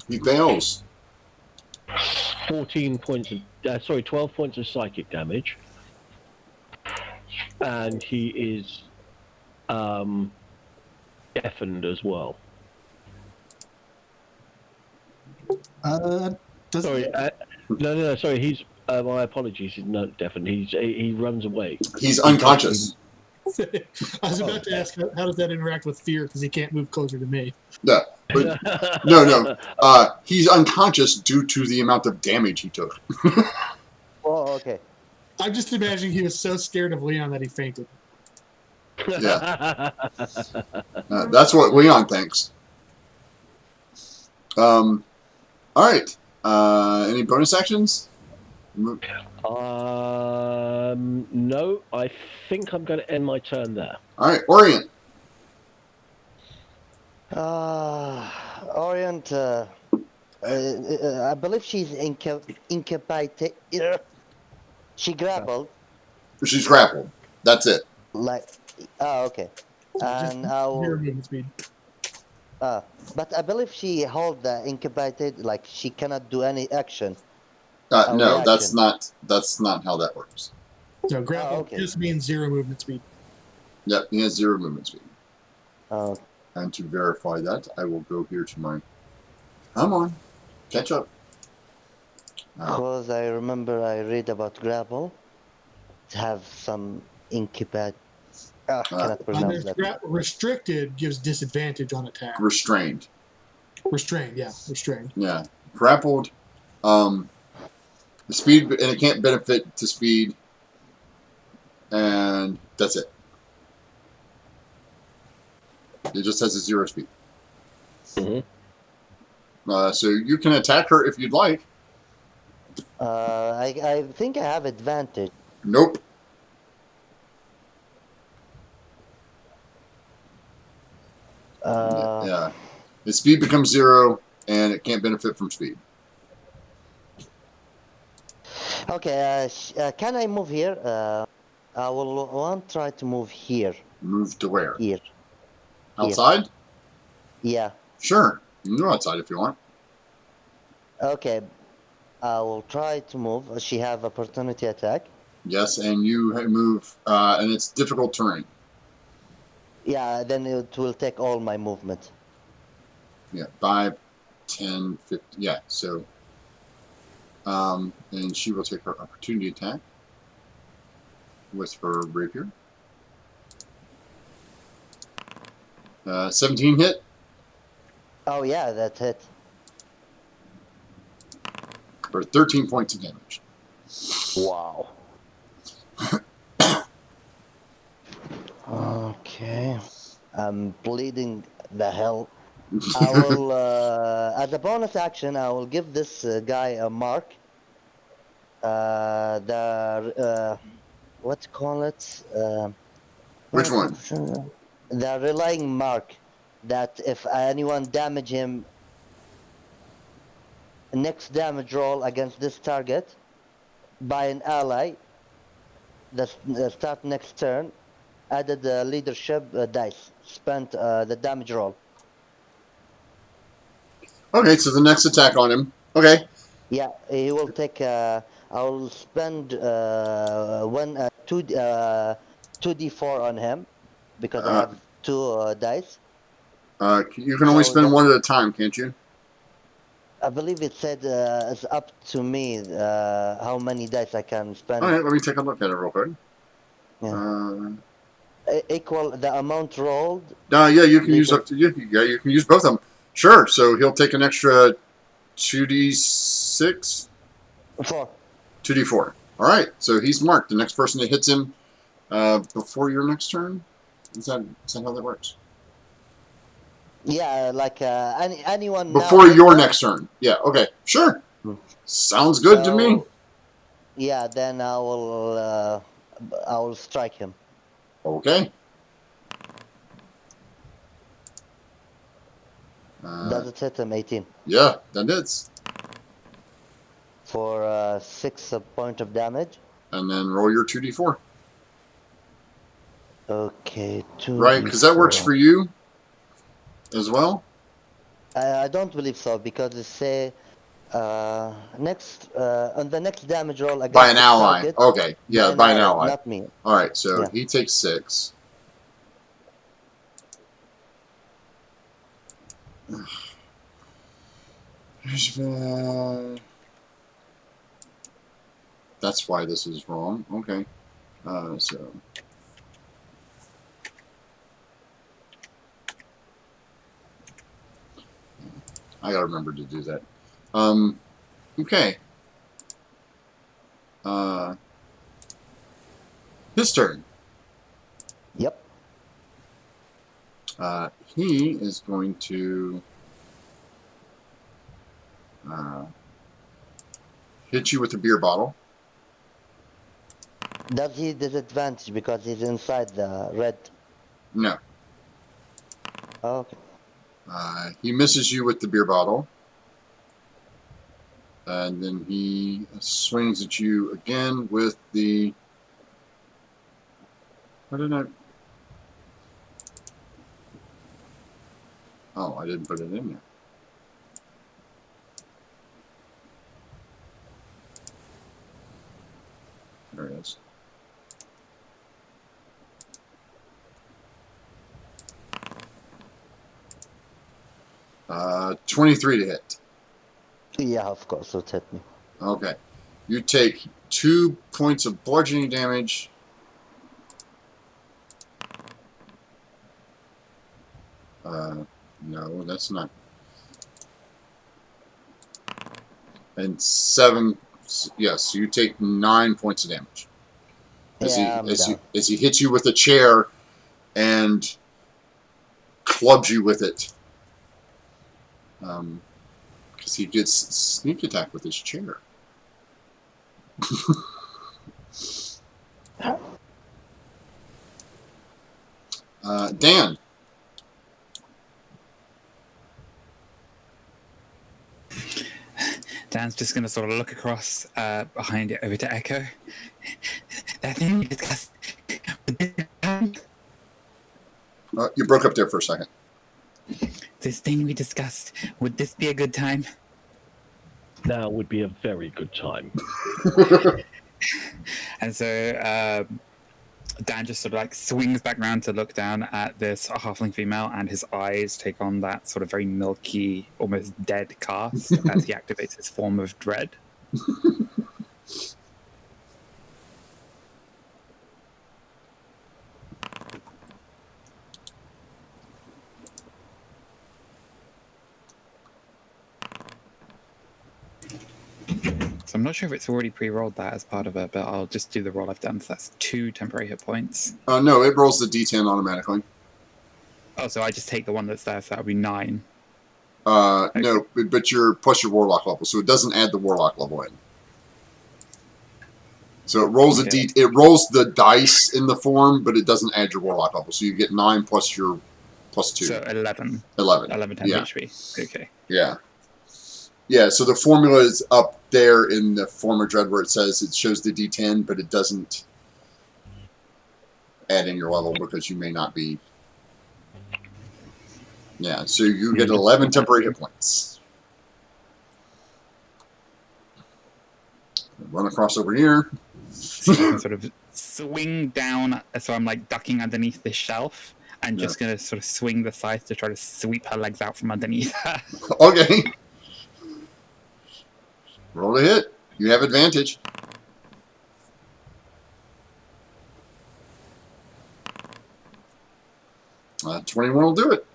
He fails. 12 points of psychic damage. And he is deafened as well. Sorry, sorry. He's my apologies. He's not deafened. He runs away. He's unconscious. I was about to ask, how does that interact with fear? Because he can't move closer to me. Yeah, but no. He's unconscious due to the amount of damage he took. Oh, okay. I'm just imagining he was so scared of Leon that he fainted. Yeah. That's what Leon thinks. All right. Any bonus actions? No. I think I'm going to end my turn there. All right, Orient. Orient. I believe she's incapacitated. She grappled. She's grappled. That's it. Okay. And Zero movement speed. but I believe she held the incapacitated, like she cannot do any action. No, reaction. that's not how that works. So grapple okay. just means zero movement speed. Yep, he has 0 movement speed. Oh. And to verify that, I will go here to my... Come on. Catch up. Because I remember I read about grapple. To have some incapacitated. Cannot pronounce that. Restricted gives disadvantage on attack. Restrained. Restrained, yeah. Restrained. Yeah. Grappled. The speed, and it can't benefit to speed. And that's it. It just has a 0 speed. Mm-hmm. So you can attack her if you'd like. I think I have advantage. Nope. Yeah. The speed becomes 0, and it can't benefit from speed. Okay, can I move here? I will want to try to move here. Move to where? Here. Outside? Yeah. Sure. You can go outside if you want. Okay. I will try to move. She have opportunity attack. Yes, and you move, and it's difficult terrain. Yeah, then it will take all my movement. Yeah, 5, 10, 50. Yeah, so. And she will take her opportunity attack with her rapier. 17 hit. Oh yeah, that's it. For 13 points of damage. Wow. Okay. I'm bleeding the hell. I will, as a bonus action, I will give this guy a mark. What call it? Which one? The relying mark. That if anyone damage him, next damage roll against this target by an ally that start next turn. Added the leadership dice. Spent the damage roll. Okay, so the next attack on him. Okay. Yeah, he will take. I will spend two 2d4 on him because I Uh, have two dice. you can only So spend that one at a time, can't you? I believe it said it's up to me how many dice I can All spend. right, let me take a look at it real quick. Yeah. Uh, Equal the amount rolled. yeah, you can use Leader up to you can use both of them. Sure. So he'll take an extra 2d6, 4. 2d4. All right. So he's marked. The next person that hits him before your next turn. Is that how that works? Yeah, like anyone now Before hit your them. next turn. Yeah. Okay. Sure. Hmm. Sounds good to me. So yeah, then I will strike him. Okay. Does it hit him? 18 Yeah, that is. for 6 point of damage. And then roll your 2d4. Okay, Right? Because that works 2d4. for you as well. I don't believe so because it say next on the next damage roll By against an this ally. target Okay. by Yeah, an by an ally, ally. not me. All right. So Yeah. he takes 6. That's why this is wrong. Okay. So. I gotta remember to do that. Okay. His turn. Yep. He is going to hit you with a beer bottle. Does he disadvantage because he's inside the red? No. Oh, okay. He misses you with the beer bottle. And then he swings at you again with the... What did I... Oh, I didn't put it in there. There it is. Uh, 23 to hit. Yeah, of course, it hit me. Okay. You take 2 points of bludgeoning damage. No, that's not. And 7. Yes, you take 9 points of damage. Yeah, I'm down. As he hits you with a chair and clubs you with it. Because he gets sneak attack with his chair. Dan. Dan's just going to sort of look across behind it over to Echo. That thing we discussed. You broke up there for a second. This thing we discussed. Would this be a good time? Now would be a very good time. And so Dan just sort of like swings back around to look down at this halfling female, and his eyes take on that sort of very milky, almost dead cast as he activates his form of dread. So I'm not sure if it's already pre-rolled that as part of it, but I'll just do the roll I've done. So that's 2 temporary hit points. No, it rolls the D10 automatically. Oh, so I just take the one that's there, so that would be 9. No, but you're plus your warlock level, so it doesn't add the warlock level in. So it rolls it rolls the dice in the form, but it doesn't add your warlock level. So you get 9 plus your plus 2. So 11. 11. 11 temp HP. Okay. Yeah. Yeah, so the formula is up there in the former dread where it says it shows the D10, but it doesn't add in your level because you may not be. Yeah, so you get 11 temporary hit points. Run across over here. So I can sort of swing down, so I'm like ducking underneath this shelf, and just gonna sort of swing the scythe to try to sweep her legs out from underneath her. Okay. Roll to hit. You have advantage. Uh, 21 will do it.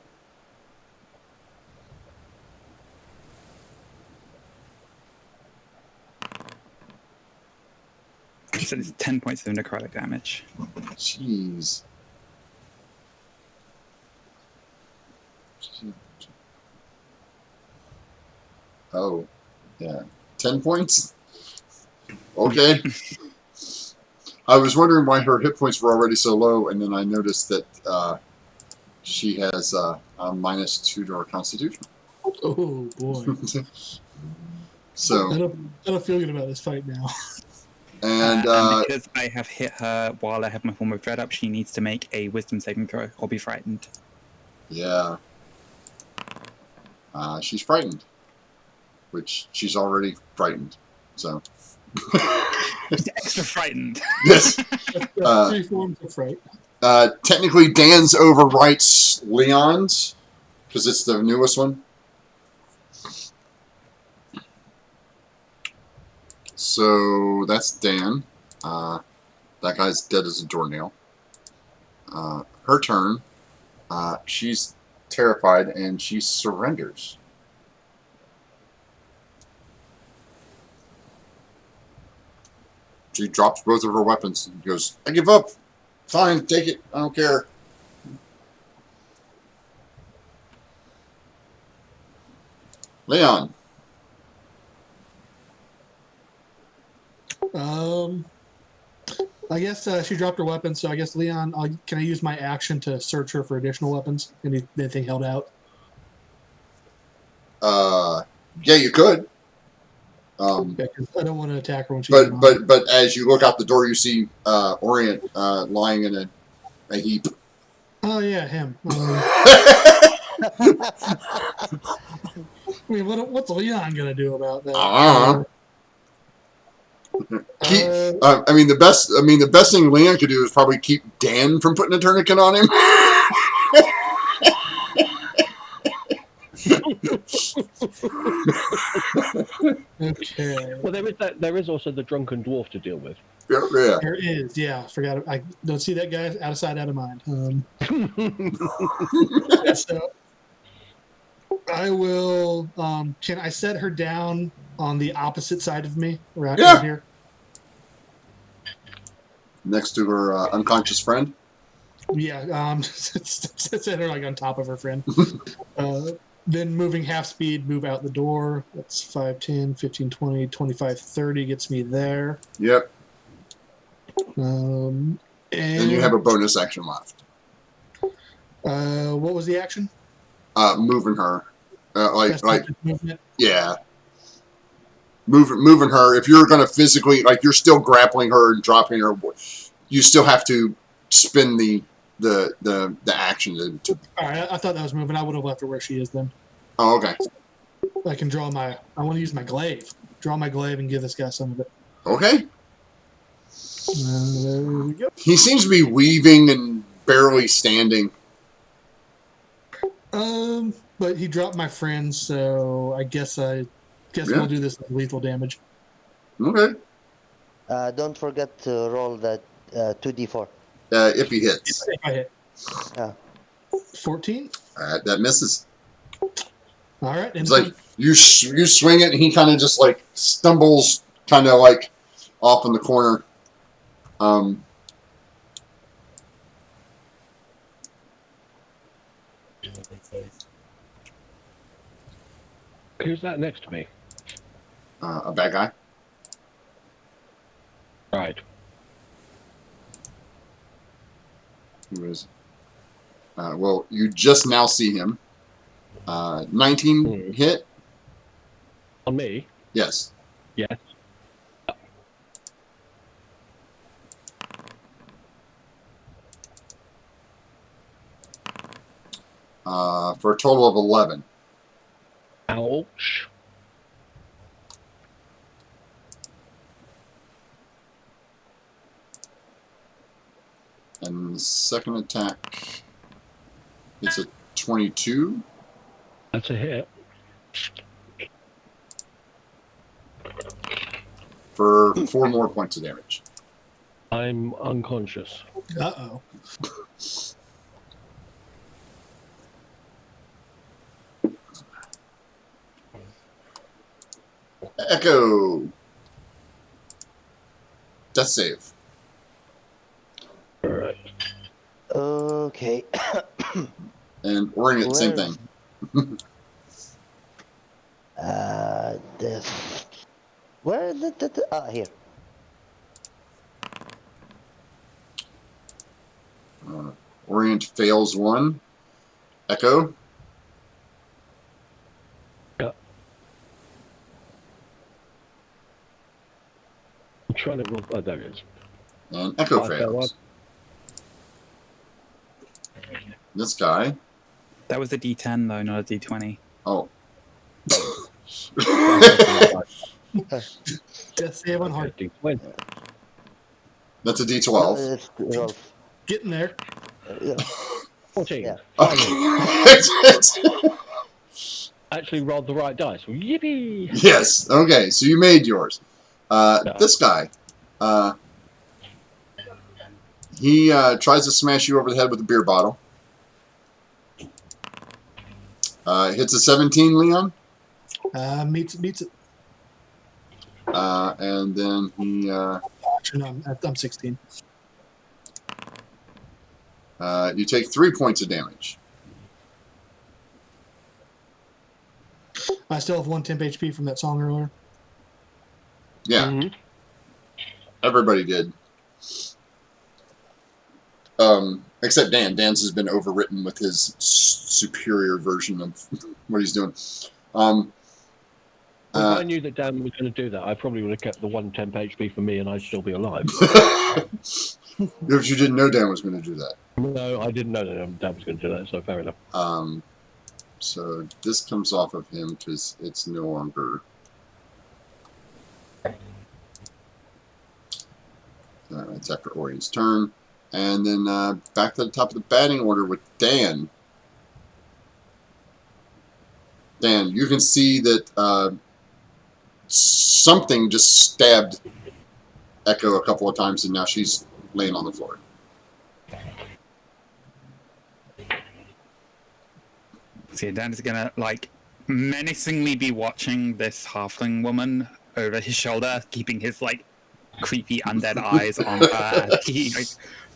So it's 10 points of necrotic damage. Jeez. Oh, yeah. 10 points? Okay. I was wondering why her hit points were already so low, and then I noticed that she has a -2 to her constitution. Oh boy. So, I don't feel good about this fight now. and because I have hit her while I have my form of dread up, she needs to make a wisdom saving throw or be frightened. yeah. She's frightened, which she's already frightened. So, She's extra frightened. yes. 3 forms of fright. Technically, Dan's overwrites Leon's because it's the newest one. So that's Dan. That guy's dead as a doornail. Her turn. She's terrified and she surrenders. She drops both of her weapons and goes, "I give up. Fine, take it. I don't care." Leon. I guess she dropped her weapon, so I guess Leon, can I use my action to search her for additional weapons? Anything held out? Yeah, you could. Yeah, 'cause I don't want to attack her when she's But as you look out the door, you see Orient lying in a heap. Oh yeah, him. I mean, what's Leon gonna do about that? I mean, the best thing Leon could do is probably keep Dan from putting a tourniquet on him. Okay. Well, there is that. There is also the drunken dwarf to deal with. Yeah. There is, yeah. Forgot. I don't see that guy. Out of sight, out of mind. So I will. Can I set her down on the opposite side of me, right here? Next to her unconscious friend. Yeah. Set her like on top of her friend. Then moving half speed, move out the door. That's 5, 10, 15, 20, 25, 30 gets me there. Yep. And you have a bonus action left. What was the action? Moving her. Movement. Yeah. Moving her. If you're going to physically, you're still grappling her and dropping her, you still have to spin the action to. All right, I thought that was moving. I would have left her where she is then. Oh, okay. I can draw my. I want to use my glaive. Draw my glaive and give this guy some of it. Okay. There we go. He seems to be weaving and barely standing. But he dropped my friend, so I guess we'll do this with lethal damage. Okay. Don't forget to roll that 2d4. If he hits. If I hit. 14. That misses. All right. It's like you swing it, and he kind of just stumbles, kind of off in the corner. Who's that next to me? A bad guy. Right. Who is? Well, you just now see him. 19 hit. On me? Yes. Yes. For a total of 11. Ouch. And the second attack, it's a 22. That's a hit. For 4 more points of damage. I'm unconscious. Uh-oh. Echo. Death save. Alright. Okay. And Orient, same thing. This. Where is it? Here. Orient fails 1. Echo. Yeah. I'm trying to roll. Oh, there it is. And Echo I fail fails. This guy. That was a D10 though, not a D20. Oh. Death save on hard. That's a No, D12. it's Rolf. Getting there. Yeah. 14. Yeah. Finally. Actually rolled the right dice. Yippee! Yes. Okay. So you made yours. This guy. He tries to smash you over the head with a beer bottle. Hits a 17, Leon. Meets it. And then he Actually, no, I'm 16. you take 3 points of damage. I still have 1 temp HP from that song earlier. Yeah, Mhm. everybody did. Except Dan. Dan's has been overwritten with his superior version of what he's doing. If I knew that Dan was going to do that, I probably would have kept the 1 temp HP for me and I'd still be alive. If you didn't know Dan was going to do that. No, I didn't know that Dan was going to do that, so fair enough. So this comes off of him because it's no longer. It's after Orient's turn. And then back to the top of the batting order with Dan. Dan, you can see that something just stabbed Echo a couple of times, and now she's laying on the floor. So Dan's gonna like menacingly be watching this halfling woman over his shoulder, keeping his like creepy undead eyes on her as he like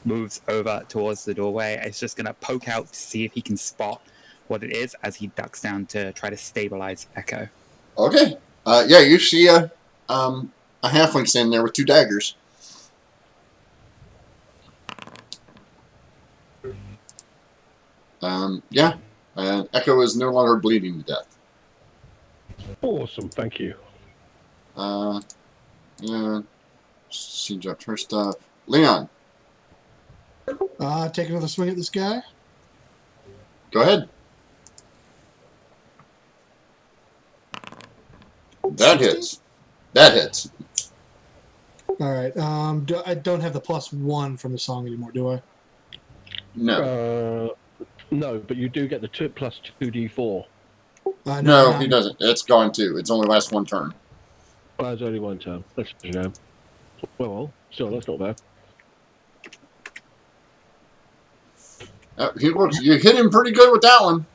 moves over towards the doorway. It's just gonna poke out to see if he can spot what it is as he ducks down to try to stabilize Echo. Okay. Yeah, you see a halfling standing there with 2 daggers. Yeah. And Echo is no longer bleeding to death. Awesome, thank you. Yeah. She dropped her stuff. Leon, Take another swing at this guy. go ahead. That 16? hits. That hits. All right. I don't have the +1 from the song anymore, do I? No. No, but you do get the 2 plus 2d4. No, he doesn't. It's gone too. It's only lasts 1 turn. Well, there's only 1 turn. That's a shame. Well, still, that's not bad. You hit him pretty good with that one.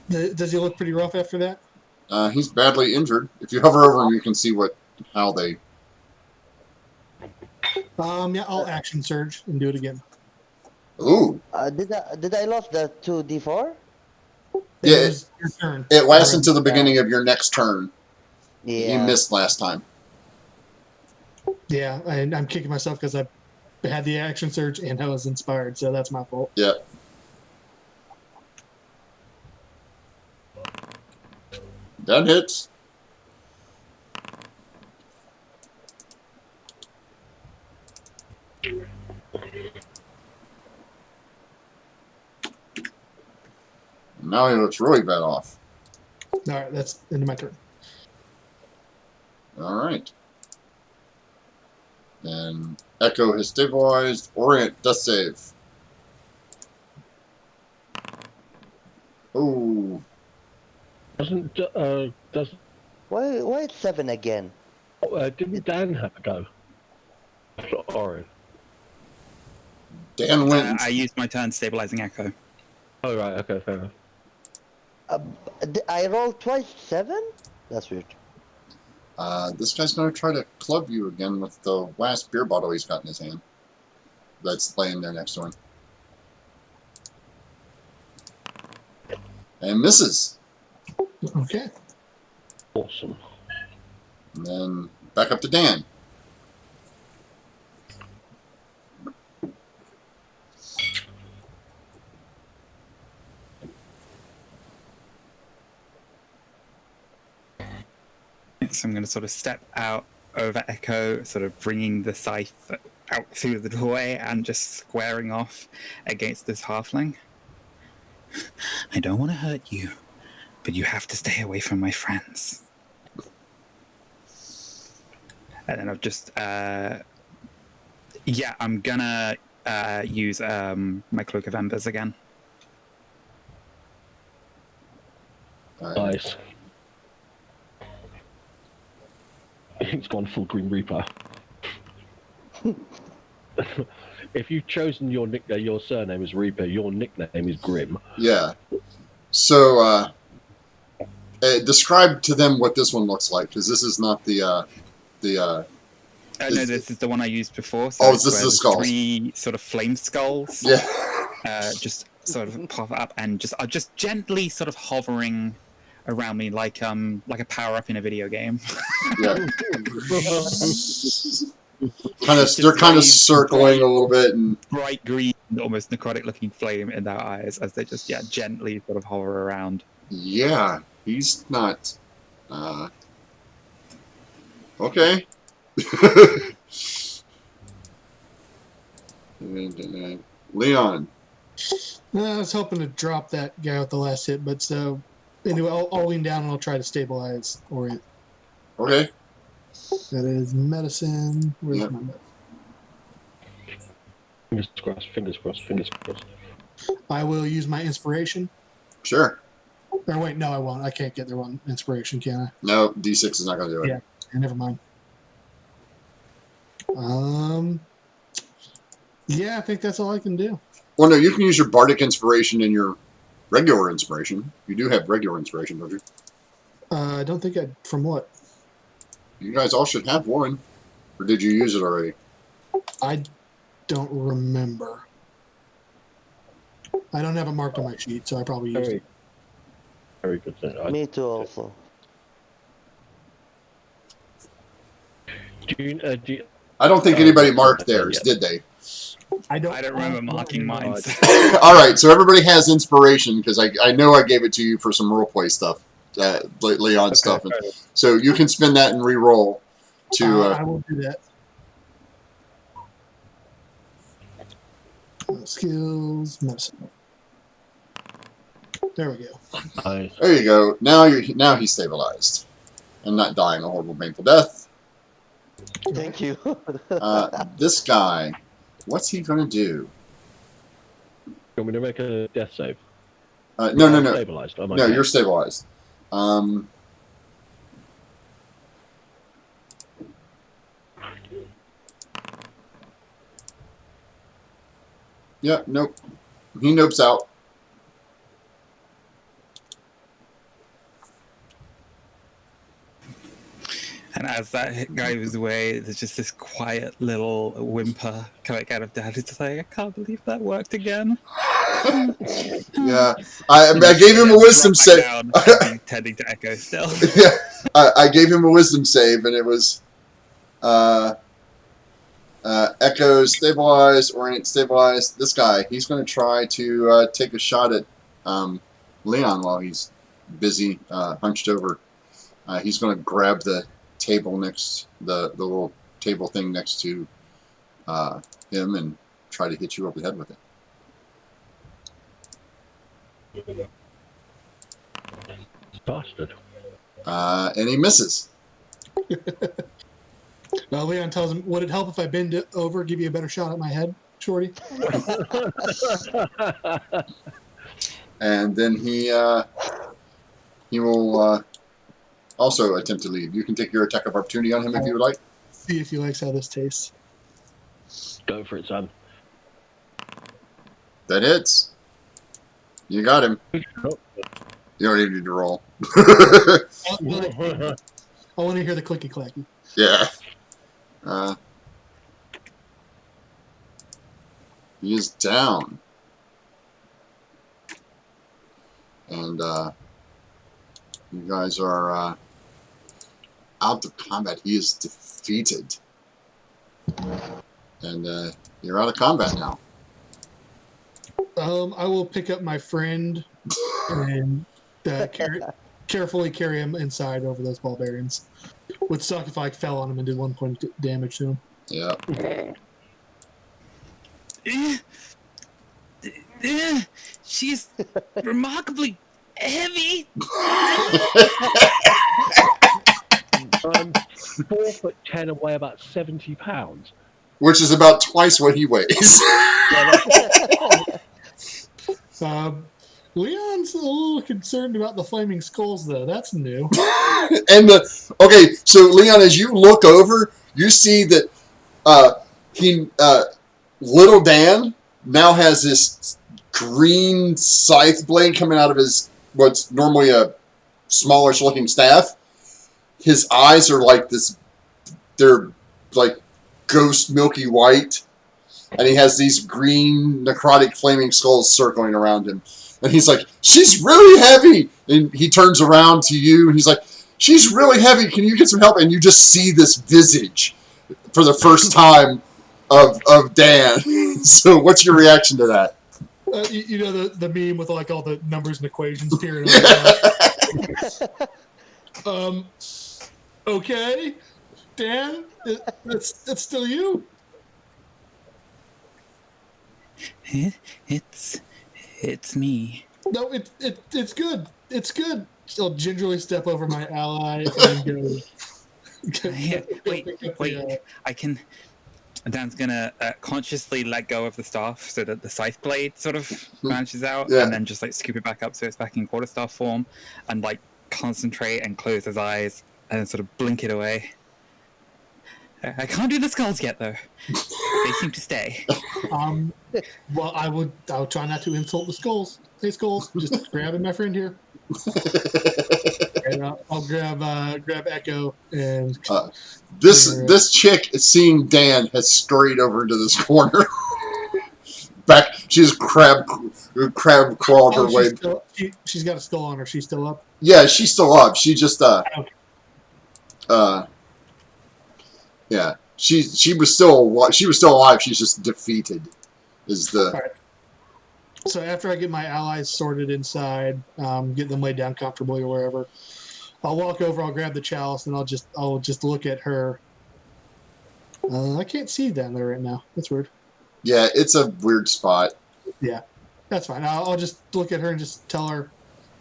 Does he look pretty rough after that? He's badly injured. If you hover over him, you can see how they. Yeah, I'll action surge and do it again. Ooh. Did I lost the 2d4? Yeah, It was your turn. It lasts until the beginning of your next turn. Yeah. You missed last time. Yeah, I'm kicking myself because I had the action surge and I was inspired, so that's my fault. Yeah. That hits. Now he looks really bad off. All right, that's into my turn. All right. And Echo has stabilized. Orient, death save. Oh, Doesn't Why it's 7 again? didn't Dan have a go? Orin. Dan went. I used my turn stabilizing Echo. Oh right, okay, fair enough. I rolled twice 7? That's weird. This guy's going to try to club you again with the last beer bottle he's got in his hand. That's laying there next to him. And misses. Okay. Awesome. And then back up to Dan. So I'm going to sort of step out over Echo, sort of bringing the scythe out through the doorway and just squaring off against this halfling. I don't want to hurt you, but you have to stay away from my friends. And then I've just, I'm gonna use my Cloak of Embers again. Nice. He's gone full Green Reaper. If you've chosen your nickname, your surname is Reaper, your nickname is Grim. Yeah. So, describe to them what this one looks like, because this is not the. No, this is the one I used before. So Oh, it's this is where the skulls. 3 sort of flame skulls. Yeah. Just sort of pop up and are just gently sort of hovering around me like a power up in a video game. Yeah. They're kind of circling a little bit, and bright green, almost necrotic looking flame in their eyes as they just gently sort of hover around. yeah, he's not. Okay. And, Leon. I was hoping to drop that guy with the last hit, but so anyway, I'll lean down and I'll try to stabilize Orient. Okay. That is medicine. Where's Yep. my medicine? Fingers crossed, fingers crossed, fingers crossed. I will use my inspiration. Sure. Or wait, no, I won't. I can't get there on inspiration, can I? No, D6 is not going to do it. Yeah. Never mind. Yeah, I think that's all I can do. Well, no, you can use your bardic inspiration and your regular inspiration. You do have regular inspiration, don't you? I don't think I. From what? You guys all should have one. Or did you use it already? I don't remember. I don't have it marked on my sheet, so I probably used it. Very good thing. Me too, also. I don't think anybody marked theirs, did they? I don't remember marking mine. All right, so everybody has inspiration because I know I gave it to you for some roleplay stuff, Leon stuff. And so you can spend that and re-roll to. I will do that. Skills, medicine. There we go. Nice. There you go. Now he's stabilized and not dying a horrible, painful death. Thank you. This guy, what's he gonna do? You want me to make a death save? No. Stabilized. I'm No, okay. you're stabilized. Yeah, nope. He nopes out. And as that hit goes away, there's just this quiet little whimper coming out of Dad. It's like, I can't believe that worked again. Yeah, I gave him a wisdom save. Down, tending to Echo still. Yeah, I gave him a wisdom save, and it was Echo stabilized, Orient stabilized. This guy, he's going to try to take a shot at Leon while he's busy hunched over. He's going to grab the table next, the little table thing next to him, and try to hit you over the head with it. Bastard. And he misses. Leon tells him, "Would it help if I bend it over, give you a better shot at my head, Shorty?" And then he will also attempt to leave. You can take your attack of opportunity on him if you would like. See if he likes how this tastes. Go for it, son. That hits. You got him. Oh. You don't even need to roll. I want to hear the clicky clacky. Yeah. He is down. And you guys are out of combat. He is defeated. And you're out of combat now. I will pick up my friend and carefully carry him inside over those barbarians. Would suck if I fell on him and did 1 point damage to him. Yeah. She's remarkably heavy. I'm 4'10" and weigh about 70 pounds. Which is about twice what he weighs. Leon's a little concerned about the flaming skulls, though. That's new. And okay, so Leon, as you look over, you see that little Dan now has this green scythe blade coming out of his what's normally a smallish looking staff. His eyes are like this; they're like ghost milky white, and he has these green necrotic flaming skulls circling around him. And he's like, "She's really heavy!" And he turns around to you, and he's like, "She's really heavy. Can you get some help?" And you just see this visage for the first time of Dan. So, what's your reaction to that? You know the meme with like all the numbers and equations peering over. Okay, Dan, it's still you. It's me. No, it's good. It's good. I'll gingerly step over my ally and go. Wait. I can. Dan's gonna consciously let go of the staff so that the scythe blade sort of branches out, and then just like scoop it back up so it's back in quarterstaff form, and like concentrate and close his eyes and then sort of blink it away. I can't do the skulls yet though. They seem to stay. Well, I'll try not to insult the skulls. Hey, skulls, just grabbing my friend here. And I'll grab Echo and this chick, seeing Dan, has scurried over into this corner. Back, she's crab crawled her way. She's got a skull on her. She's still up. Yeah, she's still up. She just yeah, she was still alive. She's just defeated. Is the right. So after I get my allies sorted inside, get them laid down comfortably or wherever, I'll walk over. I'll grab the chalice and I'll just look at her. I can't see down there right now. That's weird. Yeah, it's a weird spot. Yeah, that's fine. I'll just look at her and just tell her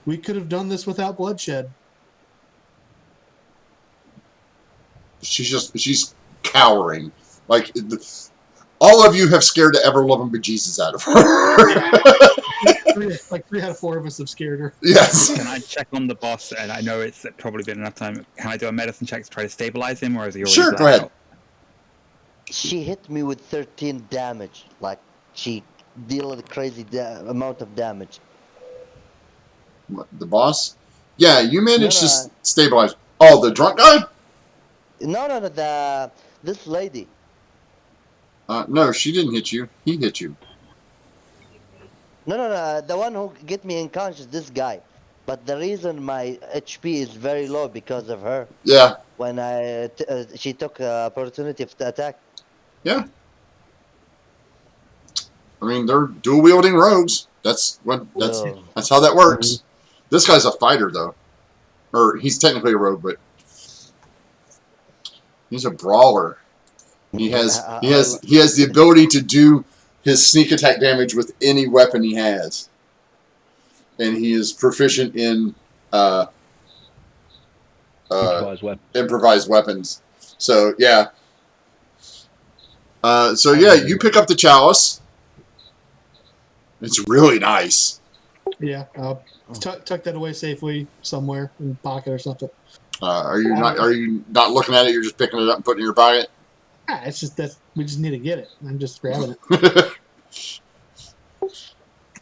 we could have done this without bloodshed. She's cowering. Like all of you have scared the ever loving bejesus out of her. Like 3 out of 4 of us have scared her. Yes. Can I check on the boss? And I know it's probably been enough time. Can I do a medicine check to try to stabilize him, or is he already? Sure, go ahead. Out? She hit me with 13 damage. Like, she dealt a crazy amount of damage. The boss? Yeah, you managed to stabilize. Oh, the drunk guy? No, this lady. No, she didn't hit you. He hit you. No, the one who get me unconscious, this guy. But the reason my HP is very low because of her. Yeah. When she took opportunity to attack. Yeah. I mean, they're dual wielding rogues. That's how that works. Mm-hmm. This guy's a fighter, though, or he's technically a rogue, but he's a brawler. He has the ability to do his sneak attack damage with any weapon he has, and he is proficient in Improvised weapon. improvised weapons. So yeah. You pick up the chalice. It's really nice. Yeah, tuck that away safely somewhere in the pocket or something. Are you not looking at it? You're just picking it up and putting it in your pocket. It's just that we just need to get it. I'm just grabbing it.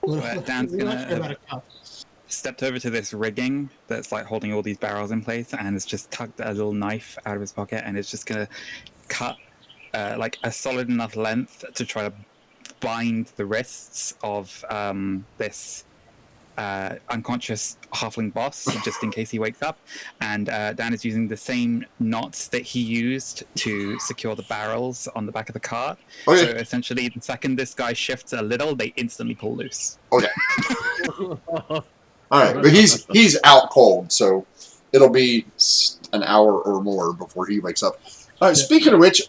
Well, Dan's We don't gonna care about have a cup. stepped over to this rigging that's like holding all these barrels in place, and has just tugged a little knife out of his pocket, and it's just gonna cut like a solid enough length to try to bind the wrists of this unconscious halfling boss, just in case he wakes up. And Dan is using the same knots that he used to secure the barrels on the back of the cart. Okay. So essentially, the second this guy shifts a little, they instantly pull loose. Okay. All right, but he's out cold, so it'll be an hour or more before he wakes up. All right. Speaking of which,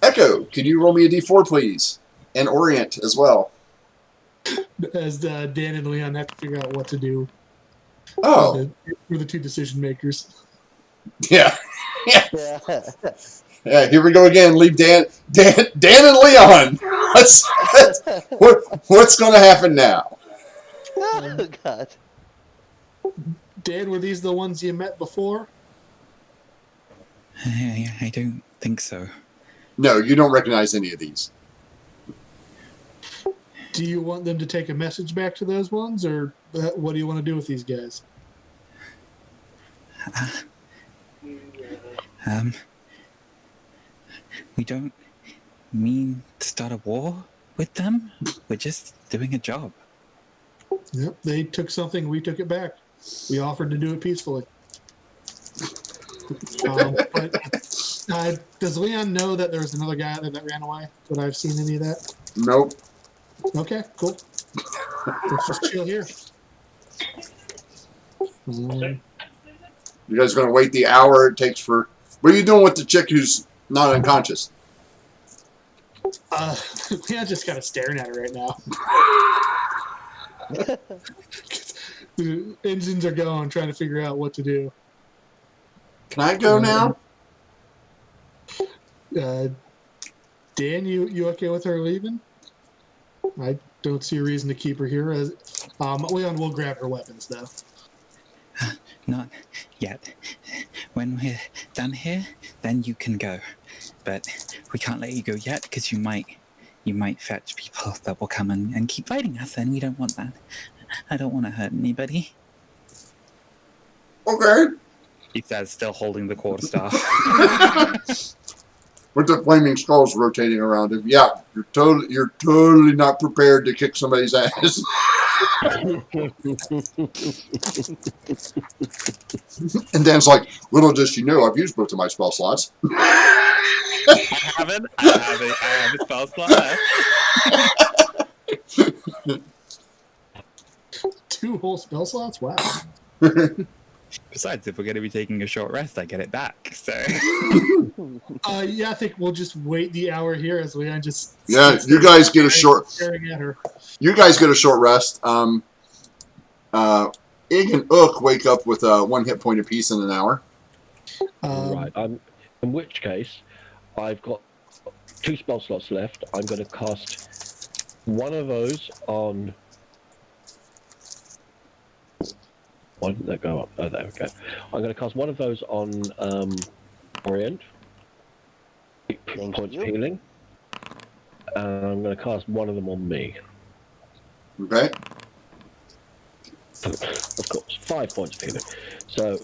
Echo, can you roll me a d4, please, and Orient as well? As Dan and Leon have to figure out what to do. Oh, We're the two decision makers. yeah. Yeah. Yeah, here we go again. Leave Dan and Leon. What's going to happen now? Oh God. Dan, were these the ones you met before? I don't think so. No, you don't recognize any of these. Do you want them to take a message back to those ones, or what do you want to do with these guys? We don't mean to start a war with them. We're just doing a job. Yep, they took something, we took it back. We offered to do it peacefully. Does Leon know that there was another guy that ran away? Would I have seen any of that? Nope. Okay, cool. Let's just chill here. You guys going to wait the hour it takes for... What are you doing with the chick who's not unconscious? Leon just kind of staring at her right now. The engines are going, trying to figure out what to do. Can I go now? Dan, you okay with her leaving? I don't see a reason to keep her here. Leon will grab her weapons, though. Not yet. When we're done here, then you can go. But we can't let you go yet because you might fetch people that will come and keep fighting us, and we don't want that. I don't want to hurt anybody. Okay. He says, still holding the quarterstaff. With the flaming skulls rotating around him. Yeah, you're totally not prepared to kick somebody's ass. And Dan's like, little does she know, I've used both of my spell slots. I haven't. I have a spell slot left. 2 whole spell slots? Wow. Besides, if we're going to be taking a short rest, I get it back. So. Yeah, I think we'll just wait the hour here as Leon just. Yeah, you guys get a short. Staring at her. You guys get a short rest. Ig and Ook wake up with 1 hit point apiece in an hour. Right. In which case, I've got 2 spell slots left. I'm going to cast one of those on. Why didn't that go up? Oh, there we go. I'm going to cast one of those on Orient. Thank Points you. of healing. And I'm going to cast one of them on me. Okay. Of course, 5 points of healing. So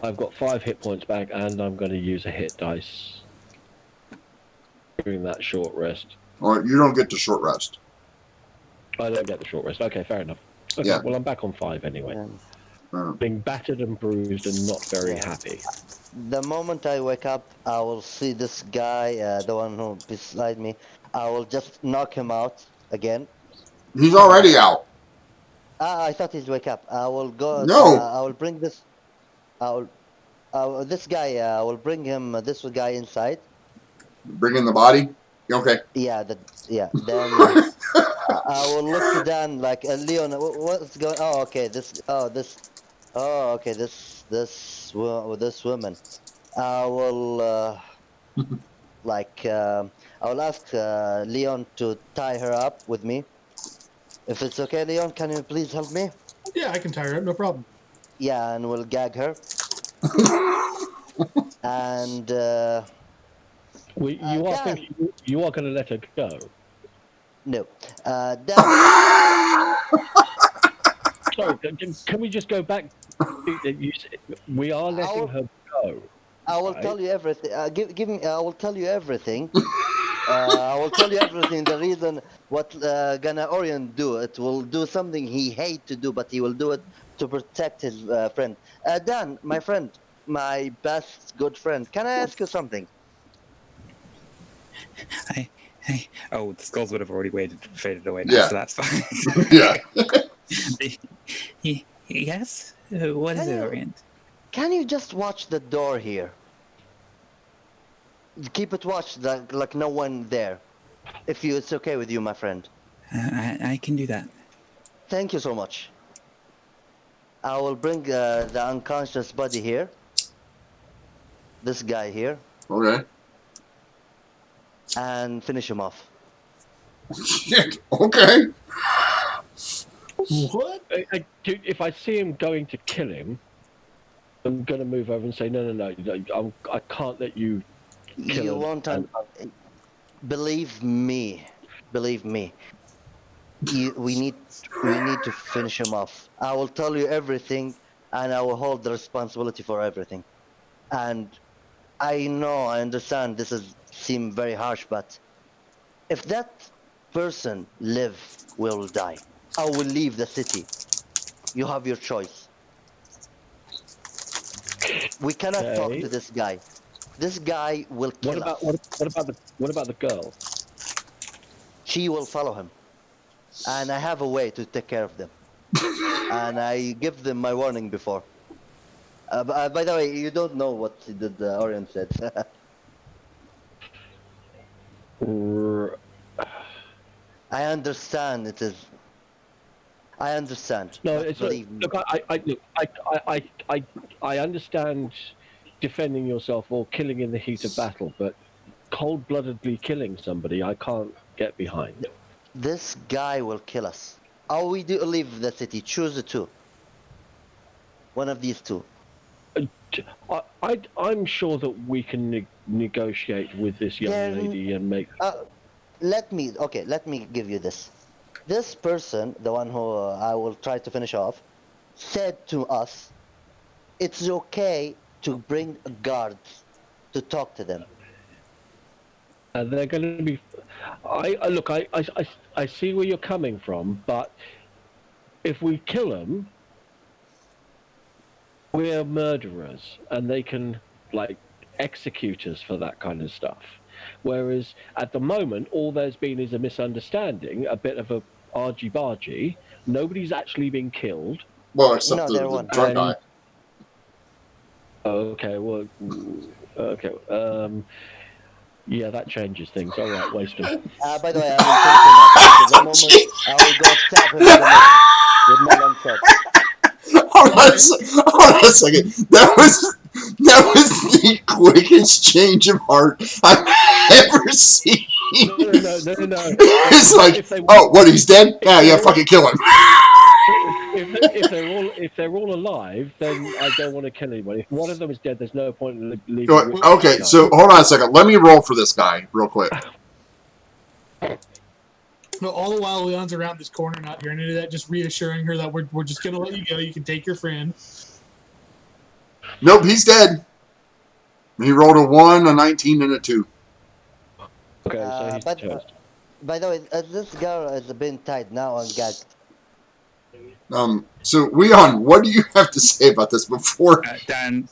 I've got 5 hit points back, and I'm going to use a hit dice during that short rest. All right, you don't get the short rest. I don't get the short rest. Okay, fair enough. Okay, Yeah. well, I'm back on 5 anyway. Yeah. Being battered and bruised and not very happy. The moment I wake up, I will see this guy, the one who beside me. I will just knock him out again. He's already out. I thought he'd wake up. I will go. No. I will bring this. This guy. I will bring him. This guy inside. Bring in the body. Okay. Yeah. Then I will look to Dan like Leon. What's going? Oh, okay. This Oh, okay. This woman. I will I will ask Leon to tie her up with me. If it's okay, Leon, can you please help me? Yeah, I can tie her up, no problem. Yeah, and we'll gag her. And You are Dan, thinking you are going to let her go. no, Dan. Sorry, can we just go back? We are I letting will her go, I will right? tell you everything. Give me. I will tell you everything. I will tell you everything. The reason what gonna Orion do? It will do something he hate to do, but he will do it to protect his friend. Dan, my friend, my best good friend. Can I ask you something? Hey, hey. Oh, the skulls would have already faded away now, Yeah. so that's fine. Yeah. Yes? What is Can it, you Orient? can you just watch the door here? Keep it watched like no one there. If you it's okay with you, my friend. I can do that. Thank you so much. I will bring the unconscious body here. This guy here, Okay. and finish him off. Okay. What? If I see him going to kill him, I'm going to move over and say, no. I can't let you kill You him. won't believe me. Believe me. You, we need to finish him off. I will tell you everything, and I will hold the responsibility for everything. And I know, I understand this is seem very harsh, but if that person live, will die. I will leave the city. You have your choice. We cannot talk Okay. to this guy. This guy will What kill about us. what about the girl? She will follow him, and I have a way to take care of them. And I give them my warning before. By the way, you don't know what the Orion said. R- I understand it is. I understand, No, but it's not. believe me. Look, look, I understand defending yourself or killing in the heat of battle, but cold-bloodedly killing somebody, I can't get behind. This guy will kill us. Or we do leave the city. Choose the two. One of these two. I'm sure that we can negotiate with this young Then, lady and make. let me give you this. This person, the one who I will try to finish off, said to us, it's okay to bring guards to talk to them. They're going to be. Look. I see where you're coming from, but if we kill them, we're murderers, and they can like execute us for that kind of stuff. Whereas at the moment, all there's been is a misunderstanding, a bit of a argy bargy. Nobody's actually been killed, Well, except No, they're the one. drunk guy. and okay, well, okay, yeah, that changes things. All right, waste them. By the way, I will finish him off. At the moment, I will go stab him in the neck with my long shot. Hold on a second. That was the quickest change of heart I've ever seen. No. It's like, If they oh, what? He's dead? if Yeah, they're yeah. all Fucking kill him. if they're all alive, then I don't want to kill anyone. If one of them is dead, there's no point in leaving witnesses Okay, so behind. hold on a second. Let me roll for this guy real quick. No, all the while Leon's around this corner, not hearing any of that, just reassuring her that we're just gonna let you go. You can take your friend. Nope, he's dead. He rolled a 1, a 19, and a 2. Okay, so he's But toast. by the way, this girl has been tied now and gagged. So Leon, what do you have to say about this before? Dan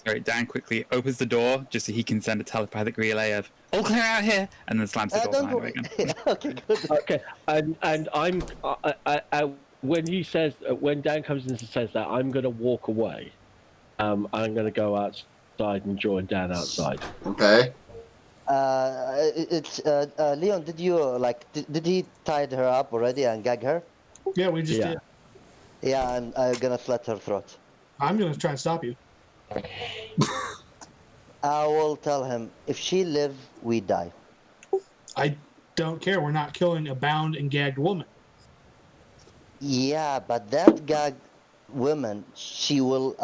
quickly opens the door just so he can send a telepathic relay of "all clear out here," and then slams the door Don't behind him worry. again. Okay, good. Okay, and I'm when he says when Dan comes in and says that, I'm going to walk away. I'm going to go outside and join Dan outside. Okay. It's Leon. Did you did he tied her up already and gag her? Yeah, we just Yeah. did. Yeah, and I'm gonna slit her throat. I'm going to try and stop you. I will tell him if she live, we die. I don't care. We're not killing a bound and gagged woman. Yeah, but that gag woman, she will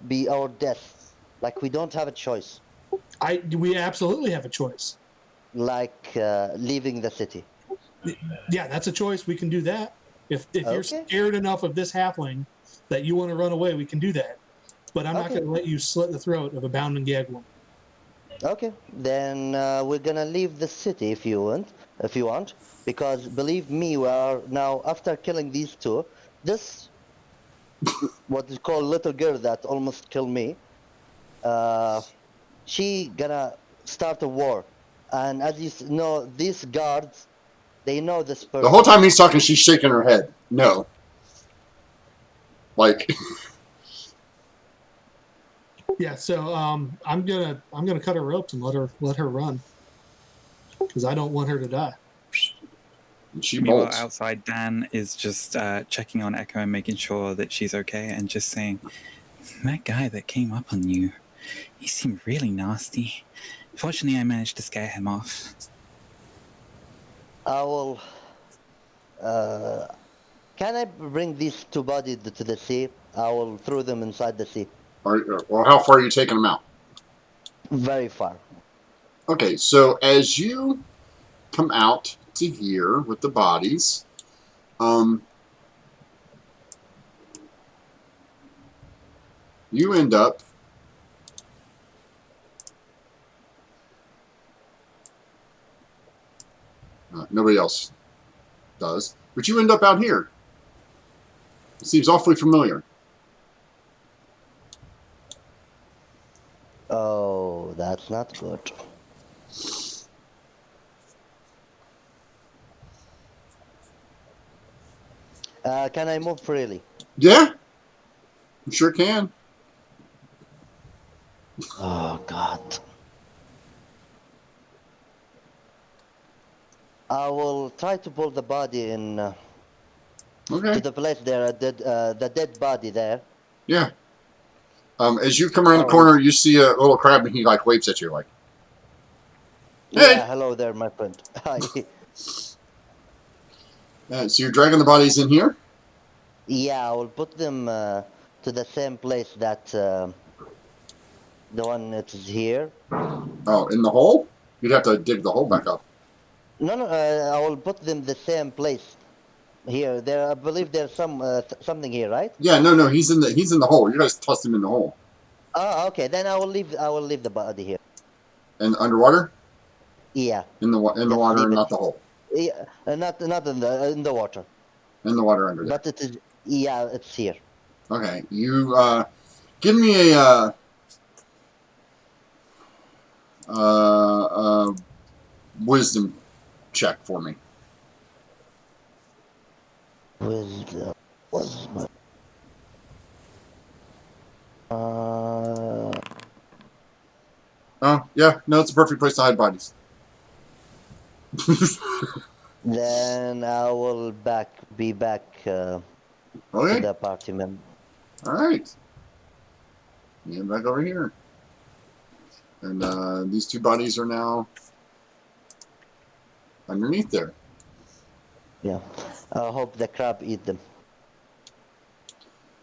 be our death. Like we don't have a choice. We absolutely have a choice. Like leaving the city. Yeah, that's a choice. We can do that. If you're Okay. scared enough of this halfling that you want to run away, we can do that. But I'm not Okay. going to let you slit the throat of a bound and gagged woman. Okay. Then we're gonna leave the city if you want, because believe me, we are now after killing these two. This what is called little girl that almost killed me. Uh, she gonna start a war, and as you know, these guards they know this The whole person. time he's talking, she's shaking her head. No. Like, Yeah, so I'm gonna cut her ropes and let her run because I don't want her to die. she Meanwhile, bolts. outside, Dan is just checking on Echo and making sure that she's okay, and just saying, "That guy that came up on you, he seemed really nasty. Fortunately, I managed to scare him off." I will. Uh, can I bring these two bodies to the sea? I will throw them inside the sea. Well, how far are you taking them out? Very far. Okay, so as you come out to here with the bodies, you end up nobody else does, but you end up out here. It seems awfully familiar. Oh, that's not good. Can I move freely? Yeah, you sure can. Oh God. I will try to pull the body in Okay, to the place there, the dead body there. yeah. As you come around the Oh, corner, you see a little crab, and he like waves at you, like, "Hey!" yeah, hello there, my friend. Hi. So you're dragging the bodies in here. Yeah, I will put them to the same place that the one that is here. Oh, in the hole. You'd have to dig the hole back up. No, no, I will put them the same place here. There, I believe there's something here, right? Yeah, no, he's in the hole. You guys tossed him in the hole. Oh, okay. Then I will leave the body here. And underwater, Yeah, in the just water, leave and it. not the hole. Yeah, not in the water, In the water under there. but it is. Yeah, it's here. Okay, you give me a wisdom check for me. Wisdom was my. Uh, Oh, yeah, no, it's a perfect place to hide bodies. then I will be back to Okay, the party member. all right. Get back over here. And these two bodies are now underneath there. Yeah, I hope the crab eat them.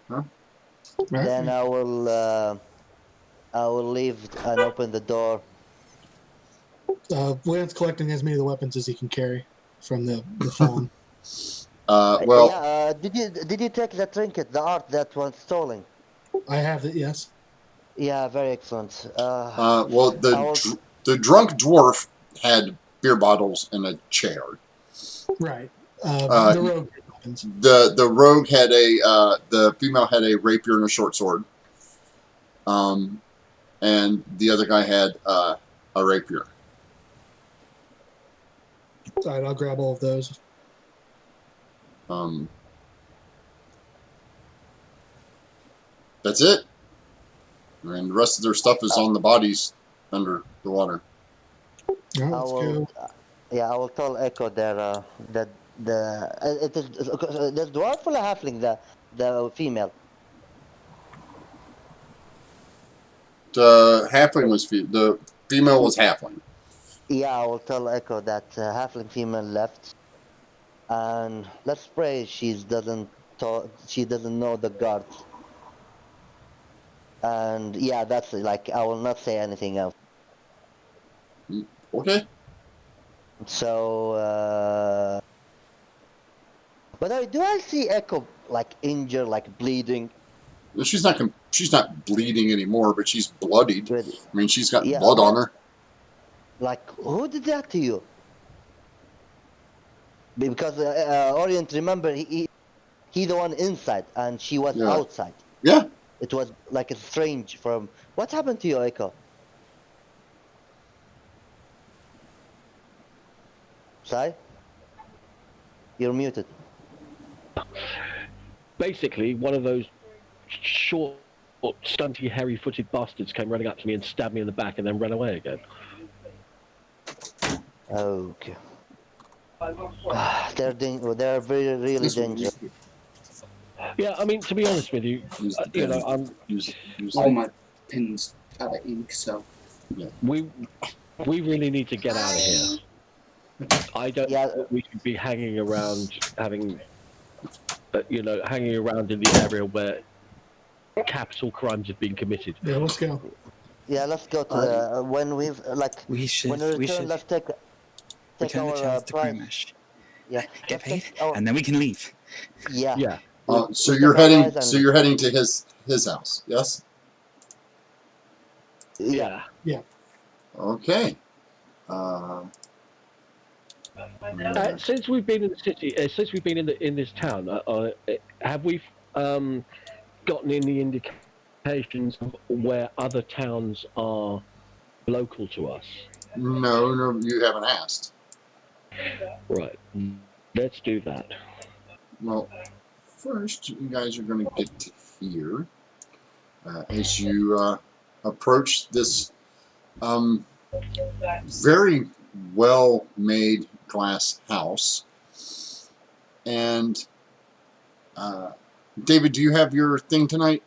Huh? Then I will leave and open the door. Lance collecting as many of the weapons as he can carry from the fallen. Well, Yeah, did you take the trinket, the art that was stolen? I have it. Yes. Yeah, very excellent. well, I will. the drunk dwarf had beer bottles and a chair. Right. Uh, The rogue weapons. the rogue had the female had a rapier and a short sword. And the other guy had a rapier. All right, I'll grab all of those. That's it. And the rest of their stuff is on the bodies under the water. All right, I let's will. go. Yeah, I will tell Echo there that it is the dwarf or the halfling, the female. halfling was the female was halfling. Yeah, I will tell Echo that halfling female left, and let's pray she doesn't she doesn't know the guards. And yeah, that's it. Like I will not say anything else. Okay. So, but do I see Echo like injured, like bleeding? She's not bleeding anymore, but she's bloodied. With, I mean, she's got yeah, blood on her. like who did that to you? Because Orient, remember, he the one inside, and she was Yeah. outside. Yeah. It was like a strange from. What happened to you, Echo? Sai? You're muted. Basically, one of those short, stunty, hairy-footed bastards came running up to me and stabbed me in the back and then ran away again. Okay. They're very really This one, dangerous. Yeah, I mean, to be honest with you, use the you know, pen. Use All my pins out of ink, so we really need to get out of here. I don't Yeah. think we should be hanging around, hanging around in the area where capital crimes have been committed. Yeah, let's go. Yeah, let's go to the when we've like We should. when we return. We should Let's take return the our chance to prize. Grimash. Yeah, Get let's paid, take our- and then we can leave. yeah. Yeah. So we you're take our heading. prize So and- you're heading to his house. Yes. Yeah. Okay. Since we've been in the city, since we've been in this town, have we gotten any indications of where other towns are local to us? No, you haven't asked. Right. Let's do that. Well, first, you guys are going to get to here as you approach this very well-made glass house. And David, do you have your thing tonight?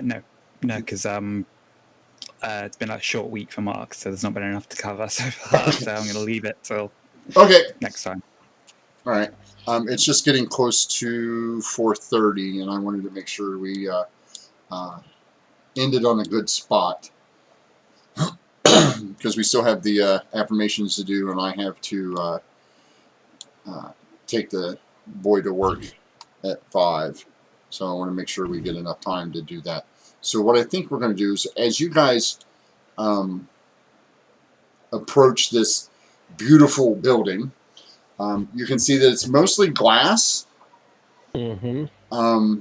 No, because it's been a short week for Mark, so there's not been enough to cover so far. So I'm going to leave it till Okay. next time. All right. It's just getting close to 4:30, and I wanted to make sure we ended on a good spot because we still have the affirmations to do, and I have to take the boy to work at 5. So I want to make sure we get enough time to do that. So what I think we're going to do is, as you guys approach this beautiful building, you can see that it's mostly glass, Mm-hmm.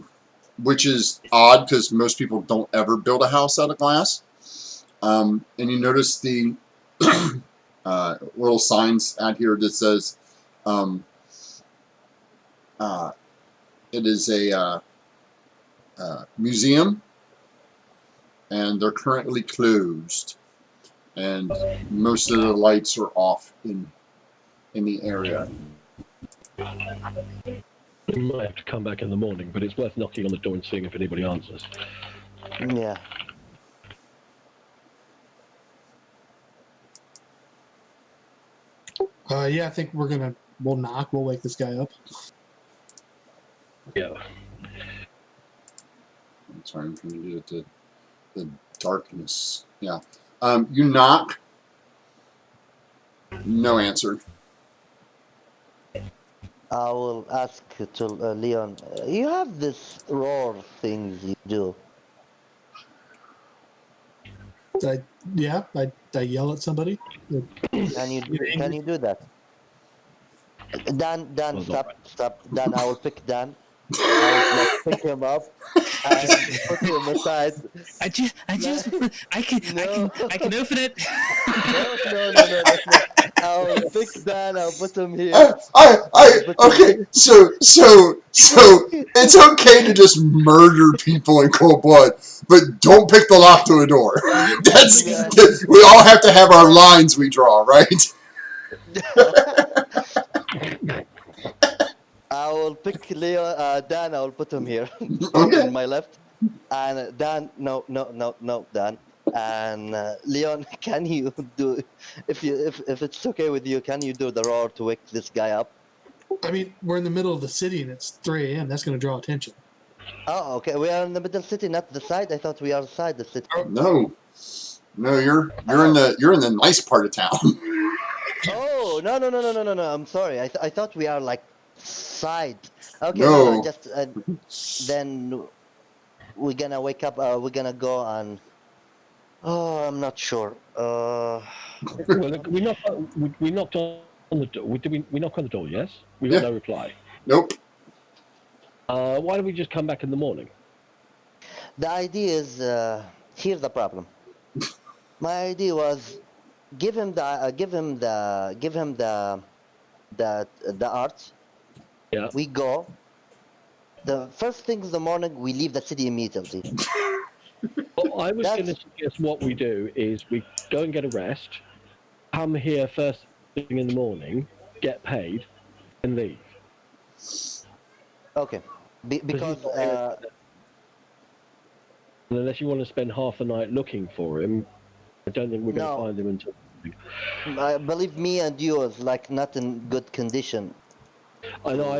which is odd because most people don't ever build a house out of glass. And you notice the little signs out here that says it is a museum, and they're currently closed, and most of the lights are off in the area. We might have to come back in the morning, but it's worth knocking on the door and seeing if anybody answers. Yeah. Yeah, I think we'll knock. We'll wake this guy up. Yeah. I'm sorry, I'm trying to do it to the darkness. Yeah. You knock. No answer. I will ask to Leon. You have this roar things you do. I yell at somebody. Can you do that? Dan, Hold on. stop. Dan, I will pick Dan. I will like, pick him up and put him aside. I can open it. No, that's not. I will pick Dan. I'll put him here. Okay, so it's okay to just murder people in cold blood, but don't pick the lock to a door. We all have to have our lines we draw, right? I will pick Leo. Dan, I will put him here Okay. in my left. And Dan, no, Dan. And Leon, can you do, if it's okay with you, can you do the roar to wake this guy up? I mean, we're in the middle of the city and it's 3 a.m. That's going to draw attention. Oh, okay. We are in the middle city, not the side. I thought we are inside the city. No, you're Oh. you're in the nice part of town. Oh, no. I'm sorry. I thought we are like side. Okay, no. No, Just then we're gonna wake up. We're gonna go and. Oh, I'm not sure. Well, look, we knocked on the door. We knock on the door? Yes. We got Yeah. no reply. nope. Why don't we just come back in the morning? The idea is here's the problem. My idea was give him the art. Yeah. We go. The first thing in the morning, we leave the city immediately. Well, I was going to That's suggest what we do is we go and get a rest, come here first thing in the morning, get paid, and leave. okay. Because he's not here. And unless you want to spend half the night looking for him, I don't think we're going to No. find him until. believe me and you is like not in good condition. I know. I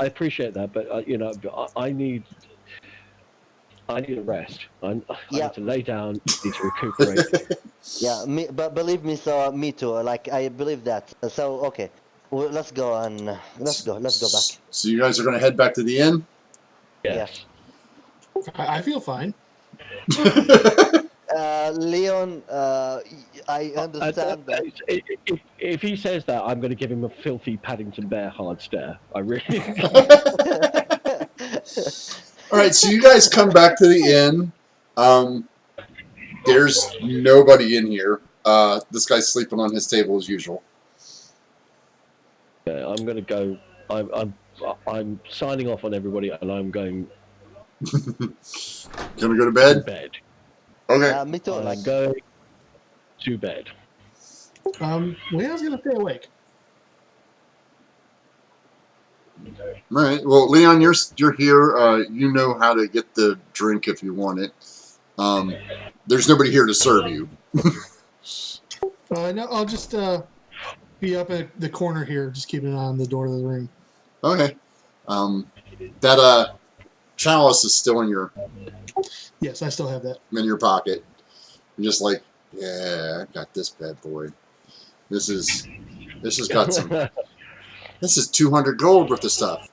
appreciate that, but I need a rest. I Yeah. need to lay down. I need to recuperate. Yeah, but believe me, so me too. Like I believe that. So okay, well, let's go and let's go back. So you guys are going to head back to the inn. Yes. I feel fine. Leon, I understand that. If he says that, I'm going to give him a filthy Paddington Bear hard stare. I really. All right, so you guys come back to the inn. There's nobody in here. This guy's sleeping on his table as usual. Yeah, I'm going to go. I'm signing off on everybody, and I'm going Gonna go to to bed? bed. Okay. Me too. I'm Like going to bed. Leon's going to stay awake. All right. Well, Leon, you're here. You know how to get the drink if you want it. There's nobody here to serve you. No, I'll just be up at the corner here, just keeping an eye on the door of the room. Okay. That chalice is still in your Yes, I still have that. pocket. You're just like, yeah, I got this bad boy. This has got some. This is 200 gold worth of stuff.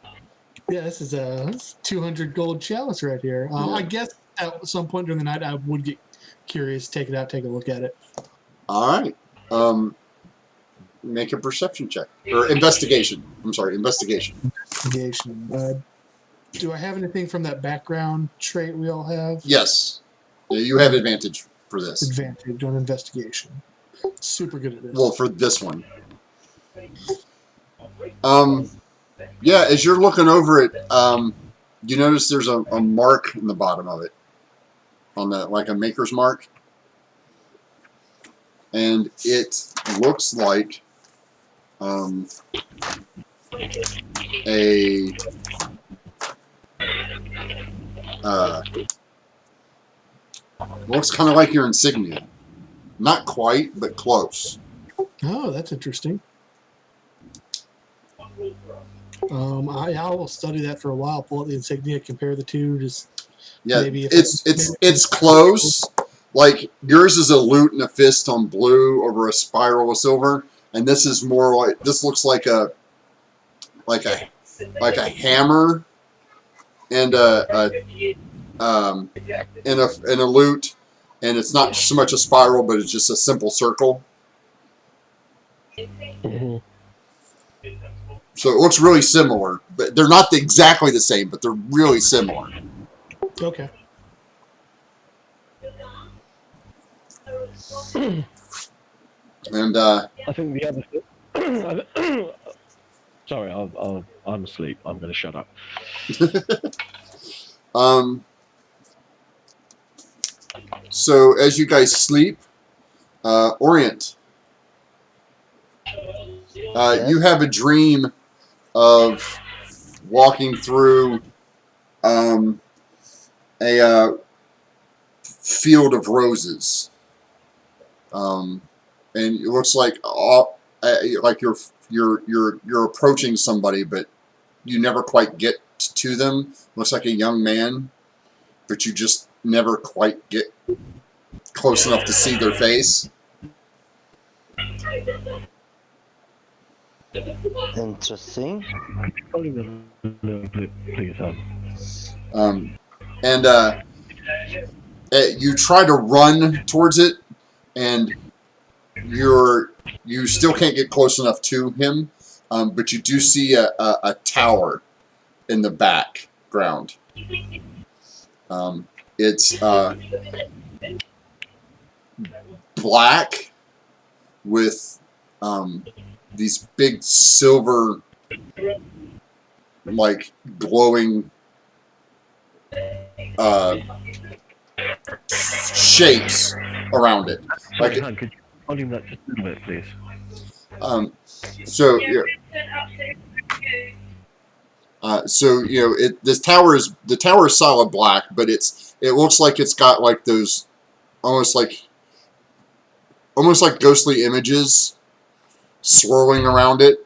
Yeah, this is a 200 gold chalice right here. Yeah. I guess at some point during the night I would get curious, take it out, take a look at it. All right. Make a perception check or investigation. I'm sorry, investigation. Investigation. Do I have anything from that background trait we all have? Yes, you have advantage for this. Advantage on investigation. Super good at this. Well, for this one. Yeah, as you're looking over it, you notice there's a mark in the bottom of it, on the like a maker's mark, and it looks like a looks kind of like your insignia. Not quite, but close. Oh, that's interesting. I will study that for a while. Pull out the insignia, compare the two. Just Yeah, maybe if it's close. Like yours is a lute and a fist on blue over a spiral of silver, and this is more like this looks like a hammer and in a lute, and it's not so much a spiral, but it's just a simple circle. Mhm. So it looks really similar, but they're not exactly the same, but they're really similar. Okay. And I think the other. Sorry, I'm asleep. I'm going to shut up. So as you guys sleep, Orient, Yes. you have a dream of walking through a field of roses, and it looks like you're approaching somebody, but you never quite get to them. Looks like a young man, but you just never quite get close enough to see their face. Interesting. Volume a little bit, please, And you try to run towards it, and you still can't get close enough to him, but you do see a tower in the background. It's black with these big silver, like glowing shapes around it. Sorry, Like, Han, could you volume that just a little bit, please? so yeah. So you know, the tower is solid black, but it looks like it's got like those almost like ghostly images swirling around it,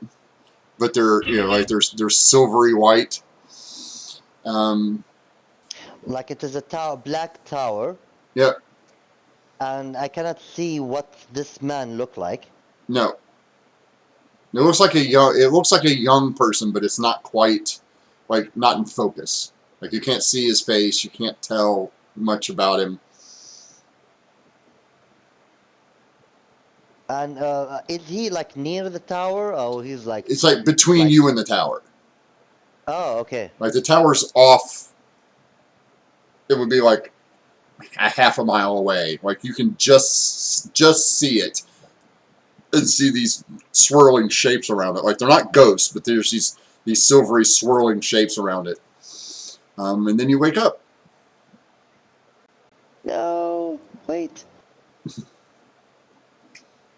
but they're like they're silvery white. Like it is a tower, black tower, Yeah, and I cannot see what this man look like. no, it looks like a young person, but it's not quite not in focus. Like you can't see his face, you can't tell much about him. And is he like near the tower, or he's like? It's like between you and the tower. Oh, okay. Like the tower's off. It would be like a half a mile away. Like you can just see it and see these swirling shapes around it. Like they're not ghosts, but there's these silvery swirling shapes around it. And then you wake up. No, wait.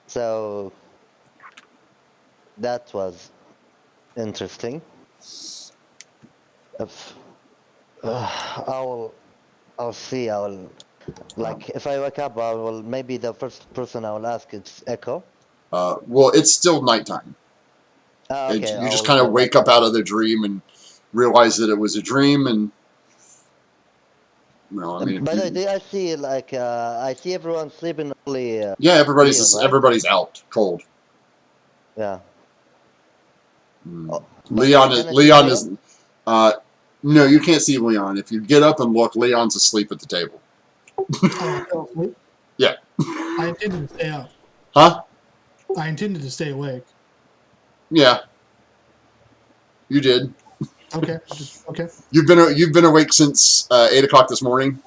So that was interesting. I'll see. Like if I wake up, I will maybe the first person I will ask is Echo. Well, it's still nighttime. Okay. You just kind of wake up out of the dream and realize that it was a dream. And no, I mean, By the way, I see like I see everyone sleeping only. yeah, everybody's Leon, right? everybody's out cold. Yeah. Oh, but Leon can is I see Leon Leon? is no, you can't see Leon. If you get up and look, Leon's asleep at the table. Oh, I fell asleep? Yeah. I intended to stay up. Huh? I intended to stay awake. Yeah. You did. Okay. Okay. You've been awake since 8 o'clock this morning.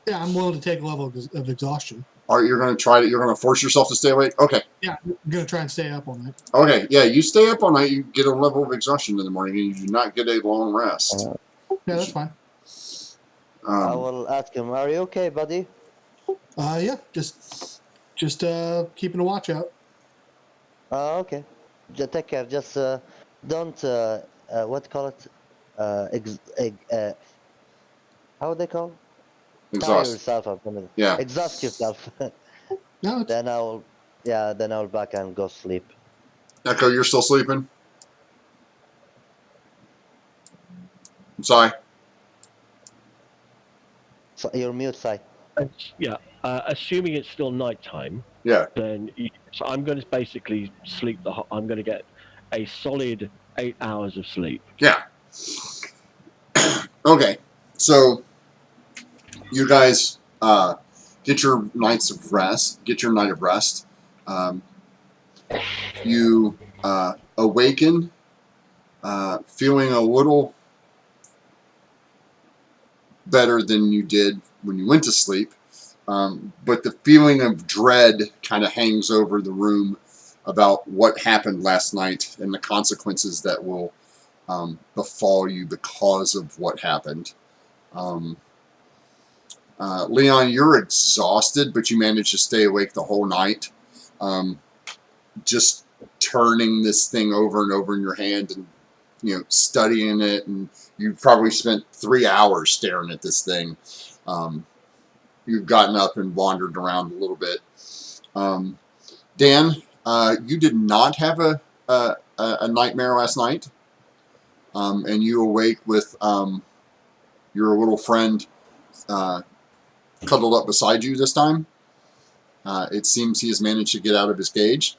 Yeah, I'm willing to take a level of exhaustion. You're going to try to. You're going to force yourself to stay awake. Okay. Yeah, I'm gonna try and stay up all night. Okay. Yeah. You stay up all night. You get a level of exhaustion in the morning, and you do not get a long rest. Yeah, that's fine. I will ask him. Are you okay, buddy? Yeah, just keeping a watch out. Okay. Just take care. Just don't what call it? How would they call? Tire Exhaust. yourself up. Yeah. Exhaust yourself. No, it's, Then I'll back and go sleep. Echo, you're still sleeping? I'm sorry. So you're mute, side. Yeah, assuming it's still nighttime, Yeah. then so I'm going to basically sleep I'm going to get a solid 8 hours of sleep. Yeah. Okay. So you guys get your night of rest. You awaken feeling a little better than you did when you went to sleep, but the feeling of dread kind of hangs over the room about what happened last night and the consequences that will befall you because of what happened. Leon, you're exhausted, but you managed to stay awake the whole night, just turning this thing over and over in your hand and studying it, and you probably spent 3 hours staring at this thing. you've gotten up and wandered around a little bit. Dan, you did not have a nightmare last night, and you awake with your little friend cuddled up beside you this time. It seems he has managed to get out of his cage,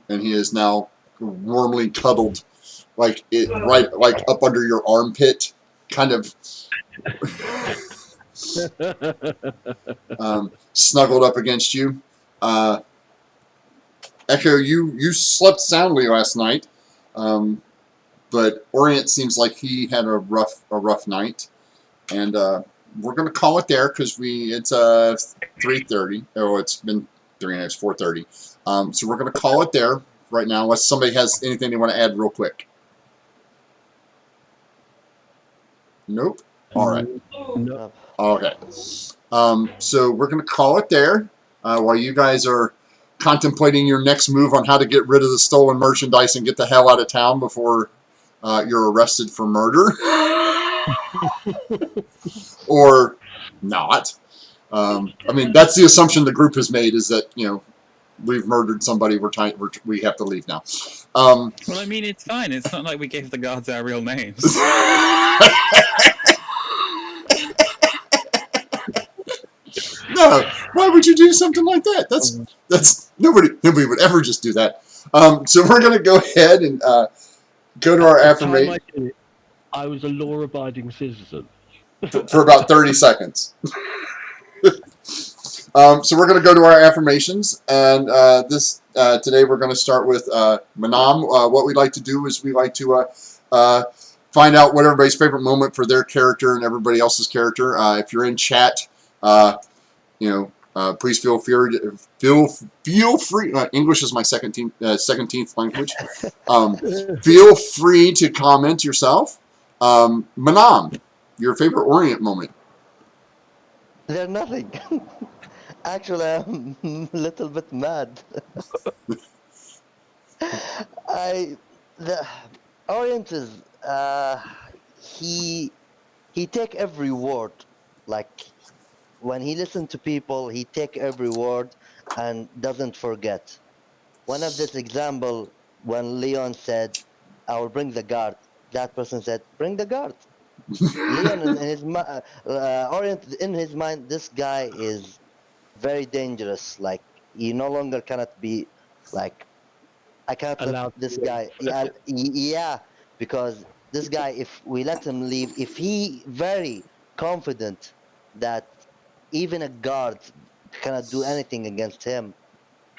and he is now warmly cuddled, like up under your armpit, kind of snuggled up against you. Echo, you slept soundly last night, but Orient seems like he had a rough night, and we're gonna call it there because it's 3:30. Oh, it's been 3 and it's 4:30. So we're gonna call it there right now, unless somebody has anything they want to add real quick. Nope. All right. No. Okay. So we're gonna call it there while you guys are contemplating your next move on how to get rid of the stolen merchandise and get the hell out of town before you're arrested for murder. Or not. I mean, that's the assumption the group has made, is that, we've murdered somebody, we have to leave now. Well, I mean, it's fine. It's not like we gave the guards our real names. No, why would you do something like that? That's nobody would ever just do that. So we're gonna go ahead and go to our affirmation. I was a law-abiding citizen for about 30 seconds. So we're going to go to our affirmations, and today we're going to start with Manam. What we like to do is we like to find out what everybody's favorite moment for their character and everybody else's character. If you're in chat, please feel free. English is my 17th language. Feel free to comment yourself. Manam, your favorite Orient moment? They're nothing. Actually, I'm a little bit mad. The Orient is he take every word, like when he listens to people, he take every word and doesn't forget. One of this example, when Leon said, "I will bring the guard," that person said, "Bring the guard." Leon in his Orient in his mind, this guy is very dangerous. Like, he no longer cannot be like, I cannot let allowed this to guy. Yeah, because this guy, if we let him leave, if he very confident that even a guard cannot do anything against him,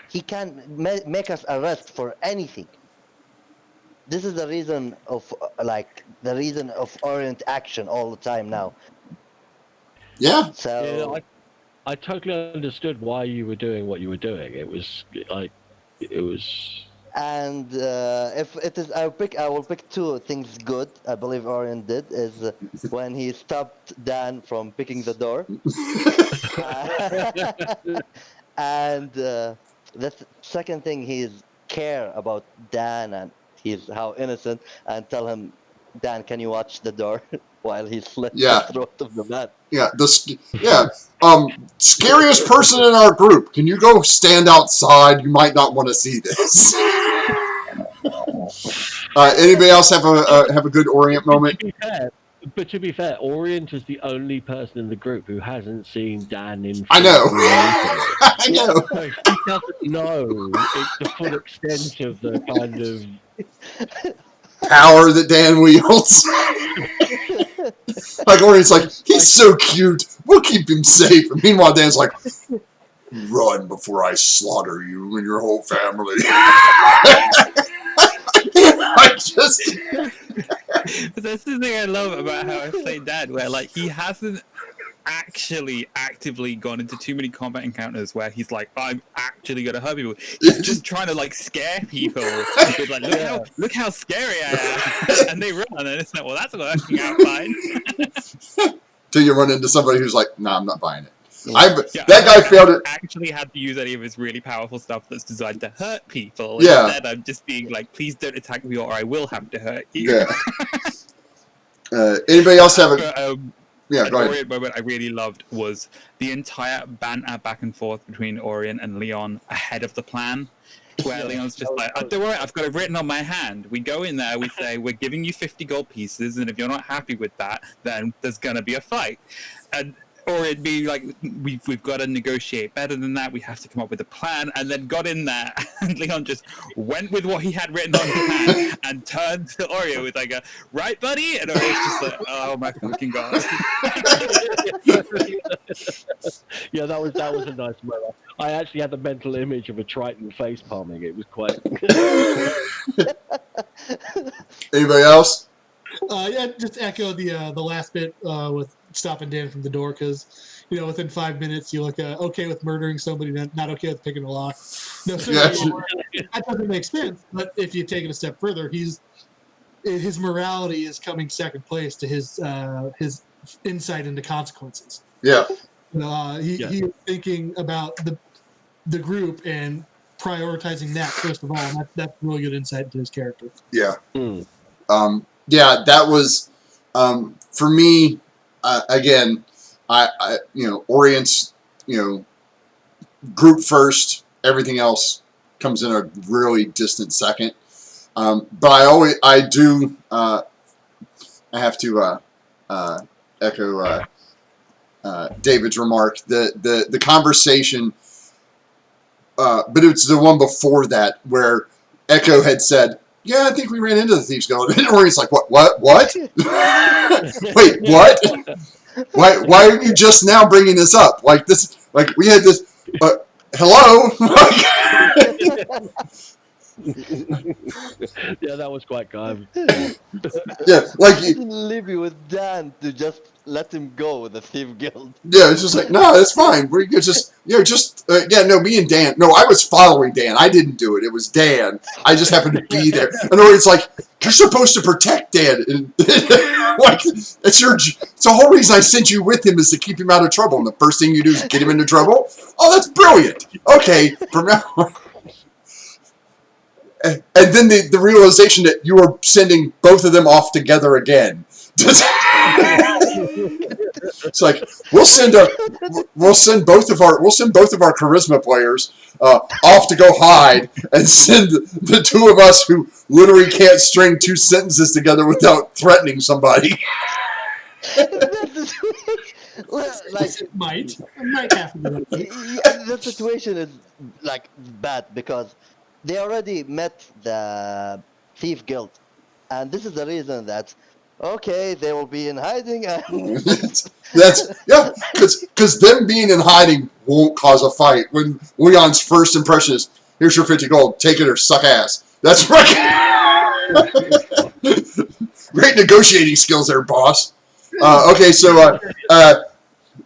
he can make us arrest for anything. This is the reason of Orient action all the time now. Yeah. So Yeah, I totally understood why you were doing what you were doing. It was like, it was. and if it is, I will pick two things good. I believe Orient did is when he stopped Dan from picking the door, and the second thing, he's care about Dan and he's how innocent, and tell him, Dan, can you watch the door while he slit Yeah. the throat of the man? Yeah. Scariest person in our group. Can you go stand outside? You might not want to see this. Anybody else have a good Orient moment? To be fair, Orient is the only person in the group who hasn't seen Dan in. I know. I know. So he doesn't know the full extent of the kind of power that Dan wields. Like, Orient's like, he's so cute. We'll keep him safe. And meanwhile, Dan's like, run before I slaughter you and your whole family. But that's the thing I love about how I play Dad, where like he hasn't actually actively gone into too many combat encounters where he's like, I'm actually gonna hurt people. He's just trying to like scare people with like, look how scary I am, and they run, and it's like, well, that's working out fine. Till you run into somebody who's like, nah, I'm not buying it. That guy failed it. Actually had to use any of his really powerful stuff that's designed to hurt people. Yeah. Instead, I'm just being like, please don't attack me or I will have to hurt you. Yeah. Anybody else have a... Yeah, go ahead. Orient moment I really loved was the entire banter back and forth between Orient and Leon ahead of the plan. Where Leon's just like, don't worry, I've got it written on my hand. We go in there, we say, we're giving you 50 gold pieces, and if you're not happy with that, then there's going to be a fight. Or it'd be like, we've got to negotiate better than that, we have to come up with a plan, and then got in there, and Leon just went with what he had written on his hand, and turned to Oreo with like a, right, buddy? And Oreo's just like, oh my fucking god. Yeah, that was a nice moment. I actually had the mental image of a Triton face palming. It was quite. Anybody else? Yeah, just echo the last bit with stopping Dan from the door because within 5 minutes you look okay with murdering somebody, not okay with picking a lock. No, sir, that doesn't make sense. But if you take it a step further, his morality is coming second place to his insight into consequences. Yeah. He is thinking about the group and prioritizing that first of all. And that's really good insight into his character. Yeah. Yeah, that was for me. Again, I Orient's group first. Everything else comes in a really distant second. But I have to echo David's remark. The conversation, but it's the one before that where Echo had said, "Yeah, I think we ran into the Thieves Guild." And Orient's like, What? Wait, what? Why are you just now bringing this up? Like this, like we had this. Hello. Yeah, that was quite kind. Yeah, like I didn't leave you with Dan to just let him go with the Thief Guild. yeah, it's just like no, it's fine. We could just no, me and Dan. No, I was following Dan. I didn't do it. It was Dan. I just happened to be there. And Orient's like, you're supposed to protect Dan. And like it's the whole reason I sent you with him is to keep him out of trouble. And the first thing you do is get him into trouble. Oh, that's brilliant. Okay, from now on. And then the realization that you were sending both of them off together again. It's like we'll send both of our charisma players off to go hide, and send the two of us who literally can't string two sentences together without threatening somebody. Like it might have to be like that. Yeah, the situation is like bad because they already met the Thief Guild, and this is the reason that they will be in hiding. And because them being in hiding won't cause a fight. When Leon's first impression is, "Here's your 50 gold, take it or suck ass." That's right. Great negotiating skills there, boss. Okay, so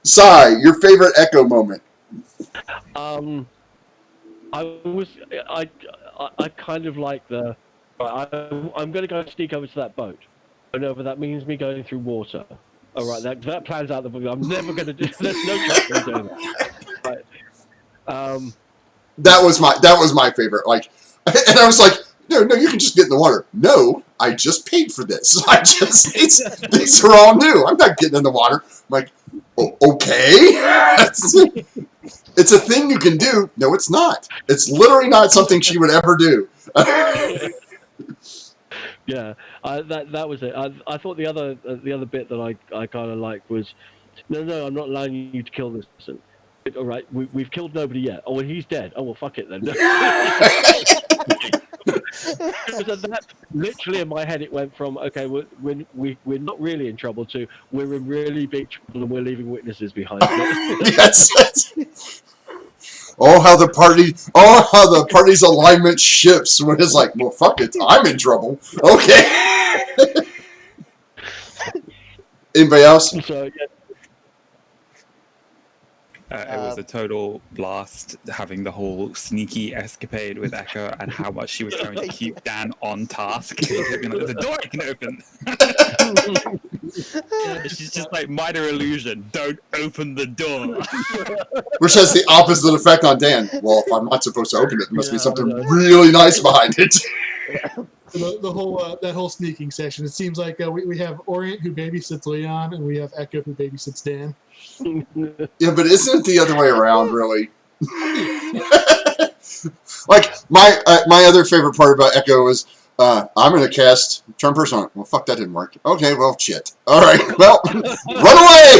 Sai, your favorite Echo moment? I kind of like the. I'm going to go sneak over to that boat. I know, but that means me going through water. All right, that plan's out the book. I'm never going to do. There's no chance of doing that. Right. That was my favorite. Like, and I was like, no, you can just get in the water. No, I just paid for this. These are all new. I'm not getting in the water. I'm like, okay. It's a thing you can do. No, it's not. It's literally not something she would ever do. Yeah, that was it. I thought the other bit that I kind of liked was, no, I'm not allowing you to kill this person. All right, we've killed nobody yet. Oh, well, he's dead. Oh, well, fuck it then. That literally in my head it went from okay, we're not really in trouble to we're in really big trouble and we're leaving witnesses behind. Yes. How the party's alignment shifts when it's like, well, fuck it, I'm in trouble. Okay. Anybody else? So yeah. It was a total blast having the whole sneaky escapade with Echo and how much she was trying to keep Dan on task. There's a door I can open. She's just like, minor illusion, don't open the door. Which has the opposite effect on Dan. Well, if I'm not supposed to open it, there must be something really nice behind it. the whole that whole sneaking session. It seems like we have Orient who babysits Leon, and we have Echo who babysits Dan. Yeah, but isn't it the other way around, really? Like, my other favorite part about Echo is, I'm going to cast turn person on it. Well, fuck, that didn't work. Okay, well, shit. All right, well, run away!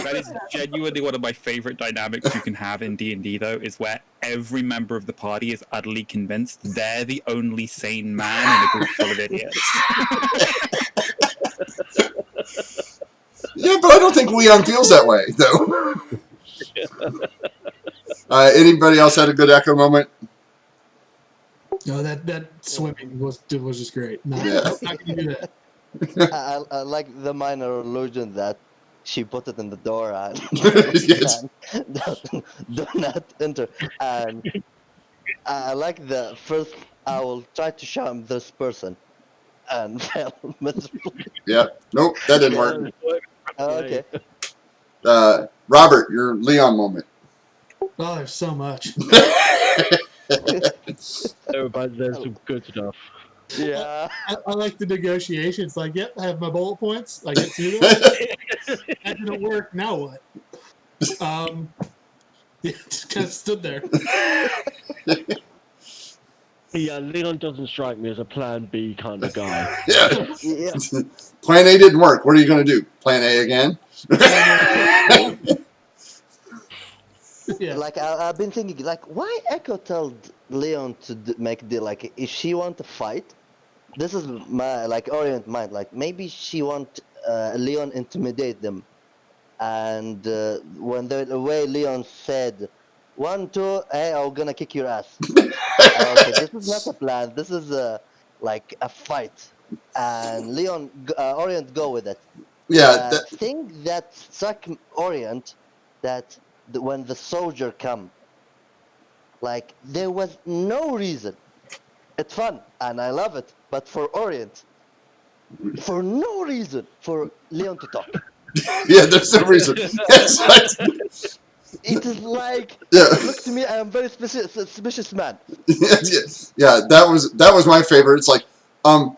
That is genuinely one of my favorite dynamics you can have in D&D, though, is where every member of the party is utterly convinced they're the only sane man in a group full of idiots. Yeah, but I don't think Leon feels that way, though. Anybody else had a good Echo moment? No, that swimming was just great. No, Yeah. not gonna do that. I like the minor illusion that she put it in the door and, Yes. and do not enter. And I like the first. I will try to charm this person, and fail miserably. Yeah. Nope, that didn't work. Okay. Robert, your Leon moment. Oh, there's so much. But there's some good stuff. Yeah. I like the negotiations. Like, yep, I have my bullet points. I get to them. That didn't work. Now what? Yeah, just kind of stood there. Yeah, Leon doesn't strike me as a plan B kind of guy. Yeah. Yeah. Plan A didn't work. What are you going to do? Plan A again? Yeah. Like I've been thinking, like, why Echo told Leon to make deal? Like, if she want to fight, this is my Orient mind. Like, maybe she want Leon intimidate them, and when the way Leon said, 1, 2, hey, I'm gonna kick your ass. Okay, this is not a plan. This is like a fight, and Leon Orient go with it. Yeah. Thing that struck Orient that when the soldier come, like, there was no reason. It's fun and I love it, but for Orient, for no reason for Leon to talk. Yeah, there's no reason. It is like, Yeah. look to me, I am very suspicious man. Yeah, that was my favorite. It's like, on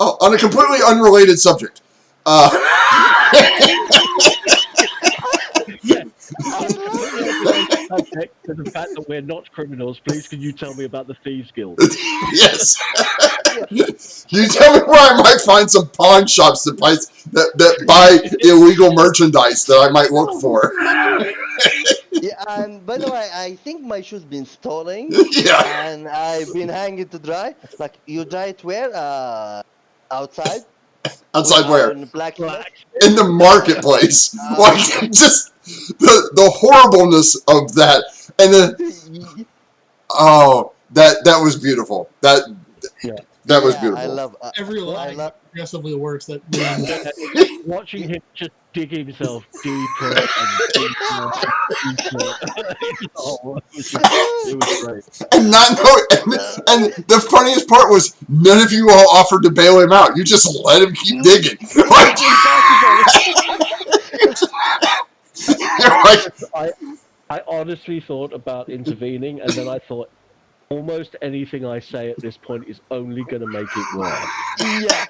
a completely unrelated subject. Yeah. Subject to the fact that we're not criminals, please can you tell me about the Thieves Guild? Yes. You tell me where I might find some pawn shops that buy illegal merchandise that I might look for. Yeah, and by the way, I think my shoes been stolen. Yeah. And I've been hanging to dry. Like, you dry it where? Outside? Outside where? In blacksmith? In the marketplace. Like, just the horribleness of that. And then, oh, that was beautiful. That was beautiful. I love Every line progressively worse. That Watching him just dig himself deeper and deeper and deeper. Oh, it was great. And not know, and the funniest part was none of you all offered to bail him out. You just let him keep digging. I honestly thought about intervening, and then I thought, almost anything I say at this point is only going to make it worse. Yeah.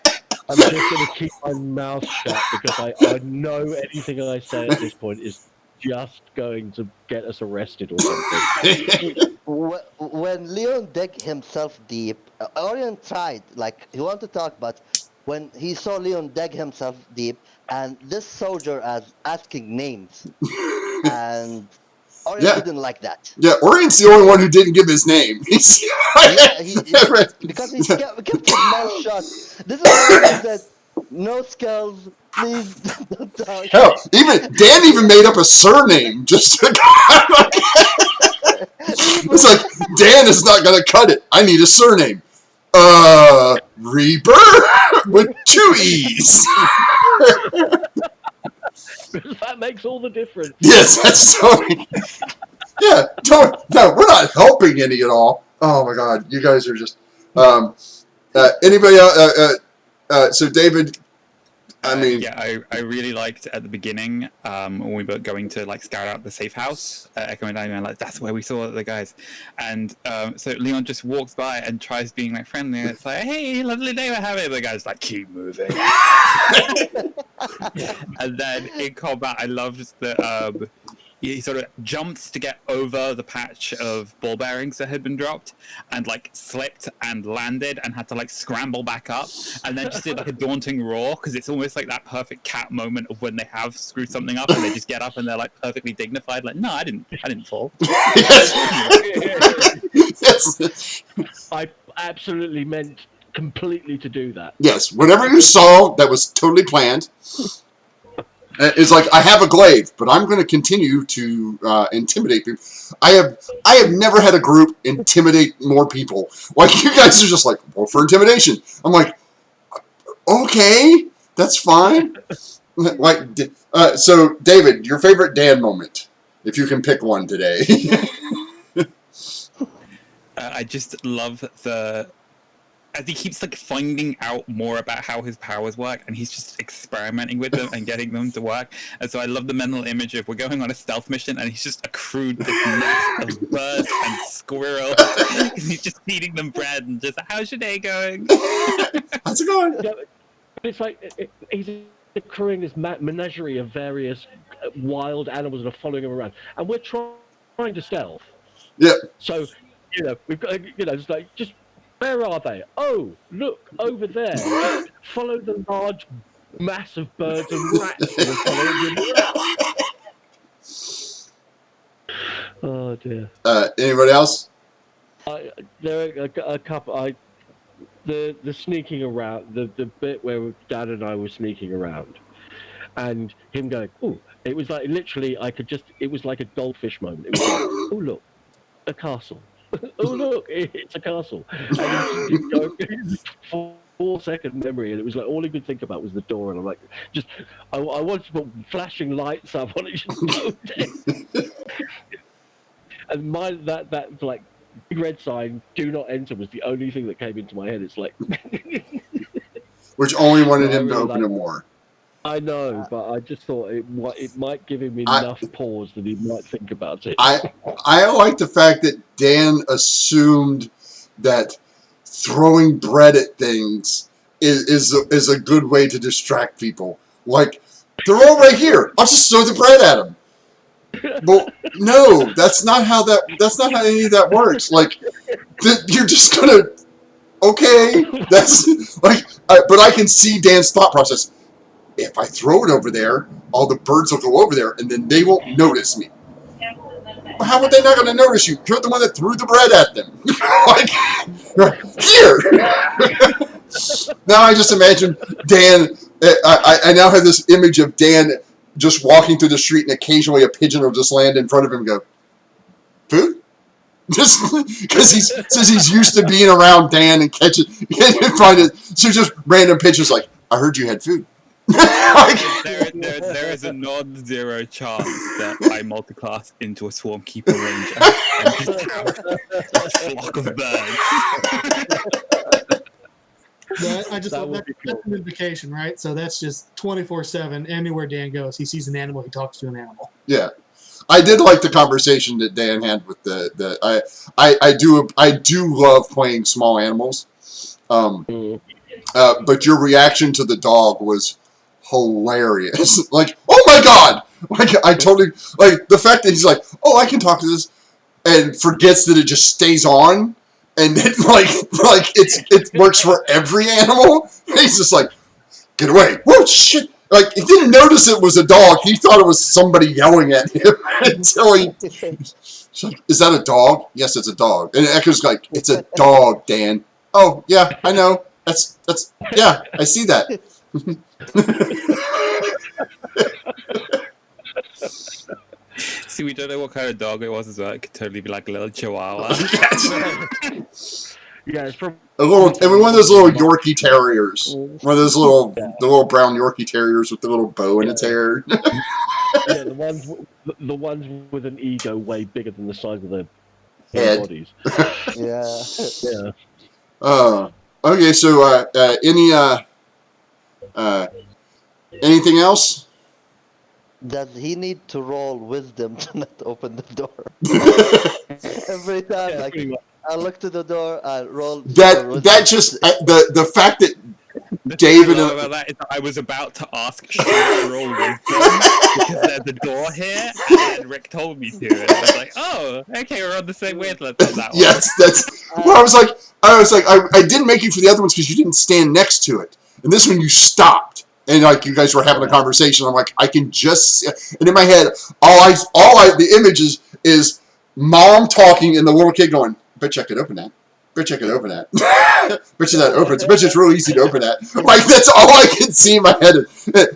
I'm just going to keep my mouth shut because I know anything I say at this point is just going to get us arrested or something. When Leon dug himself deep, Orion tried, like, he wanted to talk, but when he saw Leon dig himself deep, and this soldier is asking names, and Orion didn't like that. Yeah, Orient's the only one who didn't give his name. Because he kept his mouth shut. This is why he said, no skulls, please don't talk. Hell, Dan even made up a surname just to It's like, Dan is not going to cut it. I need a surname. Reaper? With 2 E's. That makes all the difference. Yes, that's totally... Yeah, no, we're not helping any at all. Oh my God, you guys are just... anybody else? So David, I mean, I really liked at the beginning when we were going to like scout out the safe house, Echo and I, like that's where we saw the guys, and so Leon just walks by and tries being like friendly, and it's like, hey, lovely day we're having. The guy's like, keep moving. And then in combat, I loved that he sort of jumped to get over the patch of ball bearings that had been dropped, and like slipped and landed and had to like scramble back up, and then just did like a daunting roar, because it's almost like that perfect cat moment of when they have screwed something up and they just get up and they're like perfectly dignified, like, no, I didn't fall. Yes. I absolutely meant completely to do that. Yes, whatever you saw that was totally planned. It's like, I have a glaive, but I'm going to continue to intimidate people. I have never had a group intimidate more people. Like, you guys are just like, roll for intimidation. I'm like, okay, that's fine. Like, so David, your favorite Dan moment, if you can pick one today. I just love as he keeps like finding out more about how his powers work, and he's just experimenting with them and getting them to work. And so I love the mental image of we're going on a stealth mission and he's just accrued this nest of birds and squirrels. He's just feeding them bread and just, how's your day going? How's it going? Yeah, it's like he's accruing this menagerie of various wild animals that are following him around, and we're trying to stealth. Yeah. So, we've got, it's like, just where are they? Oh, look over there. Just follow the large mass of birds and rats that are following him around. Oh dear. Anybody else? There are a couple. The sneaking around, the bit where Dad and I were sneaking around, and him going, oh, it was like literally, it was like a goldfish moment. It was like, oh look, a castle. Oh look, it's a castle. And he'd go 4-second memory, and it was like all he could think about was the door. And I'm like, I wanted to put flashing lights up on it. And that like big red sign, "Do not enter," was the only thing that came into my head. It's like, which only wanted him to open it more. I know, but I just thought it might give him enough pause that he might think about it. I like the fact that Dan assumed that throwing bread at things is a good way to distract people. Like, they're all right here. I'll just throw the bread at them. Well, no, that's not how any of that works. Like, you're just gonna, okay, that's like, but I can see Dan's thought process. If I throw it over there, all the birds will go over there, and then they won't notice me. Well, how are they not going to notice you? You're the one that threw the bread at them. Like, here! Now I just imagine Dan, I now have this image of Dan just walking through the street, and occasionally a pigeon will just land in front of him and go, food? Just because he's used to being around Dan and catching, so just random pigeons like, I heard you had food. there is a non-zero chance that I multiclass into a swarmkeeper ranger and just have a flock of birds. I just love that. That's an invocation, right? So that's just 24/7. Anywhere Dan goes, he sees an animal, he talks to an animal. Yeah, I did like the conversation that Dan had with I do love playing small animals, but your reaction to the dog was hilarious. Like, oh my god! Like, I totally, like, the fact that he's like, oh, I can talk to this, and forgets that it just stays on, and it it works for every animal. He's just like, get away! Whoa, shit! Like, he didn't notice it was a dog. He thought it was somebody yelling at him until he. Like, is that a dog? Yes, it's a dog. And Echo's like, it's a dog, Dan. Oh yeah, I know. That's yeah, I see that. See, we don't know what kind of dog it was as well. It could totally be like a little chihuahua. Yeah, it's from one of those little Yorkie terriers. One of those the little brown Yorkie terriers with the little bow in its hair. Yeah, the ones with an ego way bigger than the size of their bodies. Yeah. Okay, so any Anything else? Does he need to roll wisdom to not open the door? Every time, Yeah, like, pretty much. I look to the door, I roll for wisdom. that just the fact that The thing David. I love about that is that I was about to ask, should I roll wisdom? Because there's a door here, and then Rick told me to, and it was like, oh, okay, we're on the same wavelength on that one. Yes, that's. Well, I was like, I didn't make you for the other ones because you didn't stand next to it, and this one you stopped, and like you guys were having a conversation. I'm like, I can just, and in my head, the image is mom talking and the little kid going, bet you I could open that. Bet you I could open that. Bet you that opens. Bet you it's real easy to open that. Like, that's all I can see in my head.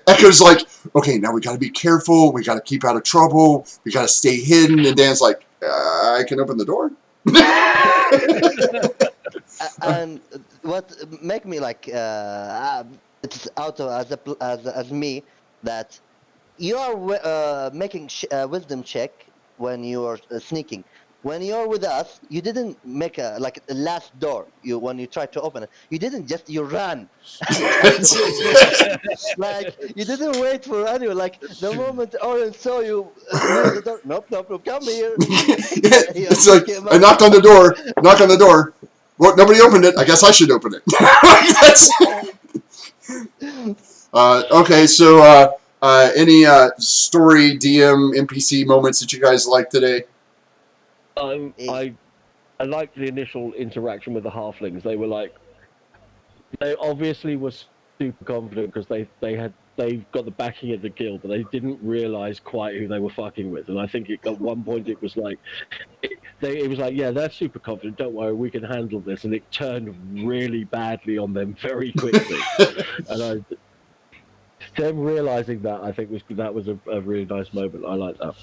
Echo's like, okay, now we got to be careful. We got to keep out of trouble. We got to stay hidden. And Dan's like, I can open the door. And what make me like it's out of as me that you are making wisdom check when you are sneaking. When you're with us, you didn't make a like the last door. When you tried to open it, you didn't just you ran. Like you didn't wait for anyone. Like the moment Oren saw you near the door, nope, come here. It's like I knocked on the door. Knock on the door. Well, nobody opened it. I guess I should open it. Okay, so any story, DM, NPC moments that you guys like today? I liked the initial interaction with the halflings. They were like, they obviously were super confident because they've got the backing of the guild, but they didn't realize quite who they were fucking with. And I think at one point it was like, it was like, yeah, they're super confident. Don't worry, we can handle this. And it turned really badly on them very quickly. And them realizing that, I think that was a really nice moment. I like that.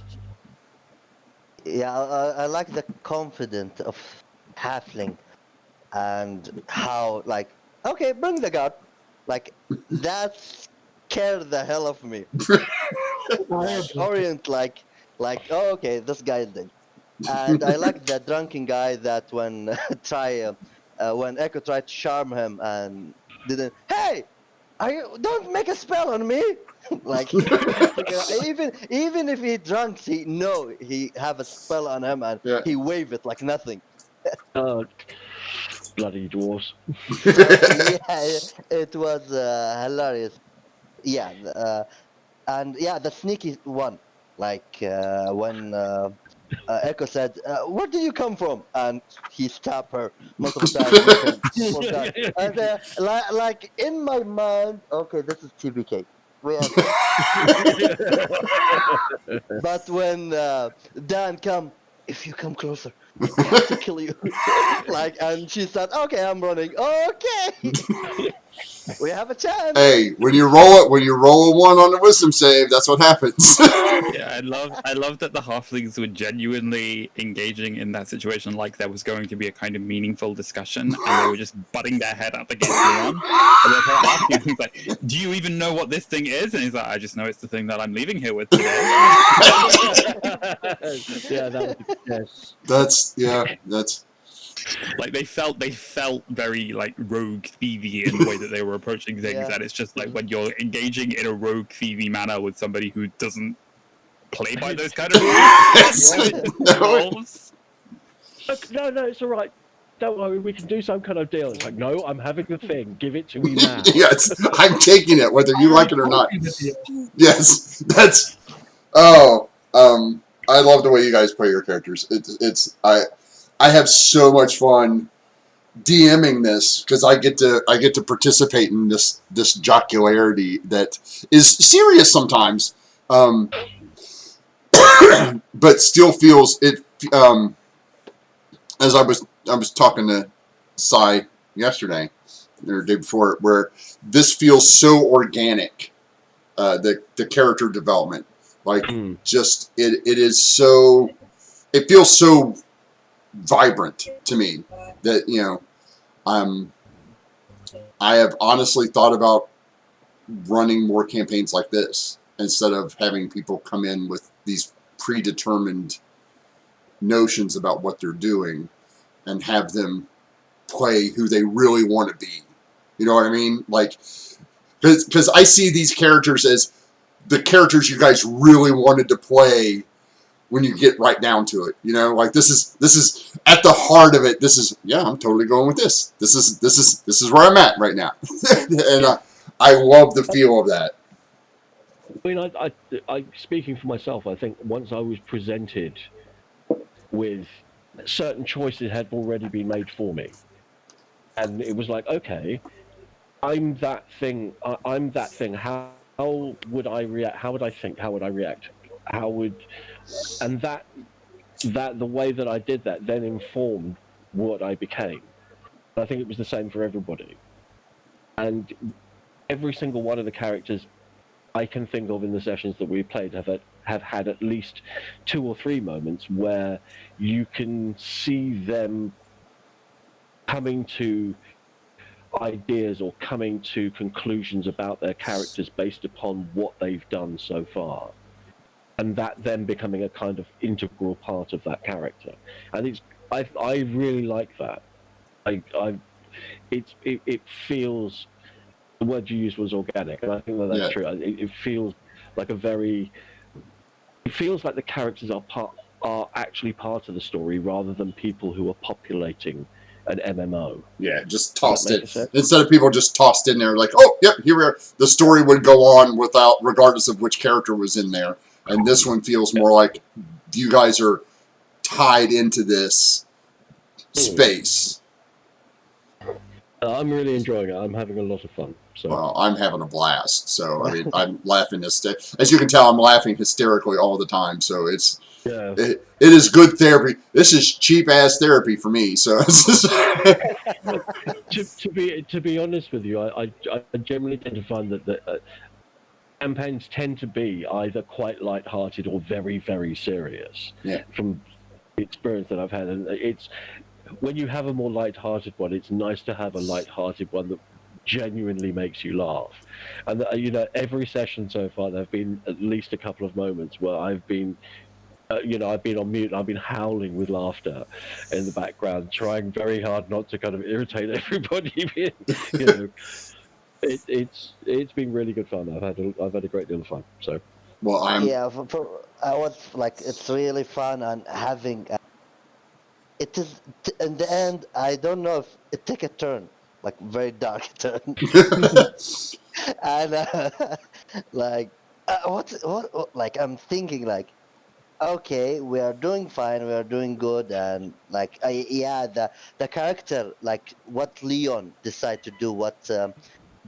Yeah, I like the confidence of halfling and how like okay, bring the guard. Like that scared the hell of me. Orient like oh okay, this guy is dead. And I like the drunken guy that when when Echo tried to charm him and didn't. Hey, don't make a spell on me. Like even if he drunk, he have a spell on him and he wave it like nothing. Bloody dwarves. Yeah, it was hilarious. Yeah, and yeah, the sneaky one, like when Echo said, "Where do you come from?" and he stabbed her multiple times. And like in my mind, okay, this is TBK. We have but when Dan come, if you come closer, we have to kill you. Like, and she said, "Okay, I'm running." Okay, we have a chance. Hey, when you roll a one on the wisdom save, that's what happens. Yeah, I love that the halflings were genuinely engaging in that situation like there was going to be a kind of meaningful discussion, and they were just butting their head up against Leon. And they're kind of asking him, like, "Do you even know what this thing is?" And he's like, "I just know it's the thing that I'm leaving here with today." Yeah, that was yes. That's like they felt very like rogue thievy in the way that they were approaching things, and it's just like when you're engaging in a rogue thievy manner with somebody who doesn't play by those kind of rules. No, it's all right. Don't worry, we can do some kind of deal. It's like, no, I'm having the thing. Give it to me now. Yes, I'm taking it, whether you like it or not. Yes, that's. Oh, I love the way you guys play your characters. I have so much fun DMing this because I get to participate in this jocularity that is serious sometimes, but still feels it. As I was talking to Sai yesterday or the day before, where this feels so organic, the character development, like just it is so, it feels so vibrant to me that I have honestly thought about running more campaigns like this instead of having people come in with these predetermined notions about what they're doing and have them play who they really want to be. You know what I mean? Like, because I see these characters as the characters you guys really wanted to play when you get right down to it. You know, like this is at the heart of it. This is, yeah, I'm totally going with this. This is where I'm at right now, and I love the feel of that. I mean, I speaking for myself, I think once I was presented with certain choices had already been made for me, and it was like, okay, I'm that thing. I'm that thing. How would I react? How would I think? How would I react? How would and that the way that I did that then informed what I became. I think it was the same for everybody, and every single one of the characters I can think of in the sessions that we played have had at least 2 or 3 moments where you can see them coming to ideas or coming to conclusions about their characters based upon what they've done so far, and that then becoming a kind of integral part of that character. And I really like that. It feels, the word you used was organic, and I think that's Yeah. true. It feels like it feels like the characters are actually part of the story rather than people who are populating an MMO. Yeah, just Does that tossed make it sense? instead of people just tossed in there like, oh, yep, here we are. The story would go on without, regardless of which character was in there. And this one feels more like you guys are tied into this space. I'm really enjoying it. I'm having a lot of fun. So Well, I'm having a blast. So I mean, I'm laughing as you can tell, I'm laughing hysterically all the time. So yeah, it is good therapy. This is cheap ass therapy for me. So to be honest with you, I generally tend to find that the campaigns tend to be either quite light-hearted or very, very serious. Yeah. From the experience that I've had, and it's when you have a more light-hearted one, it's nice to have a light-hearted one that genuinely makes you laugh. And you know, every session so far, there have been at least a couple of moments where I've been. I've been on mute and I've been howling with laughter in the background, trying very hard not to kind of irritate everybody. You know, it's been really good fun. I've had a great deal of fun. So well, Yeah, I was like, it's really fun and having. It is in the end. I don't know if it take a turn, like very dark turn, and like what like I'm thinking like, okay, we are doing fine, we are doing good, and like yeah, the character, like what Leon decide to do, what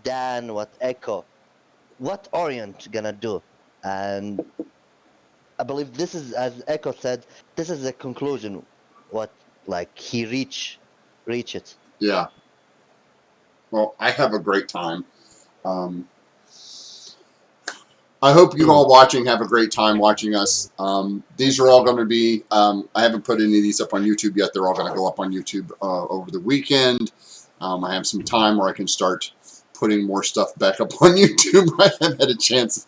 Dan, what Echo, what Orient gonna do, and I believe this is, as Echo said, this is the conclusion. What like he reach it. yeah. Well, I have a great time. Um, I hope you all watching have a great time watching us. These are all going to be, I haven't put any of these up on YouTube yet. They're all going to go up on YouTube over the weekend. I have some time where I can start putting more stuff back up on YouTube. I haven't had a chance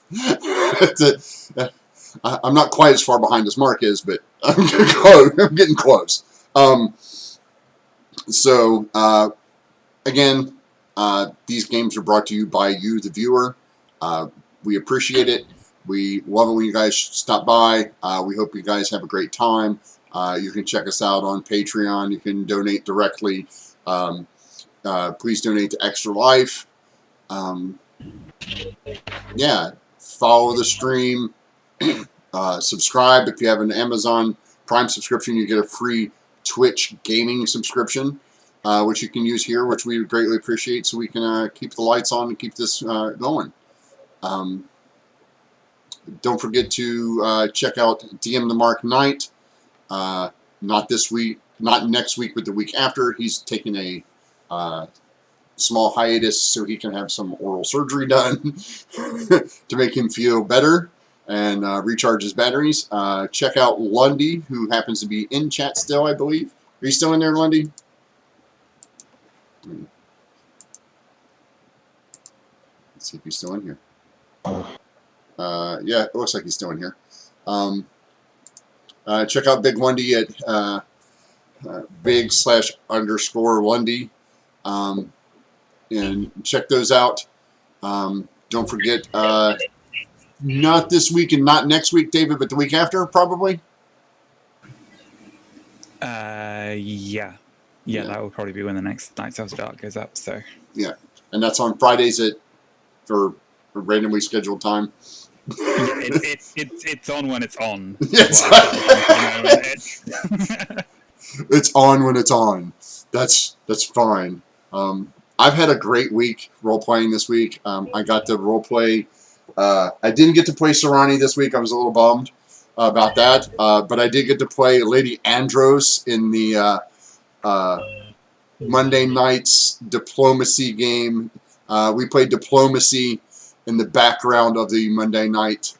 I'm not quite as far behind as Mark is, but I'm getting close. I'm getting close. Again, these games are brought to you by you, the viewer. We appreciate it. We love it when you guys stop by. We hope you guys have a great time. You can check us out on Patreon. You can donate directly. Please donate to Extra Life. Yeah, follow the stream. Subscribe. If you have an Amazon Prime subscription, you get a free Twitch gaming subscription, which you can use here, which we would greatly appreciate, so we can keep the lights on and keep this going. Don't forget to check out DM the Mark Knight. Not this week, not next week, but the week after. He's taking a small hiatus so he can have some oral surgery done to make him feel better and recharge his batteries. Check out Lundy, who happens to be in chat still, I believe. Are you still in there, Lundy? Let's see if he's still in here. Yeah, it looks like he's still in here. Check out Big Lundy at big/_Lundy. And check those out. Don't forget, not this week and not next week, David, but the week after, probably. Yeah, that will probably be when the next Nights After Dark goes up. So Yeah, and that's on Fridays for a randomly scheduled time. yeah, it's on when it's on. Yes. It's on when it's on. That's fine. I've had a great week role playing this week. I got to role play. I didn't get to play Serani this week. I was a little bummed about that, but I did get to play Lady Andros in the Monday night's diplomacy game. We played diplomacy in the background of the Monday night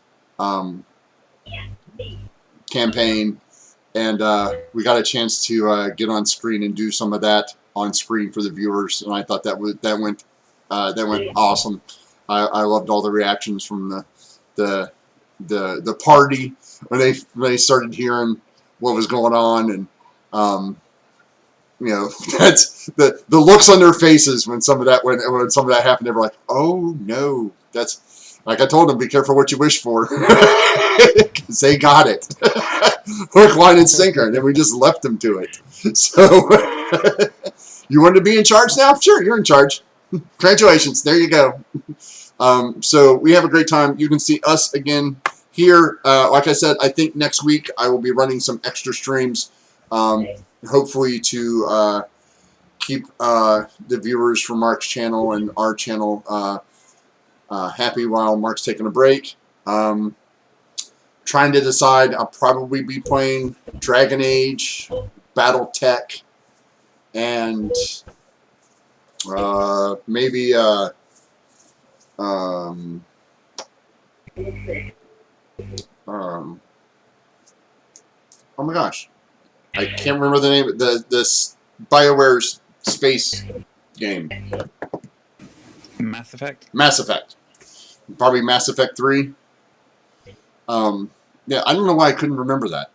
campaign, and we got a chance to get on screen and do some of that on screen for the viewers, and I thought that went awesome. I loved all the reactions from the party when they started hearing what was going on, and you know, that's the looks on their faces when some of that happened. They were like, "Oh no!" That's like I told them, "Be careful what you wish for," because they got it, hook, line, and sinker, and then we just left them to it. So, you want to be in charge now? Sure, you're in charge. Congratulations, there you go. So we have a great time. You can see us again here. Like I said, I think next week I will be running some extra streams. Hopefully to keep the viewers from Mark's channel and our channel happy while Mark's taking a break. Trying to decide, I'll probably be playing Dragon Age, Battletech, and maybe oh my gosh, I can't remember the name of this BioWare's space game. Mass Effect. Mass Effect. Probably Mass Effect 3. Yeah, I don't know why I couldn't remember that.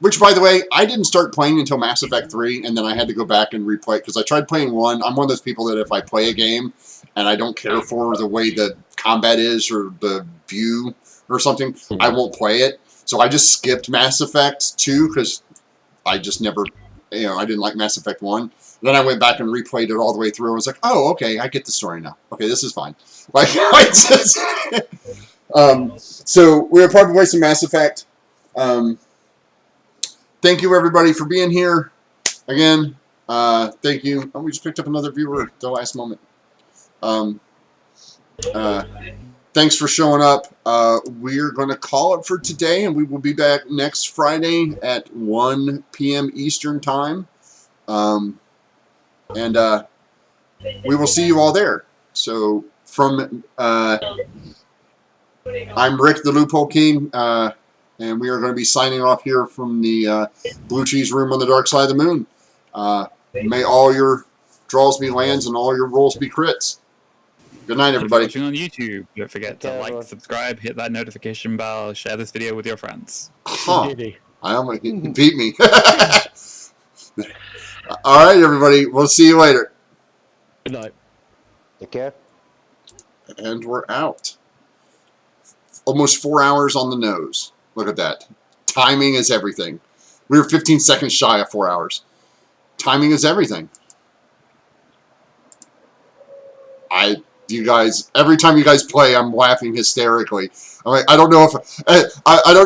Which, by the way, I didn't start playing until Mass Effect 3, and then I had to go back and replay it, because I tried playing 1. I'm one of those people that if I play a game and I don't care for the way the combat is or the view or something, I won't play it. So I just skipped Mass Effect 2, because I just never, I didn't like Mass Effect 1. Then I went back and replayed it all the way through. I was like, oh, okay, I get the story now. Okay, this is fine. Like, so we'll probably play some Mass Effect. Thank you, everybody, for being here. Again, thank you. Oh, we just picked up another viewer at the last moment. Thanks for showing up. We're going to call it for today, and we will be back next Friday at 1 p.m. Eastern Time. And we will see you all there. So from I'm Rick, the Loophole King, and we are going to be signing off here from the Blue Cheese Room on the Dark Side of the Moon. May all your draws be lands and all your rolls be crits. Good night, everybody. If you're watching on YouTube, don't forget to like, subscribe, hit that notification bell, share this video with your friends. Huh. I almost beat me. All right, everybody. We'll see you later. Good night. Take care. And we're out. Almost 4 hours on the nose. Look at that. Timing is everything. We were 15 seconds shy of 4 hours. Timing is everything. You guys, every time you guys play, I'm laughing hysterically. I'm like, I don't know if I don't